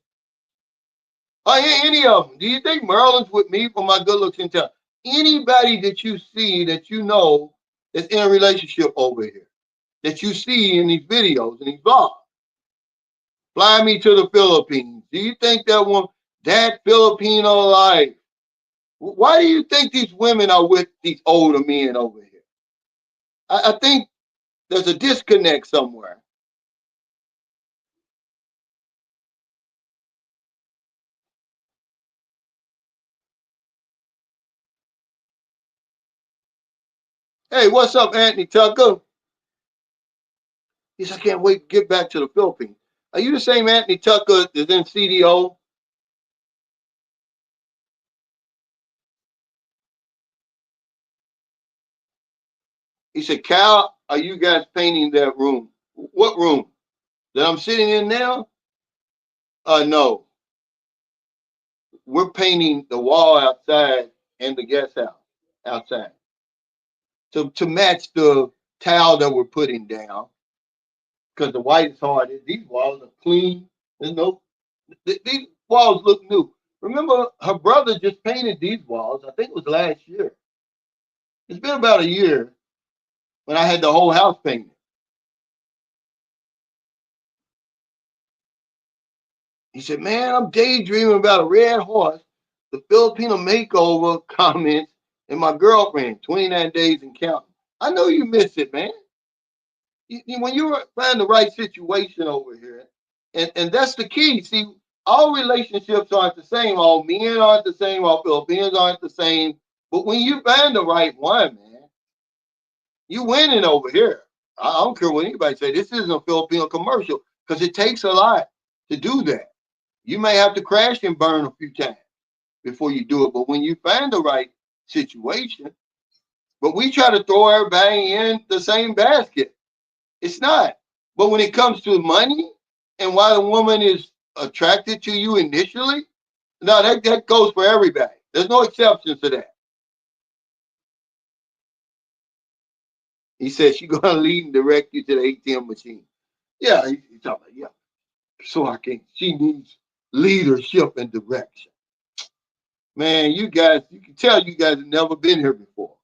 Speaker 1: Or any of them? Do you think Merlin's with me for my good looks and intelligence? Anybody that you see that you know that's in a relationship over here, that you see in these videos and these vlogs, fly me to the Philippines. Do you think that Filipino life? Why do you think these women are with these older men over here? I think there's a disconnect somewhere. Hey, what's up, Anthony Tucker? He said, I can't wait to get back to the Philippines. Are you the same Anthony Tucker that's in CDO? He said, Cal, are you guys painting that room? What room? That I'm sitting in now? No. We're painting the wall outside and the guest house outside to match the tile that we're putting down. Because the white is hard. These walls are clean. There's no, these walls look new. Remember, her brother just painted these walls. I think it was last year. It's been about a year when I had the whole house painted. He said, man, I'm daydreaming about a red horse, the Filipino makeover comments, and my girlfriend, 29 days and counting. I know you miss it, man. When you find the right situation over here, and that's the key. See, all relationships aren't the same. All men aren't the same. All Filipinos aren't the same. But when you find the right one, man, you winning over here. I don't care what anybody say. This isn't a Filipino commercial because it takes a lot to do that. You may have to crash and burn a few times before you do it. But when you find the right situation, but we try to throw everybody in the same basket. It's not. But when it comes to money and why the woman is attracted to you initially, no, that goes for everybody. There's no exceptions to that. He said she's gonna lead and direct you to the ATM machine. Yeah, he's talking about, yeah. So I can she needs leadership and direction. Man, you guys, you can tell you guys have never been here before.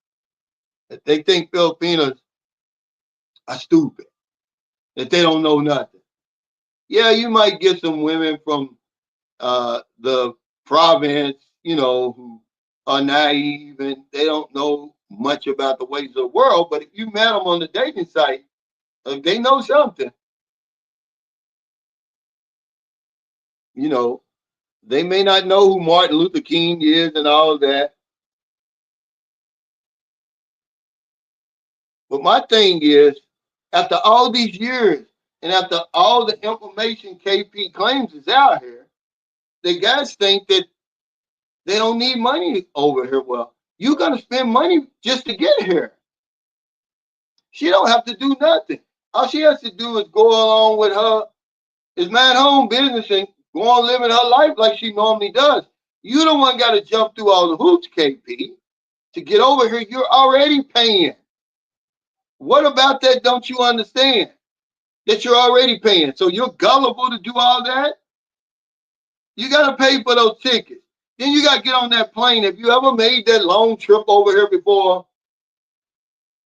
Speaker 1: That they think Filipinos are stupid, that they don't know nothing. Yeah, you might get some women from the province, who are naive and they don't know much about the ways of the world. But if you met them on the dating site, they know something. You know, they may not know who Martin Luther King is and all of that. But my thing is, after all these years and after all the information KP claims is out here, the guys think that they don't need money over here. Well, you're gonna spend money just to get here. She don't have to do nothing. All she has to do is go along with her is mind her own business and go on living her life like she normally does. You don't want got to jump through all the hoops, KP, to get over here. You're already paying. What about that? Don't you understand that you're already paying? So you're gullible to do all that. You got to pay for those tickets. Then you got to get on that plane. If you ever made that long trip over here before,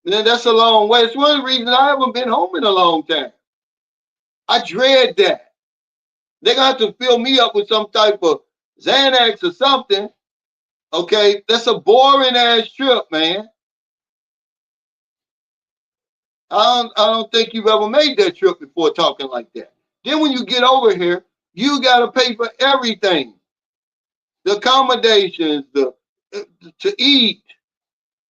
Speaker 1: then that's a long way. It's one of the reasons I haven't been home in a long time. I dread that. They're gonna have to fill me up with some type of Xanax or something. Okay, that's a boring ass trip, man. I don't think you've ever made that trip before talking like that. Then when you get over here, you gotta pay for everything. The accommodations, the to eat.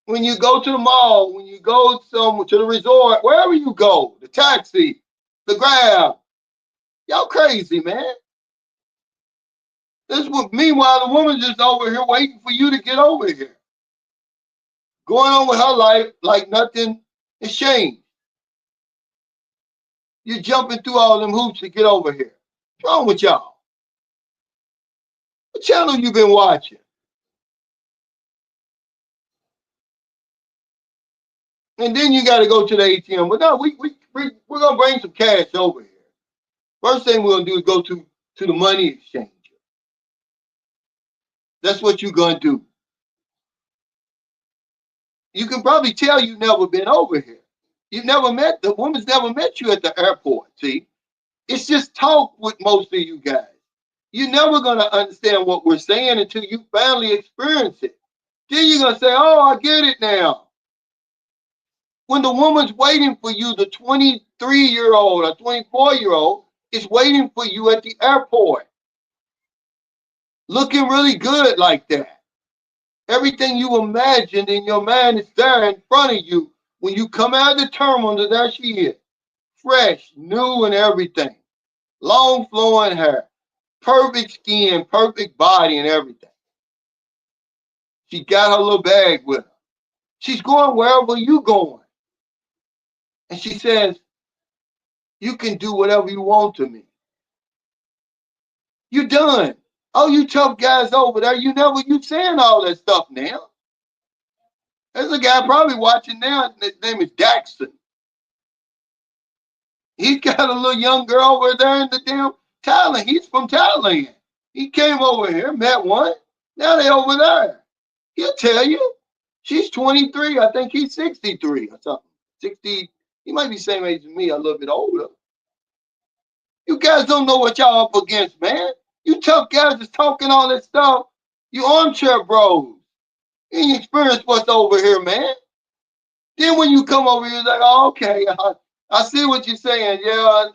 Speaker 1: When you go to the mall, when you go to the resort, wherever you go, the taxi, the Grab, y'all crazy, man. Meanwhile, the woman's just over here waiting for you to get over here, going on with her life like nothing is changed. You're jumping through all them hoops to get over here. What's wrong with y'all? What channel you been watching? And then you got to go to the ATM. But no, we're going to bring some cash over here. First thing we're going to do is go to the money exchange. That's what you're going to do. You can probably tell you've never been over here. You've never met, the woman's never met you at the airport, see? It's just talk with most of you guys. You're never going to understand what we're saying until you finally experience it. Then you're going to say, oh, I get it now. When the woman's waiting for you, the 23-year-old or 24-year-old is waiting for you at the airport, looking really good like that. Everything you imagined in your mind is there in front of you. When you come out of the terminal, there she is, fresh, new and everything. Long flowing hair, perfect skin, perfect body and everything. She got her little bag with her. She's going wherever you going. And she says, you can do whatever you want to me. You done. Oh, you tough guys over there, you saying all that stuff now. There's a guy probably watching now, his name is Daxton. He's got a little young girl over there in the damn Thailand. He's from Thailand. He came over here, met one. Now they over there. He'll tell you. She's 23. I think he's 63 or something. 60. He might be the same age as me, a little bit older. You guys don't know what y'all up against, man. You tough guys is talking all that stuff. You armchair bros. You ain't experienced what's over here, man. Then when you come over here, you're like, oh, okay, I see what you're saying. Yeah,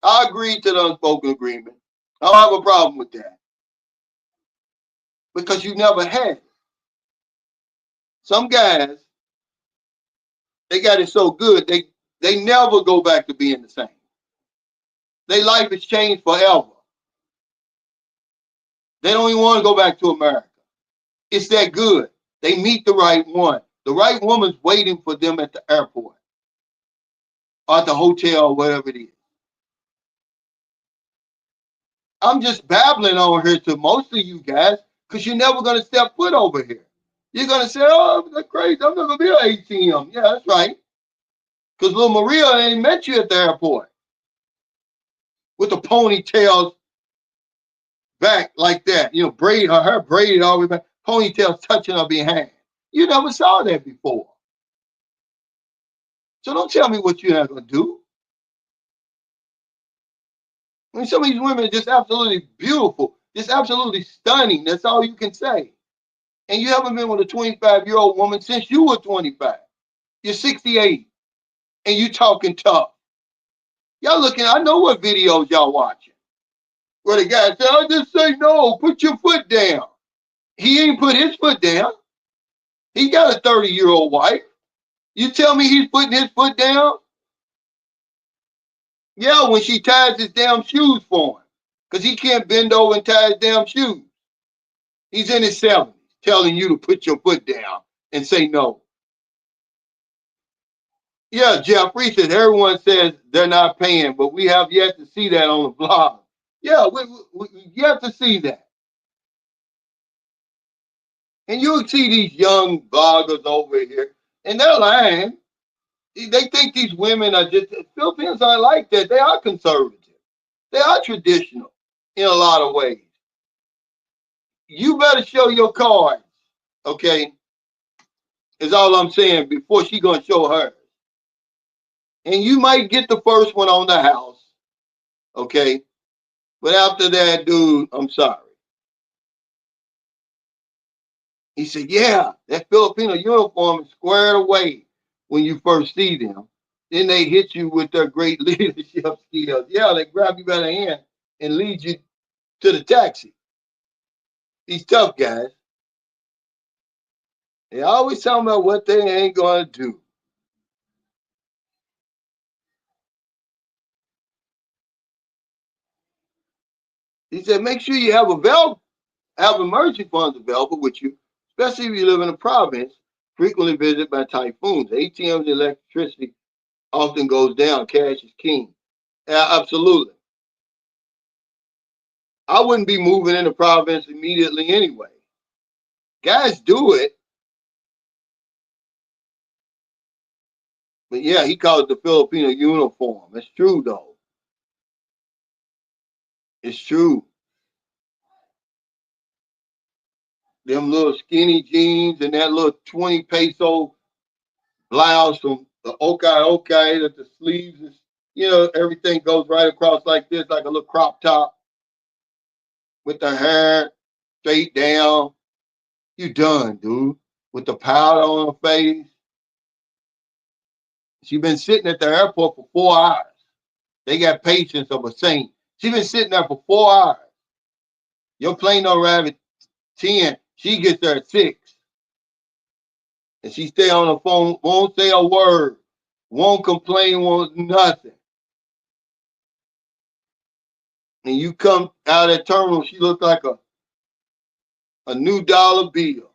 Speaker 1: I agree to the unspoken agreement. I don't have a problem with that. Because you never had it. Some guys, they got it so good, they never go back to being the same. Their life has changed forever. They don't even want to go back to America. It's that good. They meet the right one. The right woman's waiting for them at the airport or at the hotel or whatever it is. I'm just babbling on here to most of you guys because you're never going to step foot over here. You're going to say, oh, that's crazy. I'm not going to be an ATM. Yeah, that's right. Because little Maria ain't met you at the airport with the ponytails back like that. You know, braid her hair braided all the way back, ponytails touching her behind. You never saw that before. So don't tell me what you're not going to do. I mean, some of these women are just absolutely beautiful, just absolutely stunning. That's all you can say. And you haven't been with a 25-year-old woman since you were 25. You're 68, and you talking tough. Y'all looking, I know what videos y'all watching. Where the guy said, I just say no, put your foot down. He ain't put his foot down. He got a 30-year-old wife. You tell me he's putting his foot down? Yeah, when she ties his damn shoes for him. Because he can't bend over and tie his damn shoes. He's in his 70s telling you to put your foot down and say no. Yeah, Jeffrey said everyone says they're not paying, but we have yet to see that on the blog. Yeah, we yet to see that. And you'll see these young bloggers over here, and they're lying. They think these women are just, Philippines aren't like that. They are conservative. They are traditional in a lot of ways. You better show your cards, okay? Is all I'm saying before she gonna show hers. And you might get the first one on the house, okay? But after that, dude, I'm sorry. He said, yeah, that Filipino uniform is squared away when you first see them. Then they hit you with their great leadership skills. Yeah, they grab you by the hand and lead you to the taxi. These tough guys, they always talking about what they ain't going to do. He said, make sure you have emergency funds available with you, especially if you live in a province frequently visited by typhoons. ATMs, electricity often goes down. Cash is king. Yeah, absolutely. I wouldn't be moving in the province immediately anyway. Guys do it. But yeah, he called it the Filipino uniform. It's true, though. It's true. Them little skinny jeans and that little 20 peso blouse from the okay, that the sleeves is, everything goes right across like this, like a little crop top with the hair straight down. You done, dude. With the powder on her face. She been sitting at the airport for 4 hours. They got patience of a saint. She been sitting there for 4 hours. Your plane don't arrive at 10. She gets there at 6. And she stay on the phone, won't say a word, won't complain, won't nothing. And you come out of that terminal, she look like a new dollar bill.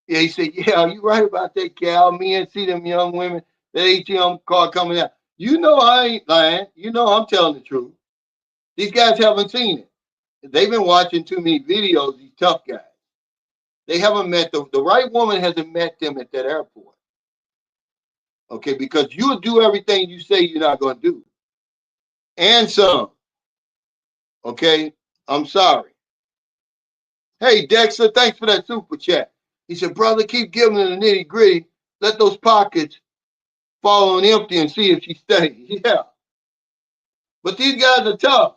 Speaker 1: Yeah, he said, yeah, you right about that, Cal. Me and see them young women, that ATM car coming out. You know I ain't lying. You know I'm telling the truth. These guys haven't seen it. They've been watching too many videos, these tough guys. They haven't met the right woman hasn't met them at that airport. Okay, because you'll do everything you say you're not going to do. And some. Okay, I'm sorry. Hey, Dexter, thanks for that super chat. He said, brother, keep giving her the nitty gritty. Let those pockets fall on empty and see if she stays. Yeah. But these guys are tough.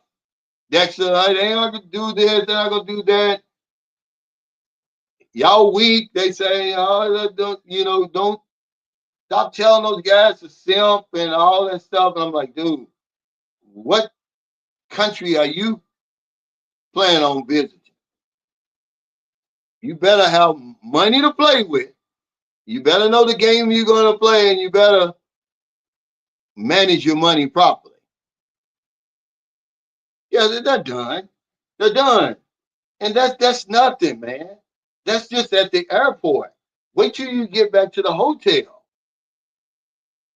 Speaker 1: Dexter, they ain't going to do this, they're not going to do that. Y'all weak. They say, don't stop telling those guys to simp and all that stuff. And I'm like, dude, what country are you planning on visiting? You better have money to play with. You better know the game you're going to play, and you better manage your money properly. Yeah, they're done. They're done. And that's nothing, man. That's just at the airport. Wait till you get back to the hotel.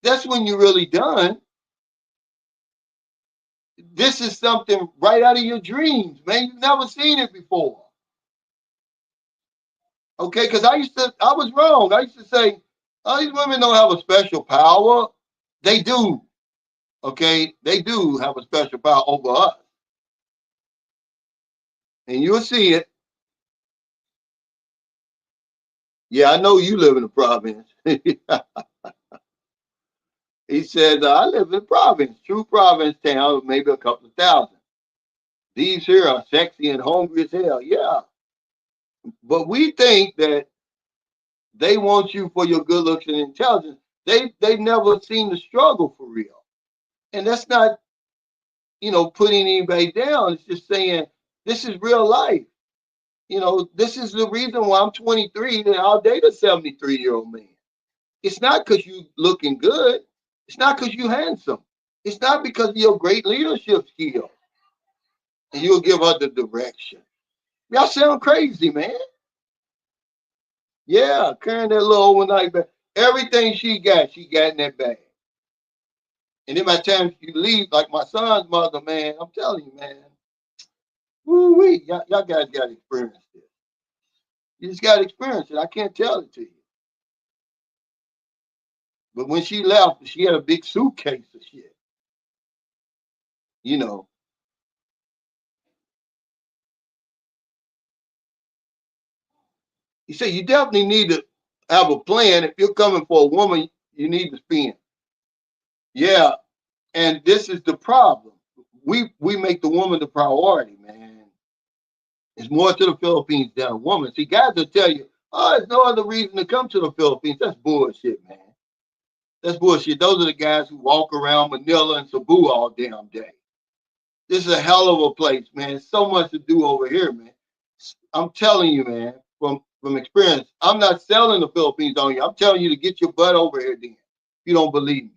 Speaker 1: That's when you're really done. This is something right out of your dreams, man. You've never seen it before. Okay, because I was wrong. I used to say, oh, these women don't have a special power. They do. Okay, they do have a special power over us. And you'll see it. Yeah, I know you live in the province. He said, I live in the province, true province town, maybe a couple of thousand. These here are sexy and hungry as hell. Yeah. But we think that they want you for your good looks and intelligence. They've never seen the struggle for real. And that's not, putting anybody down. It's just saying this is real life. This is the reason why I'm 23 and I'll date a 73-year-old man. It's not because you looking good. It's not because you handsome. It's not because of your great leadership skills. And you'll give her the direction. Y'all sound crazy, man. Yeah, carrying that little overnight bag. Everything she got in that bag. And then by the time you leave, like my son's mother, man, I'm telling you, man, woo-wee, y'all guys got to experience this. You just got to experience it. I can't tell it to you. But when she left, she had a big suitcase of shit. You know. He said, you definitely need to have a plan. If you're coming for a woman, you need to spend. Yeah. And this is the problem. We make the woman the priority, man. It's more to the Philippines than a woman. See, guys will tell you, oh, there's no other reason to come to the Philippines. That's bullshit, man. That's bullshit. Those are the guys who walk around Manila and Cebu all damn day. This is a hell of a place, man. So much to do over here, man. I'm telling you, man, from experience, I'm not selling the Philippines on you. I'm telling you to get your butt over here then. If you don't believe me.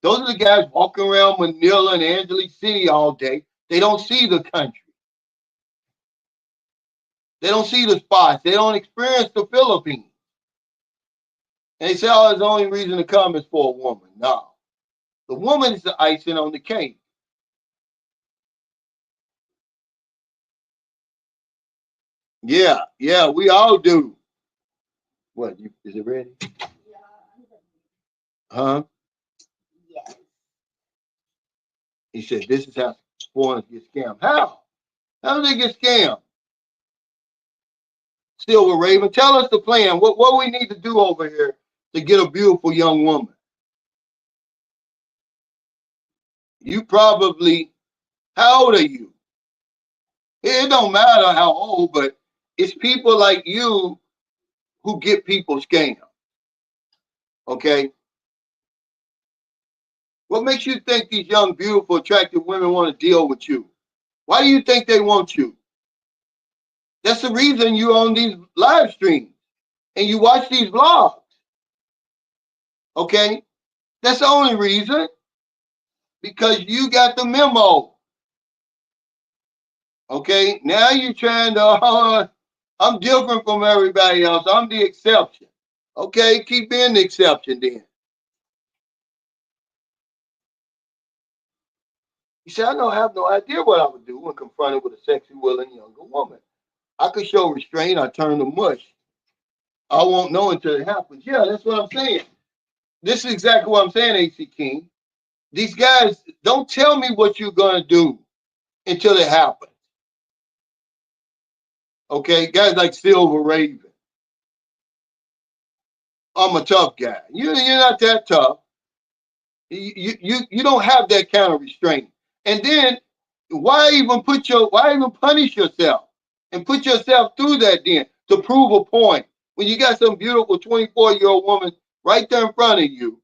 Speaker 1: Those are the guys walking around Manila and Angelique City all day. They don't see the country. They don't see the spots. They don't experience the Philippines. And they say, oh, the only reason to come is for a woman. No. The woman is the icing on the cake. Yeah, yeah, we all do. What? Is it ready? Huh? He said, "This is how foreigners get scammed." How? How do they get scammed? Silver Raven, tell us the plan. What we need to do over here to get a beautiful young woman? You probably. How old are you? It don't matter how old, but it's people like you who get people scammed. Okay. What makes you think these young, beautiful, attractive women want to deal with you? Why do you think they want you? That's the reason you on these live streams and you watch these vlogs. Okay. That's the only reason, because you got the memo. Okay. Now you're trying to, I'm different from everybody else. I'm the exception. Okay. Keep being the exception then. He said, I don't have no idea what I would do when confronted with a sexy, willing younger woman. I could show restraint. I turn to mush. I won't know until it happens. Yeah, that's what I'm saying. This is exactly what I'm saying, AC King. These guys, don't tell me what you're going to do until it happens. Okay? Guys like Silver Raven. I'm a tough guy. You're not that tough. You don't have that kind of restraint. And then why even punish yourself and put yourself through that then to prove a point when you got some beautiful 24-year-old woman right there in front of you?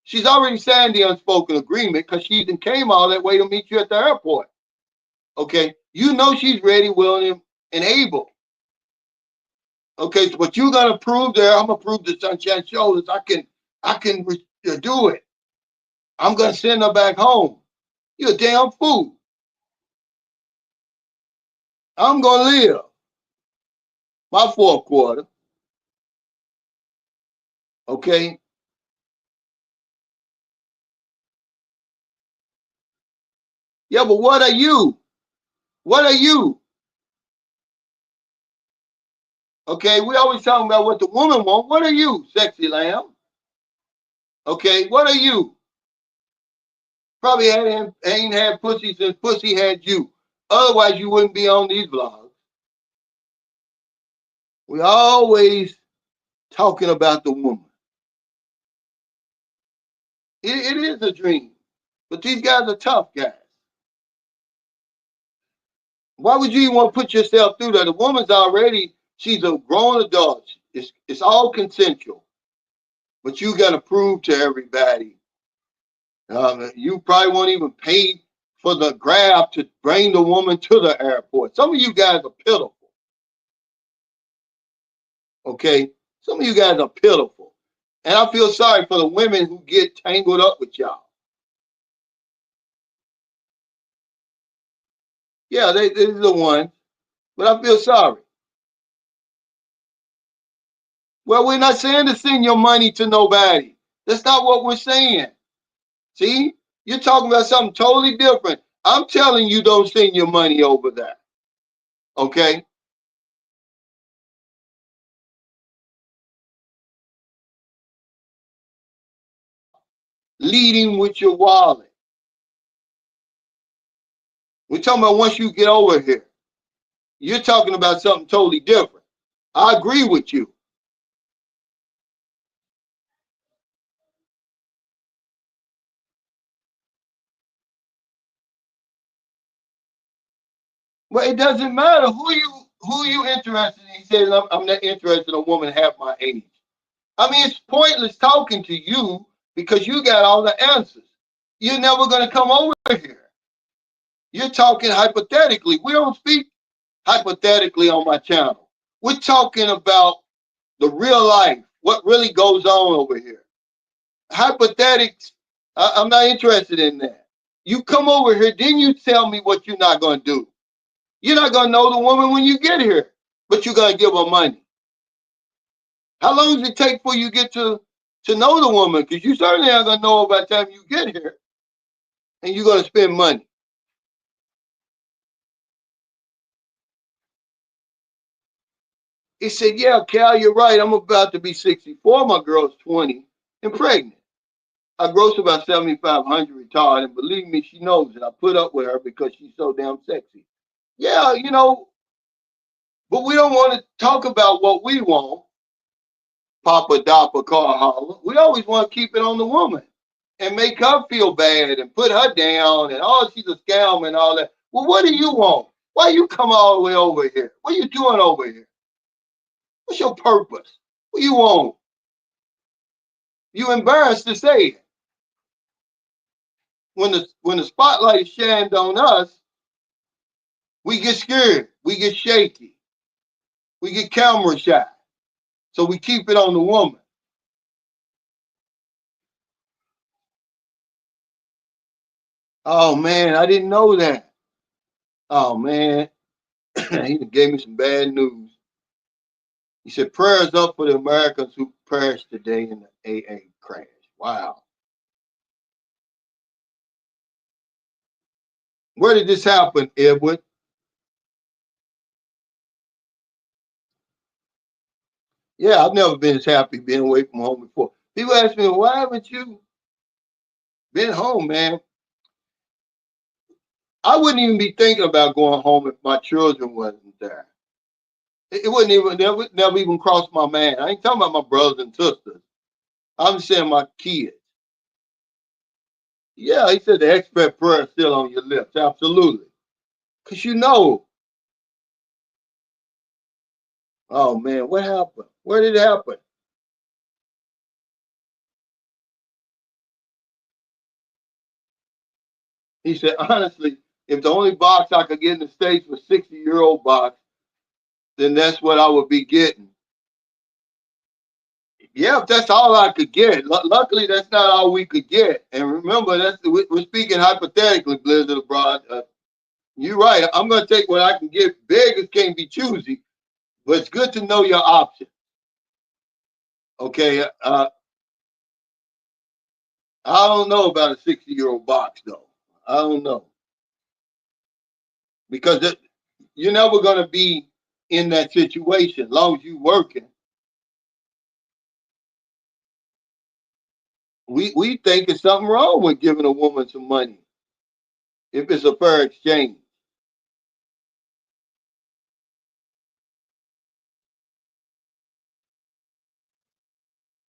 Speaker 1: She's already signed the unspoken agreement because she came all that way to meet you at the airport. Okay, you know she's ready, willing, and able. Okay, so what you gonna prove there? I'm gonna prove to Sunshine Shoulders I can do it. I'm gonna send her back home. You're a damn fool. I'm gonna live my fourth quarter. Okay. Yeah, but what are you? What are you? Okay, we always talking about what the woman wants. What are you, sexy lamb? Okay, what are you? Probably ain't had pussy since pussy had you. Otherwise, you wouldn't be on these vlogs. We always talking about the woman. It is a dream, but these guys are tough guys. Why would you even want to put yourself through that? The woman's already, she's a grown adult. It's all consensual, but you got to prove to everybody. You probably won't even pay for the grab to bring the woman to the airport. Some of you guys are pitiful. Okay, some of you guys are pitiful, and I feel sorry for the women who get tangled up with y'all. Yeah, they're the ones, but I feel sorry. Well, we're not saying to send your money to nobody. That's not what we're saying. See, you're talking about something totally different. I'm telling you, don't send your money over there. Okay? Leading with your wallet. We're talking about once you get over here. You're talking about something totally different. I agree with you. Well, it doesn't matter who you interested in. He says I'm not interested in a woman half my age. I mean, it's pointless talking to you because you got all the answers. You're never gonna come over here. You're talking hypothetically. We don't speak hypothetically on my channel. We're talking about the real life, what really goes on over here. Hypothetics, I'm not interested in that. You come over here, then you tell me what you're not going to do. You're not going to know the woman when you get here, but you're going to give her money. How long does it take for you get to know the woman? Because you certainly aren't going to know her by the time you get here, and you're going to spend money. He said, yeah, Cal, you're right. I'm about to be 64. My girl's 20 and pregnant. I gross about 7,500 retired, and believe me, she knows it. I put up with her because she's so damn sexy. Yeah, but we don't want to talk about what we want, Papa Dopper Car Holler. We always want to keep it on the woman and make her feel bad and put her down and, oh, she's a scam and all that. Well, what do you want? Why you come all the way over here? What are you doing over here? What's your purpose? What you want? You embarrassed to say it. When the spotlight is shined on us, we get scared, we get shaky, we get camera shy. So we keep it on the woman. Oh man, I didn't know that. Oh man, he gave me some bad news. He said prayers up for the Americans who perished today in the AA crash. Wow. Where did this happen, Edward? Yeah, I've never been as happy being away from home before. People ask me, why haven't you been home, man? I wouldn't even be thinking about going home if my children wasn't there. It wouldn't even never even cross my mind. I ain't talking about my brothers and sisters. I'm saying my kids. Yeah, he said the expert prayer is still on your lips. Absolutely. Because oh man, what happened? Where did it happen? He said, honestly, if the only box I could get in the States was 60-year-old box, then that's what I would be getting. Yeah, if that's all I could get. Luckily, that's not all we could get. And remember, we're speaking hypothetically, Blizzard Abroad. You're right. I'm going to take what I can get. Beggars can't be choosy, but it's good to know your options. Okay. I don't know about a 60-year-old box, though. I don't know. Because you're never going to be in that situation as long as you're working. We think there's something wrong with giving a woman some money if it's a fair exchange.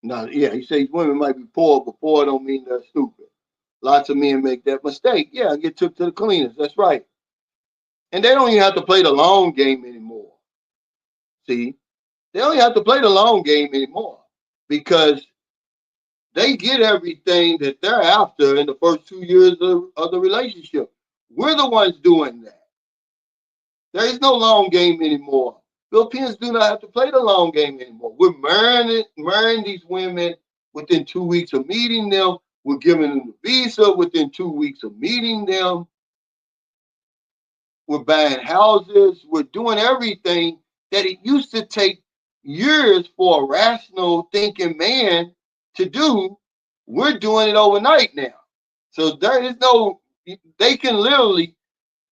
Speaker 1: Now, yeah, he says women might be poor, but poor don't mean they're stupid. Lots of men make that mistake. Yeah, get took to the cleaners. That's right. And they don't even have to play the long game anymore. See, they don't even have to play the long game anymore because they get everything that they're after in the first 2 years of the relationship. We're the ones doing that. There is no long game anymore. Filipinos do not have to play the long game anymore. We're marrying these women within 2 weeks of meeting them. We're giving them the visa within 2 weeks of meeting them. We're buying houses. We're doing everything that it used to take years for a rational thinking man to do. We're doing it overnight now. So there is they can literally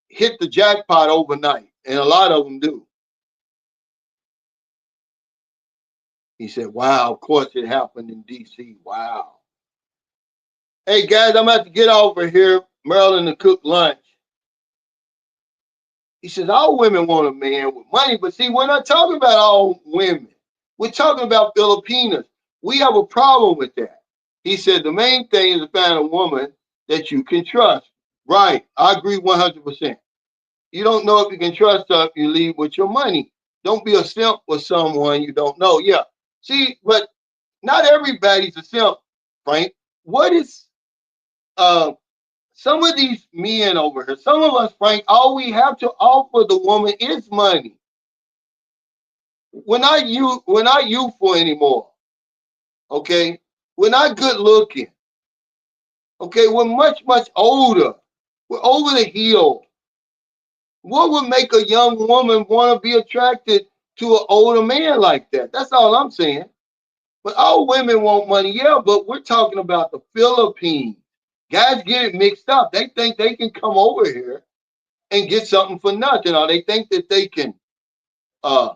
Speaker 1: hit the jackpot overnight. And a lot of them do. He said, wow, of course it happened in D.C. Wow. Hey, guys, I'm about to get over here. Maryland to cook lunch. He says, all women want a man with money. But see, we're not talking about all women. We're talking about Filipinos. We have a problem with that. He said, the main thing is to find a woman that you can trust. Right. I agree 100%. You don't know if you can trust her if you leave with your money. Don't be a simp with someone you don't know. Yeah. See, but not everybody's a simp, Frank. What is some of these men over here? Some of us, Frank, all we have to offer the woman is money. We're not youthful anymore. Okay, we're not good looking. Okay, we're much older. We're over the hill. What would make a young woman want to be attracted to an older man like that? That's all I'm saying. But all women want money, yeah, but we're talking about the Philippines. Guys get it mixed up. They think they can come over here and get something for nothing, or they think that they can uh,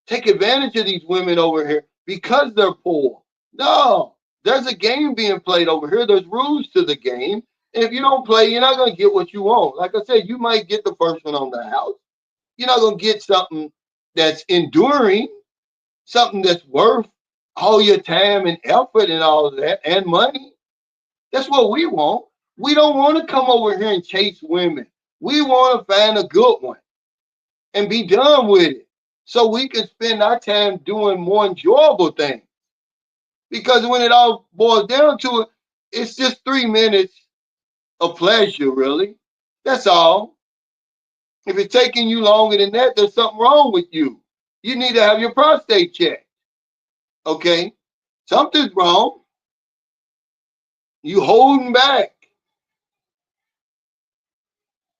Speaker 1: take advantage of these women over here because they're poor. No, there's a game being played over here. There's rules to the game. And if you don't play, you're not going to get what you want. Like I said, you might get the first one on the house. You're not going to get something that's enduring, something that's worth all your time and effort and all of that and money. That's what we want. We don't want to come over here and chase women. We want to find a good one and be done with it so we can spend our time doing more enjoyable things. Because when it all boils down to it, it's just 3 minutes of pleasure, really. That's all. If it's taking you longer than that, there's something wrong with you. You need to have your prostate checked. Okay? Something's wrong. You holding back.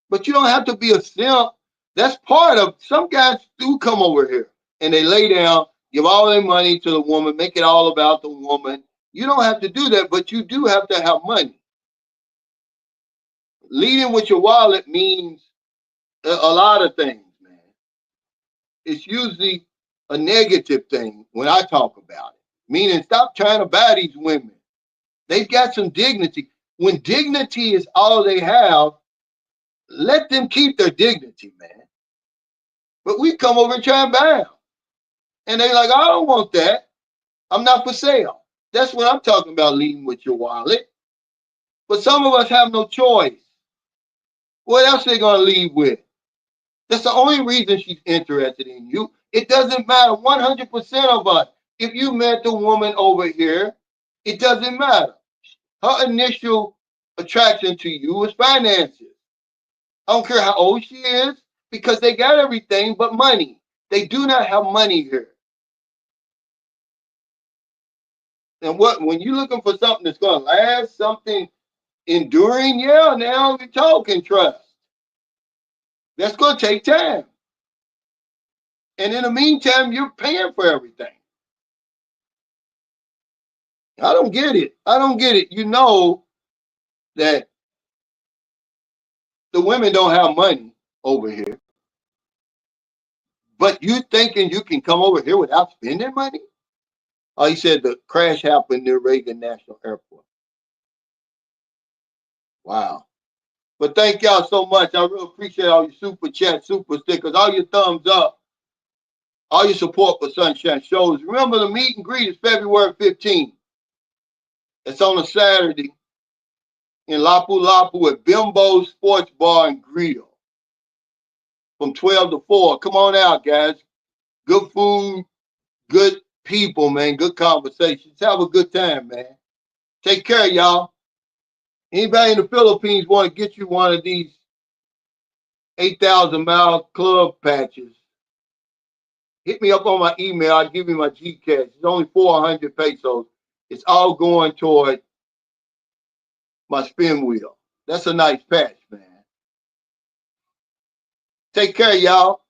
Speaker 1: But you don't have to be a simp. That's part of, some guys do come over here and they lay down, give all their money to the woman, make it all about the woman. You don't have to do that, but you do have to have money. Leading with your wallet means a lot of things, man. It's usually a negative thing when I talk about it. Meaning, stop trying to buy these women. They've got some dignity. When dignity is all they have, let them keep their dignity, man. But we come over and try and buy them. And they're like, I don't want that. I'm not for sale. That's what I'm talking about, leading with your wallet. But some of us have no choice. What else are they going to lead with? That's the only reason she's interested in you. It doesn't matter. 100% of us, if you met the woman over here, it doesn't matter. Her initial attraction to you is finances. I don't care how old she is, because they got everything but money. They do not have money here. And when you're looking for something that's going to last, something enduring, yeah, now you're talking trust. That's going to take time. And in the meantime, you're paying for everything. I don't get it. I don't get it. You know that the women don't have money over here. But you thinking you can come over here without spending money? Oh, he said the crash happened near Reagan National Airport. Wow. But thank y'all so much. I really appreciate all your super chat, super stickers, all your thumbs up, all your support for Sunshine Shows. Remember, the meet and greet is February 15th. It's on a Saturday in Lapu Lapu at Bimbo's Sports Bar and Grill from 12 to 4. Come on out, guys. Good food, good people, man. Good conversations. Have a good time, man. Take care, y'all. Anybody in the Philippines want to get you one of these 8,000-mile club patches, hit me up on my email. I'll give you my GCash. It's only 400 pesos. It's all going toward my spin wheel. That's a nice patch, man. Take care, y'all.